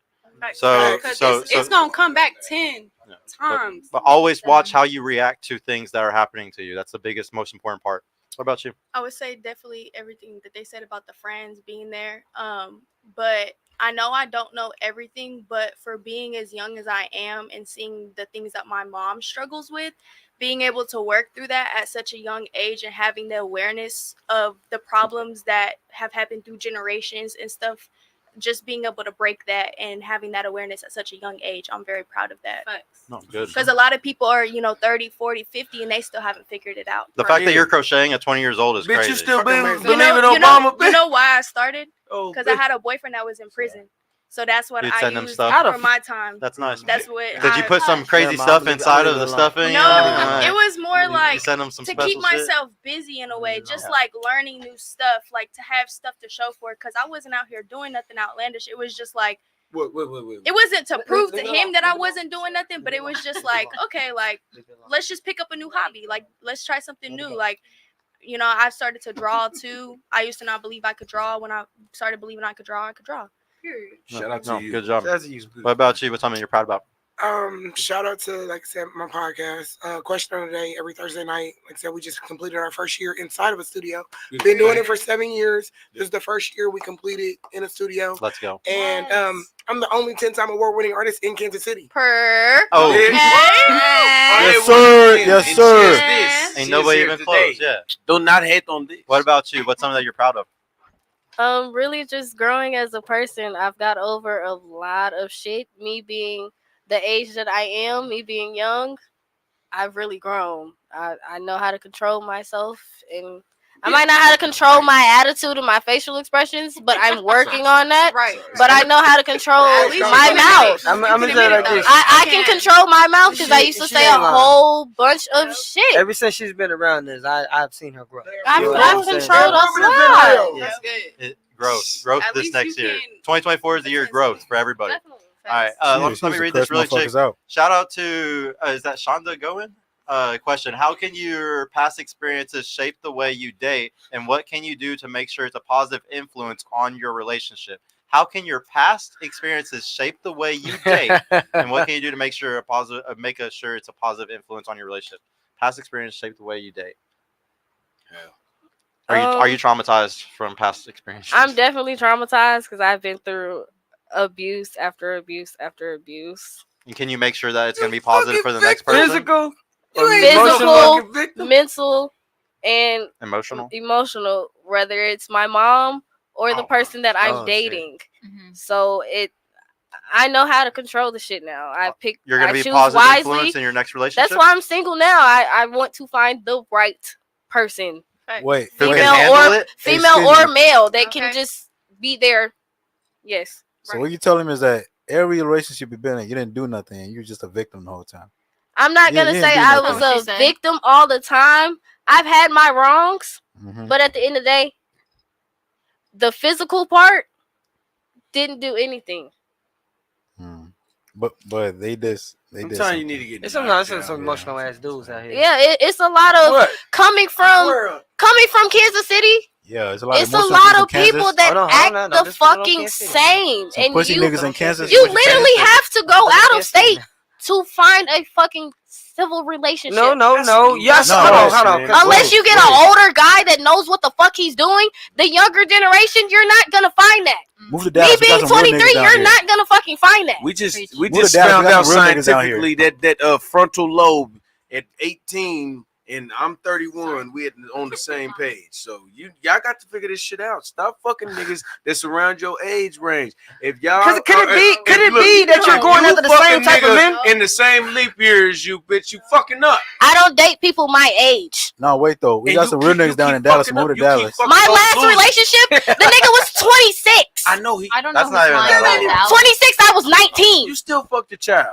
So it's gonna come back 10 Yeah. times. But always watch how you react to things that are happening to you. That's the biggest, most important part. What about you? I would say definitely everything that they said about the friends being there. But I know I don't know everything, but for being as young as I am and seeing the things that my mom struggles with, being able to work through that at such a young age and having the awareness of the problems that have happened through generations and stuff, just being able to break that and having that awareness at such a young age, I'm very proud of that. No, good. Because a lot of people are, 30, 40, 50, and they still haven't figured it out. The fact that you're crocheting at 20 years old is Bitch, crazy. you still believe in You know Obama? why I started? Oh, Because I had a boyfriend that was in prison. So that's what You'd I send him used stuff? for my time. That's nice. That's what Did you put some crazy Mom, stuff leave- inside leave of it the alone. stuffing? No, it was more like send him some to special keep shit? myself busy in a way, just Yeah. like learning new stuff, like to have stuff to show for it. Because I wasn't out here doing nothing outlandish. It was just like, Wait. it wasn't to prove to leave it him alone. that I Leave it wasn't doing nothing, but it was just like, okay, like, let's just pick up a new hobby. Like, let's try something new. Like, I've started to draw too. I used to not believe I could draw. When I started believing I could draw, I could draw. Period. Shout out to No, you. good job. Shout out to you. What about you? What's something you're proud about? Shout out to, like I said, my podcast, Question of the Day, every Thursday night. Like I said, we just completed our first year inside of a studio. Been doing it for 7 years. This is the first year we completed in a studio. Let's go. And I'm the only 10-time award-winning artist in Kansas City. Oh. Yes, sir. Yes, sir. Ain't nobody even close. Yeah. Do not hate on this. What about you? What's something that you're proud of? Really just growing as a person. I've got over a lot of shit. Me being the age that I am, me being young, I've really grown. I know how to control myself, and I might not know how to control my attitude and my facial expressions, but I'm working on that. Right. But I know how to control my mouth. I'm gonna say it like this. I can control my mouth because I used to say a whole bunch of shit. Ever since she's been around this, I've seen her grow. I've You know what I'm saying? controlled a lot. That's good. Growth At this least next you year. can- 2024 is the year of growth for everybody. Definitely. All right, let me read this really quick. Shout out to is that Shonda going? Question: how can your past experiences shape the way you date, and what can you do to make sure it's a positive influence on your relationship? How can your past experiences shape the way you date, and what can you do to make sure sure it's a positive influence on your relationship? Past experience shape the way you date. Are you traumatized from past experiences? I'm definitely traumatized because I've been through abuse after abuse after abuse. And can you make sure that it's going to be positive for the next person? Physical, mental, and emotional. Whether it's my mom or the person that I'm Oh, dating. So I know how to control the shit now. I pick. You're going I to be choose positive wisely. influence in your next relationship. That's why I'm single now. I want to find the right person. Wait, female or male that can just be there. Yes. So what you telling me is that every relationship you've been in, you didn't do nothing, and you're just a victim the whole time. I'm not gonna say I was a victim all the time. I've had my wrongs, but at the end of the day, the physical part didn't do anything. But they just I'm telling you, need to get. There's some emotional ass dudes out here. Yeah, it's a lot of coming from Kansas City. Yeah, it's a lot. It's a lot of people that act the fucking same, and pussy niggas in Kansas. You literally have to go out of state to find a fucking civil relationship. No. Yes, hold on. Unless you get an older guy that knows what the fuck he's doing, the younger generation, you're not gonna find that. Move to Dallas. Me being 23, you're not gonna fucking find that. We just found out scientifically that frontal lobe at 18 and I'm 31, we on the same page. So y'all got to figure this shit out. Stop fucking niggas that's around your age range. If y'all could it be that you're going after the same type of men in the same leap year as you, bitch? You fucking up. I don't date people my age. No, wait though. We got some real niggas down in Dallas. Move to Dallas. My last relationship, the nigga was 26. I know he. I don't That's know. not even that 26. I was 19. You still fucked the child.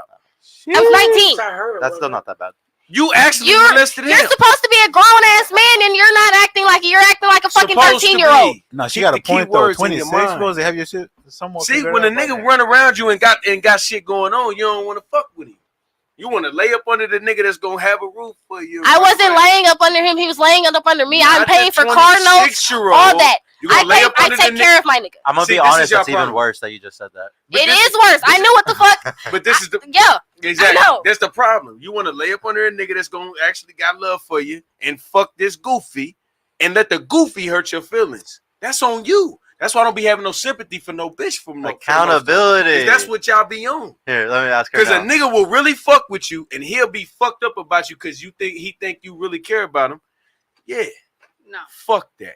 I was 19. That's still not that bad. You actually molested him. You're supposed to be a grown ass man, and you're not acting like you're acting like a fucking 13-year-old. No, she got a point though. 26 supposed to have your shit somewhat. See, when a nigga run around you and got shit going on, you don't want to fuck with him. You want to lay up under the nigga that's gonna have a roof for you. I wasn't laying up under him. He was laying up under me. I'm paying for car notes, all that. I take care of my nigga. I'm gonna be honest. That's even worse that you just said that. It is worse. I knew what the fuck. But this is the exactly. That's the problem. You want to lay up under a nigga that's gonna actually got love for you and fuck this goofy and let the goofy hurt your feelings. That's on you. That's why I don't be having no sympathy for no bitch from no accountability. That's what y'all be on. Here, let me ask her. Because a nigga will really fuck with you and he'll be fucked up about you because he think you really care about him. Yeah. No. Fuck that.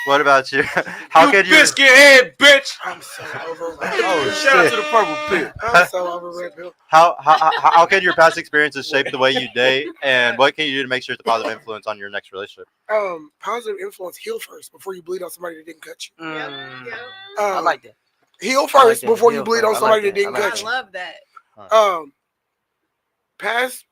What about you? How could you? Biscuit head, bitch. I'm so over red. Oh, shout out to the purple pill. I'm so over red pill. How can your past experiences shape the way you date, and what can you do to make sure it's a positive influence on your next relationship? Positive influence. Heal first before you bleed on somebody that didn't cut you. I like that. Heal first before you bleed on somebody that didn't cut you. I love that. Past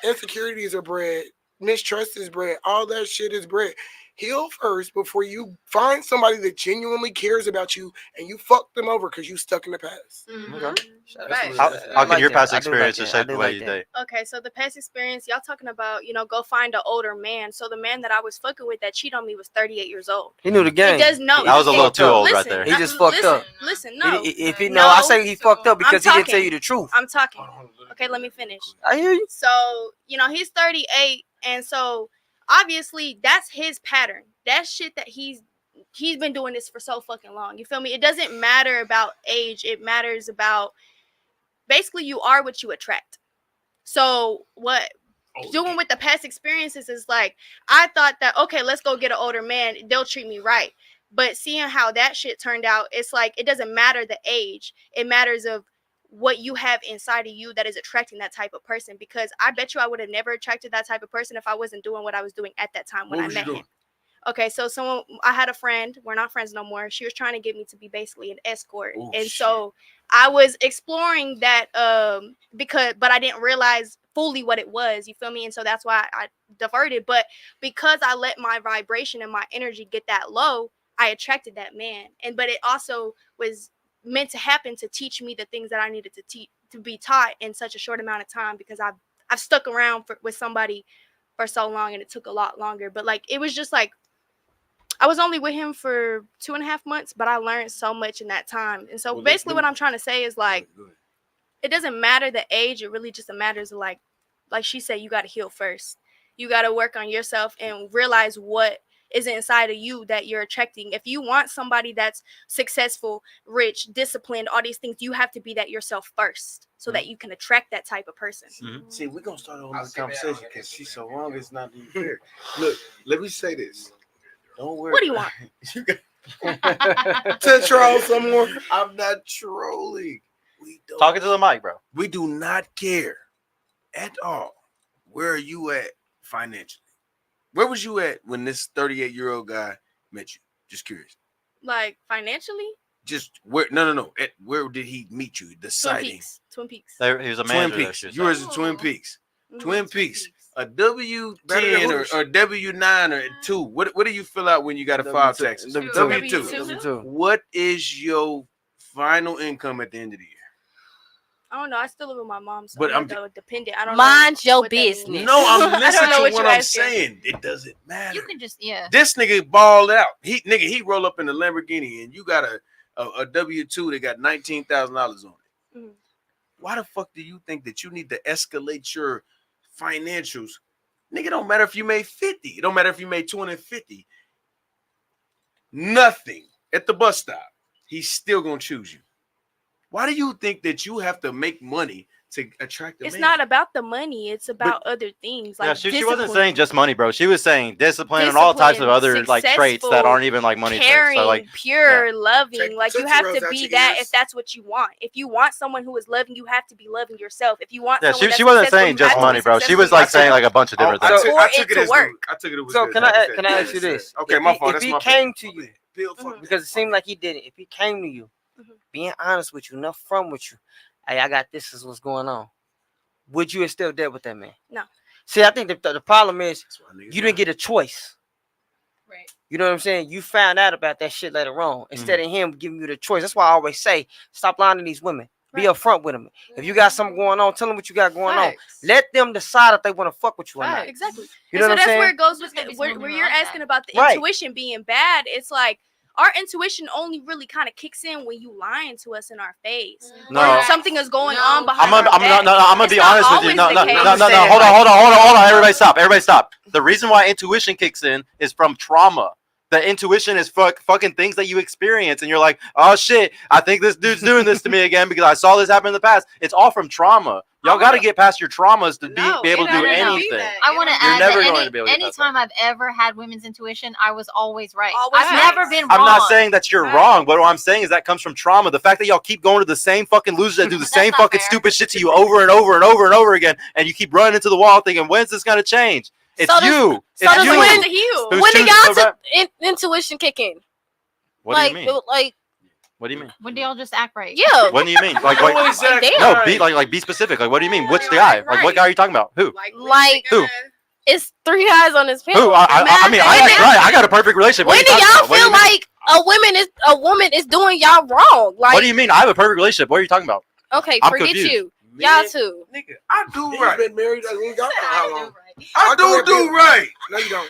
insecurities are bred. Mistrust is bred. All that shit is bred. Heal first before you find somebody that genuinely cares about you and you fuck them over because you stuck in the past. Okay. Right. How can your past experiences shape the way you date? Okay, so the past experience, y'all talking about, go find an older man. So the man that I was fucking with that cheated on me was 38 years old. He knew the game. He does know. That was a little too old right Listen, there. He just fucked up. Listen, no. If he I say he fucked up because he didn't tell you the truth. I'm talking. Okay, let me finish. I hear you. So, he's 38, and so obviously that's his pattern. That shit that he's been doing this for so fucking long. You feel me? It doesn't matter about age. It matters about basically you are what you attract. So what doing with the past experiences is like, I thought that, okay, let's go get an older man. They'll treat me right. But seeing how that shit turned out, it's like, it doesn't matter the age. It matters of what you have inside of you that is attracting that type of person. Because I bet you I would have never attracted that type of person if I wasn't doing what I was doing at that time when I met him. Okay, so I had a friend. We're not friends no more. She was trying to get me to be basically an escort, so I was exploring that but I didn't realize fully what it was. You feel me? And so that's why I diverted. But because I let my vibration and my energy get that low, I attracted that man. But it also was meant to happen to teach me the things that I needed to be taught in such a short amount of time, because I've stuck around with somebody for so long and it took a lot longer. But like, it was just like, I was only with him for 2.5 months, but I learned so much in that time. And so basically what I'm trying to say is like, it doesn't matter the age. It really just matters like she said, you got to heal first. You got to work on yourself and realize what is inside of you that you're attracting. If you want somebody that's successful, rich, disciplined, all these things, you have to be that yourself first so that you can attract that type of person. See, we're going to start a whole other conversation because she's so wrong. It's not even fair. Look, let me say this. Don't worry. What do you want? To troll some more. I'm not trolling. Talking to the mic, bro. We do not care at all. Where are you at financially? Where was you at when this 38-year-old guy met you? Just curious. Like financially? Just where? No. Where did he meet you? The sighting. Twin Peaks. He was a manager. Twin Peaks. You were in Twin Peaks. Twin Peaks. A W-10 or W-9 or 2. What do you fill out when you got a file taxes? W-2. What is your final income at the end of the year? I don't know. I still live with my mom, so But I'm dependent. I don't Mind know your business. No, I'm I don't listening know to what what you're I'm asking. saying. It doesn't matter. You can just This nigga balled out. He roll up in the Lamborghini and you got a W-2 that got $19,000 on it. Mhm. Why the fuck do you think that you need to escalate your financials? Nigga, don't matter if you made 50. It don't matter if you made 250. Nothing at the bus stop. He's still gonna choose you. Why do you think that you have to make money to attract a It's man? not about the money. It's about other things. Like She wasn't discipline, saying just money, bro. She was saying discipline and all types of other like traits that aren't even like money caring, traits. So like pure, loving. Check Like you Tootsie have Rolls to out be your that ears. if that's what you want. If you want someone who is loving, you have to be loving yourself. If you want, yeah, someone she that's wasn't successful, saying you just have to money, be bro. She successful was like saying yourself. like a bunch of different I things. took, For I it took it to as work. I took it as So can I ask you this? Okay, my fault. If That's he my came bad. to you, Bill, fuck because it seemed like he did it. If he came to you, being honest with you, enough from with you, hey, I got this is what's going on. Would you have still dealt with that man? No. See, I think the problem is you didn't get a choice. Right. You know what I'm saying? You found out about that shit later on instead of him giving you the choice. That's why I always say, stop lying to these women. Be upfront with them. If you got something going on, tell them what you got going on. Let them decide if they want to fuck with you or not. Exactly. You And know so what I'm that's saying? where it goes with There's gotta the, be where someone you're like asking that. about the Right. intuition being bad. It's like our intuition only really kind of kicks in when you lying to us in our face. No. Or something is going on behind I'm our back. gonna It's be not honest with you. always No. the case. Hold on. Everybody stop. The reason why intuition kicks in is from trauma. The intuition is fucking things that you experience, and you're like, oh shit, I think this dude's doing this to me again because I saw this happen in the past. It's all from trauma. Y'all got to get past your traumas to be able to do anything. I want to You're add never that going to be able to get past anytime I've ever had women's intuition, I was always right. Always I've right. never been wrong. I'm not saying that you're wrong, but what I'm saying is that comes from trauma. The fact that y'all keep going to the same fucking losers that do the same not fucking fair. stupid shit to you over and over and over and over again, and you keep running into the wall thinking, when's this gonna change? It's So does- you. so It's does you. when- heal. who's When did choosing y'all to run- intuition kick in? What like, do you mean? Like, What do you mean? When do y'all just act right? yeah. What do you mean? Like, Always act damn. no, right. be specific. Like, what do you mean? Which guy? Like, what guy are you talking about? Who? Like, Who? It's 3 eyes on his panel. Who? I mean, I got a perfect relationship. When do y'all feel like a woman is doing y'all wrong? Like, what do you mean? I have a perfect relationship. What are you talking about? Okay, I'm forget confused. you. Y'all too. Nigga, I do He's right. been married how long? I do right. No, you don't.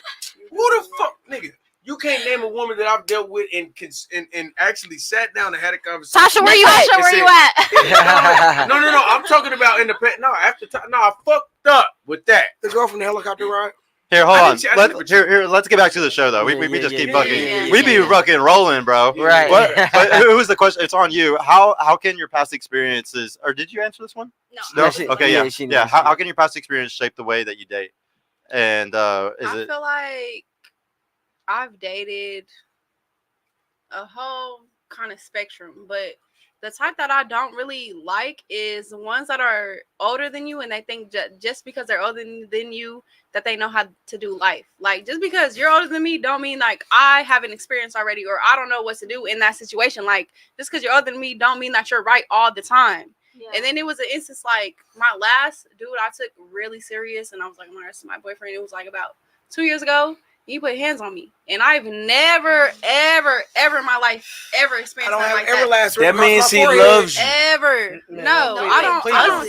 Who the fuck, nigga? You can't name a woman that I've dealt with and actually sat down and had a conversation. Tasha, where you at? Where you at? No. I'm talking about in the past. No, I fucked up with that. The girl from the helicopter ride. Here, hold on. Let's get back to the show though. We just keep fucking. We be fucking rolling, bro. Right. But who was the question? It's on you. How can your past experiences, or did you answer this one? No. Okay. Yeah. How can your past experience shape the way that you date? And I feel like I've dated a whole kind of spectrum, but the type that I don't really like is the ones that are older than you and they think just because they're older than you that they know how to do life. Like, just because you're older than me don't mean like I haven't experienced already or I don't know what to do in that situation. Like, just because you're older than me don't mean that you're right all the time. Yeah. And then it was an instance like my last dude I took really serious and I was like, my boyfriend, it was like about 2 years ago. He put hands on me, and I've never, ever in my life ever experienced that like that. That means he loves you. Ever? No, I don't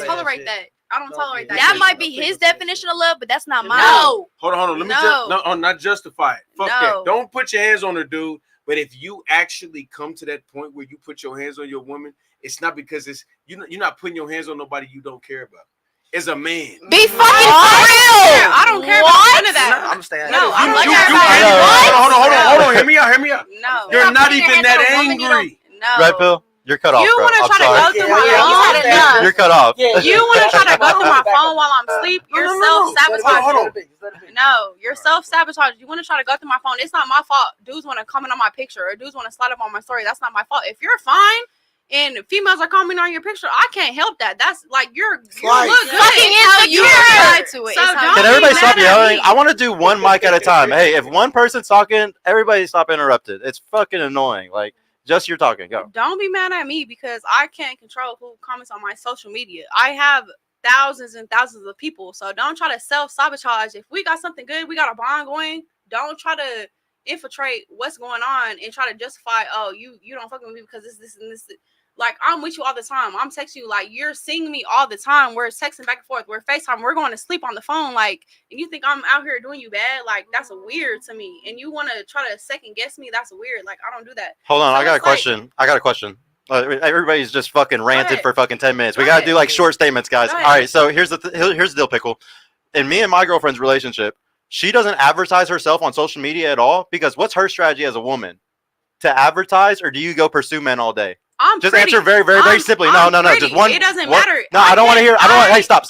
tolerate that. I don't tolerate that. That might be his definition of love, but that's not mine. No. Hold on. Let me not justify it. Fuck that. Don't put your hands on a dude. But if you actually come to that point where you put your hands on your woman, it's not because you're not putting your hands on nobody you don't care about. As a man, be fucking for real. I don't care about none of that. I'm staying. No, I don't Hold on. Hear me out. No, you're not even that angry. No, Red Pill, you're cut off. You want to try to go through my phone? You're cut off. You want to try to go through my phone while I'm asleep? You're self-sabotaging. No, you're self-sabotaging. You want to try to go through my phone? It's not my fault. Dudes want to comment on my picture or dudes want to slide up on my story. That's not my fault. If you're fine. And females are commenting on your picture. I can't help that. That's like you look good. Fucking insecure. So can everybody stop yelling? I want to do one mic at a time. Hey, if one person's talking, everybody stop interrupted. It's fucking annoying. Like, just you're talking. Go. Don't be mad at me because I can't control who comments on my social media. I have thousands and thousands of people. So don't try to self-sabotage. If we got something good, we got a bond going. Don't try to infiltrate what's going on and try to justify, oh, you don't fuck with me because this and this. Like, I'm with you all the time. I'm texting you. Like, you're seeing me all the time. We're texting back and forth. We're FaceTime. We're going to sleep on the phone. Like, and you think I'm out here doing you bad? Like, that's weird to me. And you want to try to second guess me? That's weird. Like, I don't do that. Hold on. I got a question. Everybody's just fucking ranted for fucking 10 minutes. We got to do, like, short statements, guys. All right, so here's the deal, Pickle. In me and my girlfriend's relationship, she doesn't advertise herself on social media at all because what's her strategy as a woman? To advertise, or do you go pursue men all day? Answer very simply. No. Just one. It doesn't matter. No, I don't want to hear. Hey, stop.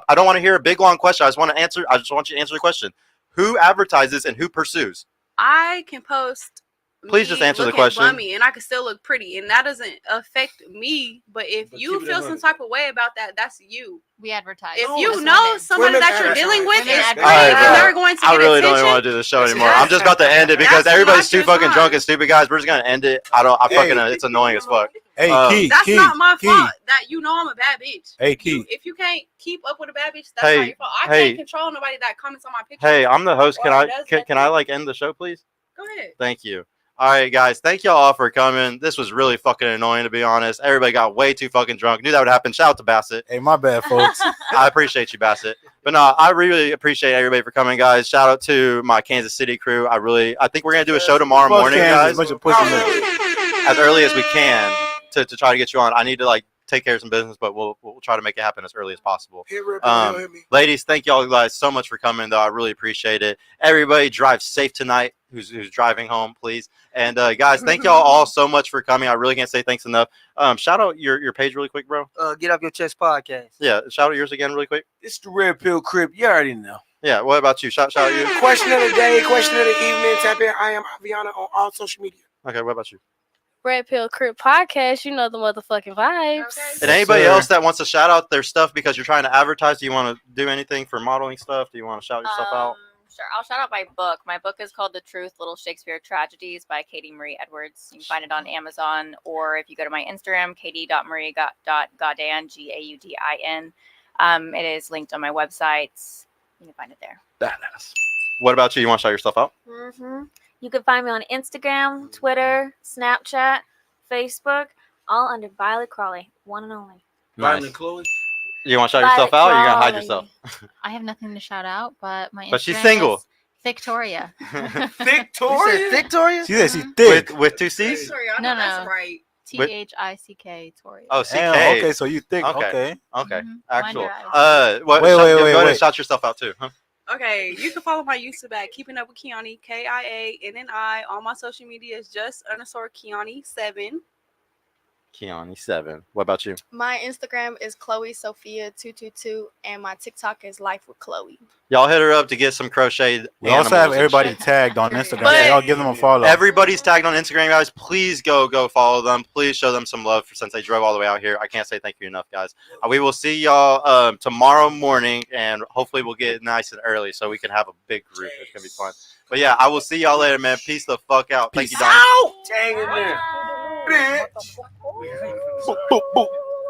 I don't want to hear a big long question. I just want you to answer the question. Who advertises and who pursues? I can post. Please just answer the question. Bummy, and I can still look pretty, and that doesn't affect me. But if you feel some type of way about that, that's you. We advertise. If you know somebody that you're dealing with is pretty, and they're going to get I really don't attention, even want to do this show anymore. I'm just about to end it because everybody's too fucking drunk and stupid, guys. We're just gonna end it. It's annoying as fuck. Hey, Key. That's not my fault. That you know I'm a bad bitch. Hey, Key. If you can't keep up with a bad bitch, that's not your fault. I can't control nobody that comments on my picture. Hey, I'm the host. Can I like end the show, please? Go ahead. Thank you. All right, guys. Thank y'all all for coming. This was really fucking annoying, to be honest. Everybody got way too fucking drunk. Knew that would happen. Shout out to Bassett. Hey, my bad, folks. I appreciate you, Bassett. But no, I really appreciate everybody for coming, guys. Shout out to my Kansas City crew. I think we're gonna do a show tomorrow morning, guys, as early as we can to try to get you on. I need to like take care of some business, but we'll try to make it happen as early as possible. Ladies, thank y'all guys so much for coming, though. I really appreciate it. Everybody drive safe tonight. Who's driving home, please. And guys, thank y'all all so much for coming. I really can't say thanks enough. Shout out your page really quick, bro. Get Up Your Chest podcast. Yeah, shout out yours again really quick. It's the Red Pill Crib. You already know. Yeah, what about you? Shout out you. Question of the day, question of the evening. Tap in. I am Aviana on all social media. Okay, what about you? Red Pill Crip podcast. You know the motherfucking vibes. Okay. And anybody else that wants to shout out their stuff because you're trying to advertise, do you want to do anything for modeling stuff? Do you want to shout yourself out? Sure. I'll shout out my book. My book is called The Truth, Little Shakespeare Tragedies by Katie Marie Edwards. You can find it on Amazon, or if you go to my Instagram, katie.marie.gaudin, Gaudin. It is linked on my website. You can find it there. Badass. What about you? You want to shout yourself out? You can find me on Instagram, Twitter, Snapchat, Facebook, all under Violet Crawley, one and only. Nice. Chloe. You want to shout yourself out, or you gonna hide yourself? I have nothing to shout out, but my But she's Instagram single. is Victoria. Victoria? Victoria? She said she's thick. With 2 C's? No, That's no. right. THICK Toria. Oh, CK. Damn, okay, so you thick. Okay. Okay. Okay. Mhm. Actual. Mind your What, Wait, go wait, ahead and wait. shout yourself out too. Huh? Okay, you can follow my YouTube at Keeping Up with Kiani, KIANNI. All my social media is just _Kiani7. Kiani 7. What about you? My Instagram is Chloe Sophia 222, and my TikTok is Life with Chloe. Y'all hit her up to get some crocheted. We also have animals and everybody shit. tagged on Instagram. But- So y'all give them a follow. Everybody's tagged on Instagram, guys. Please go follow them. Please show them some love since they drove all the way out here. I can't say thank you enough, guys. We will see y'all tomorrow morning, and hopefully we'll get nice and early so we can have a big group. It's gonna be fun. But yeah, I will see y'all later, man. Peace the fuck out. Thank you, Don. Dang it, man. Bitch. Boop, boop, boop.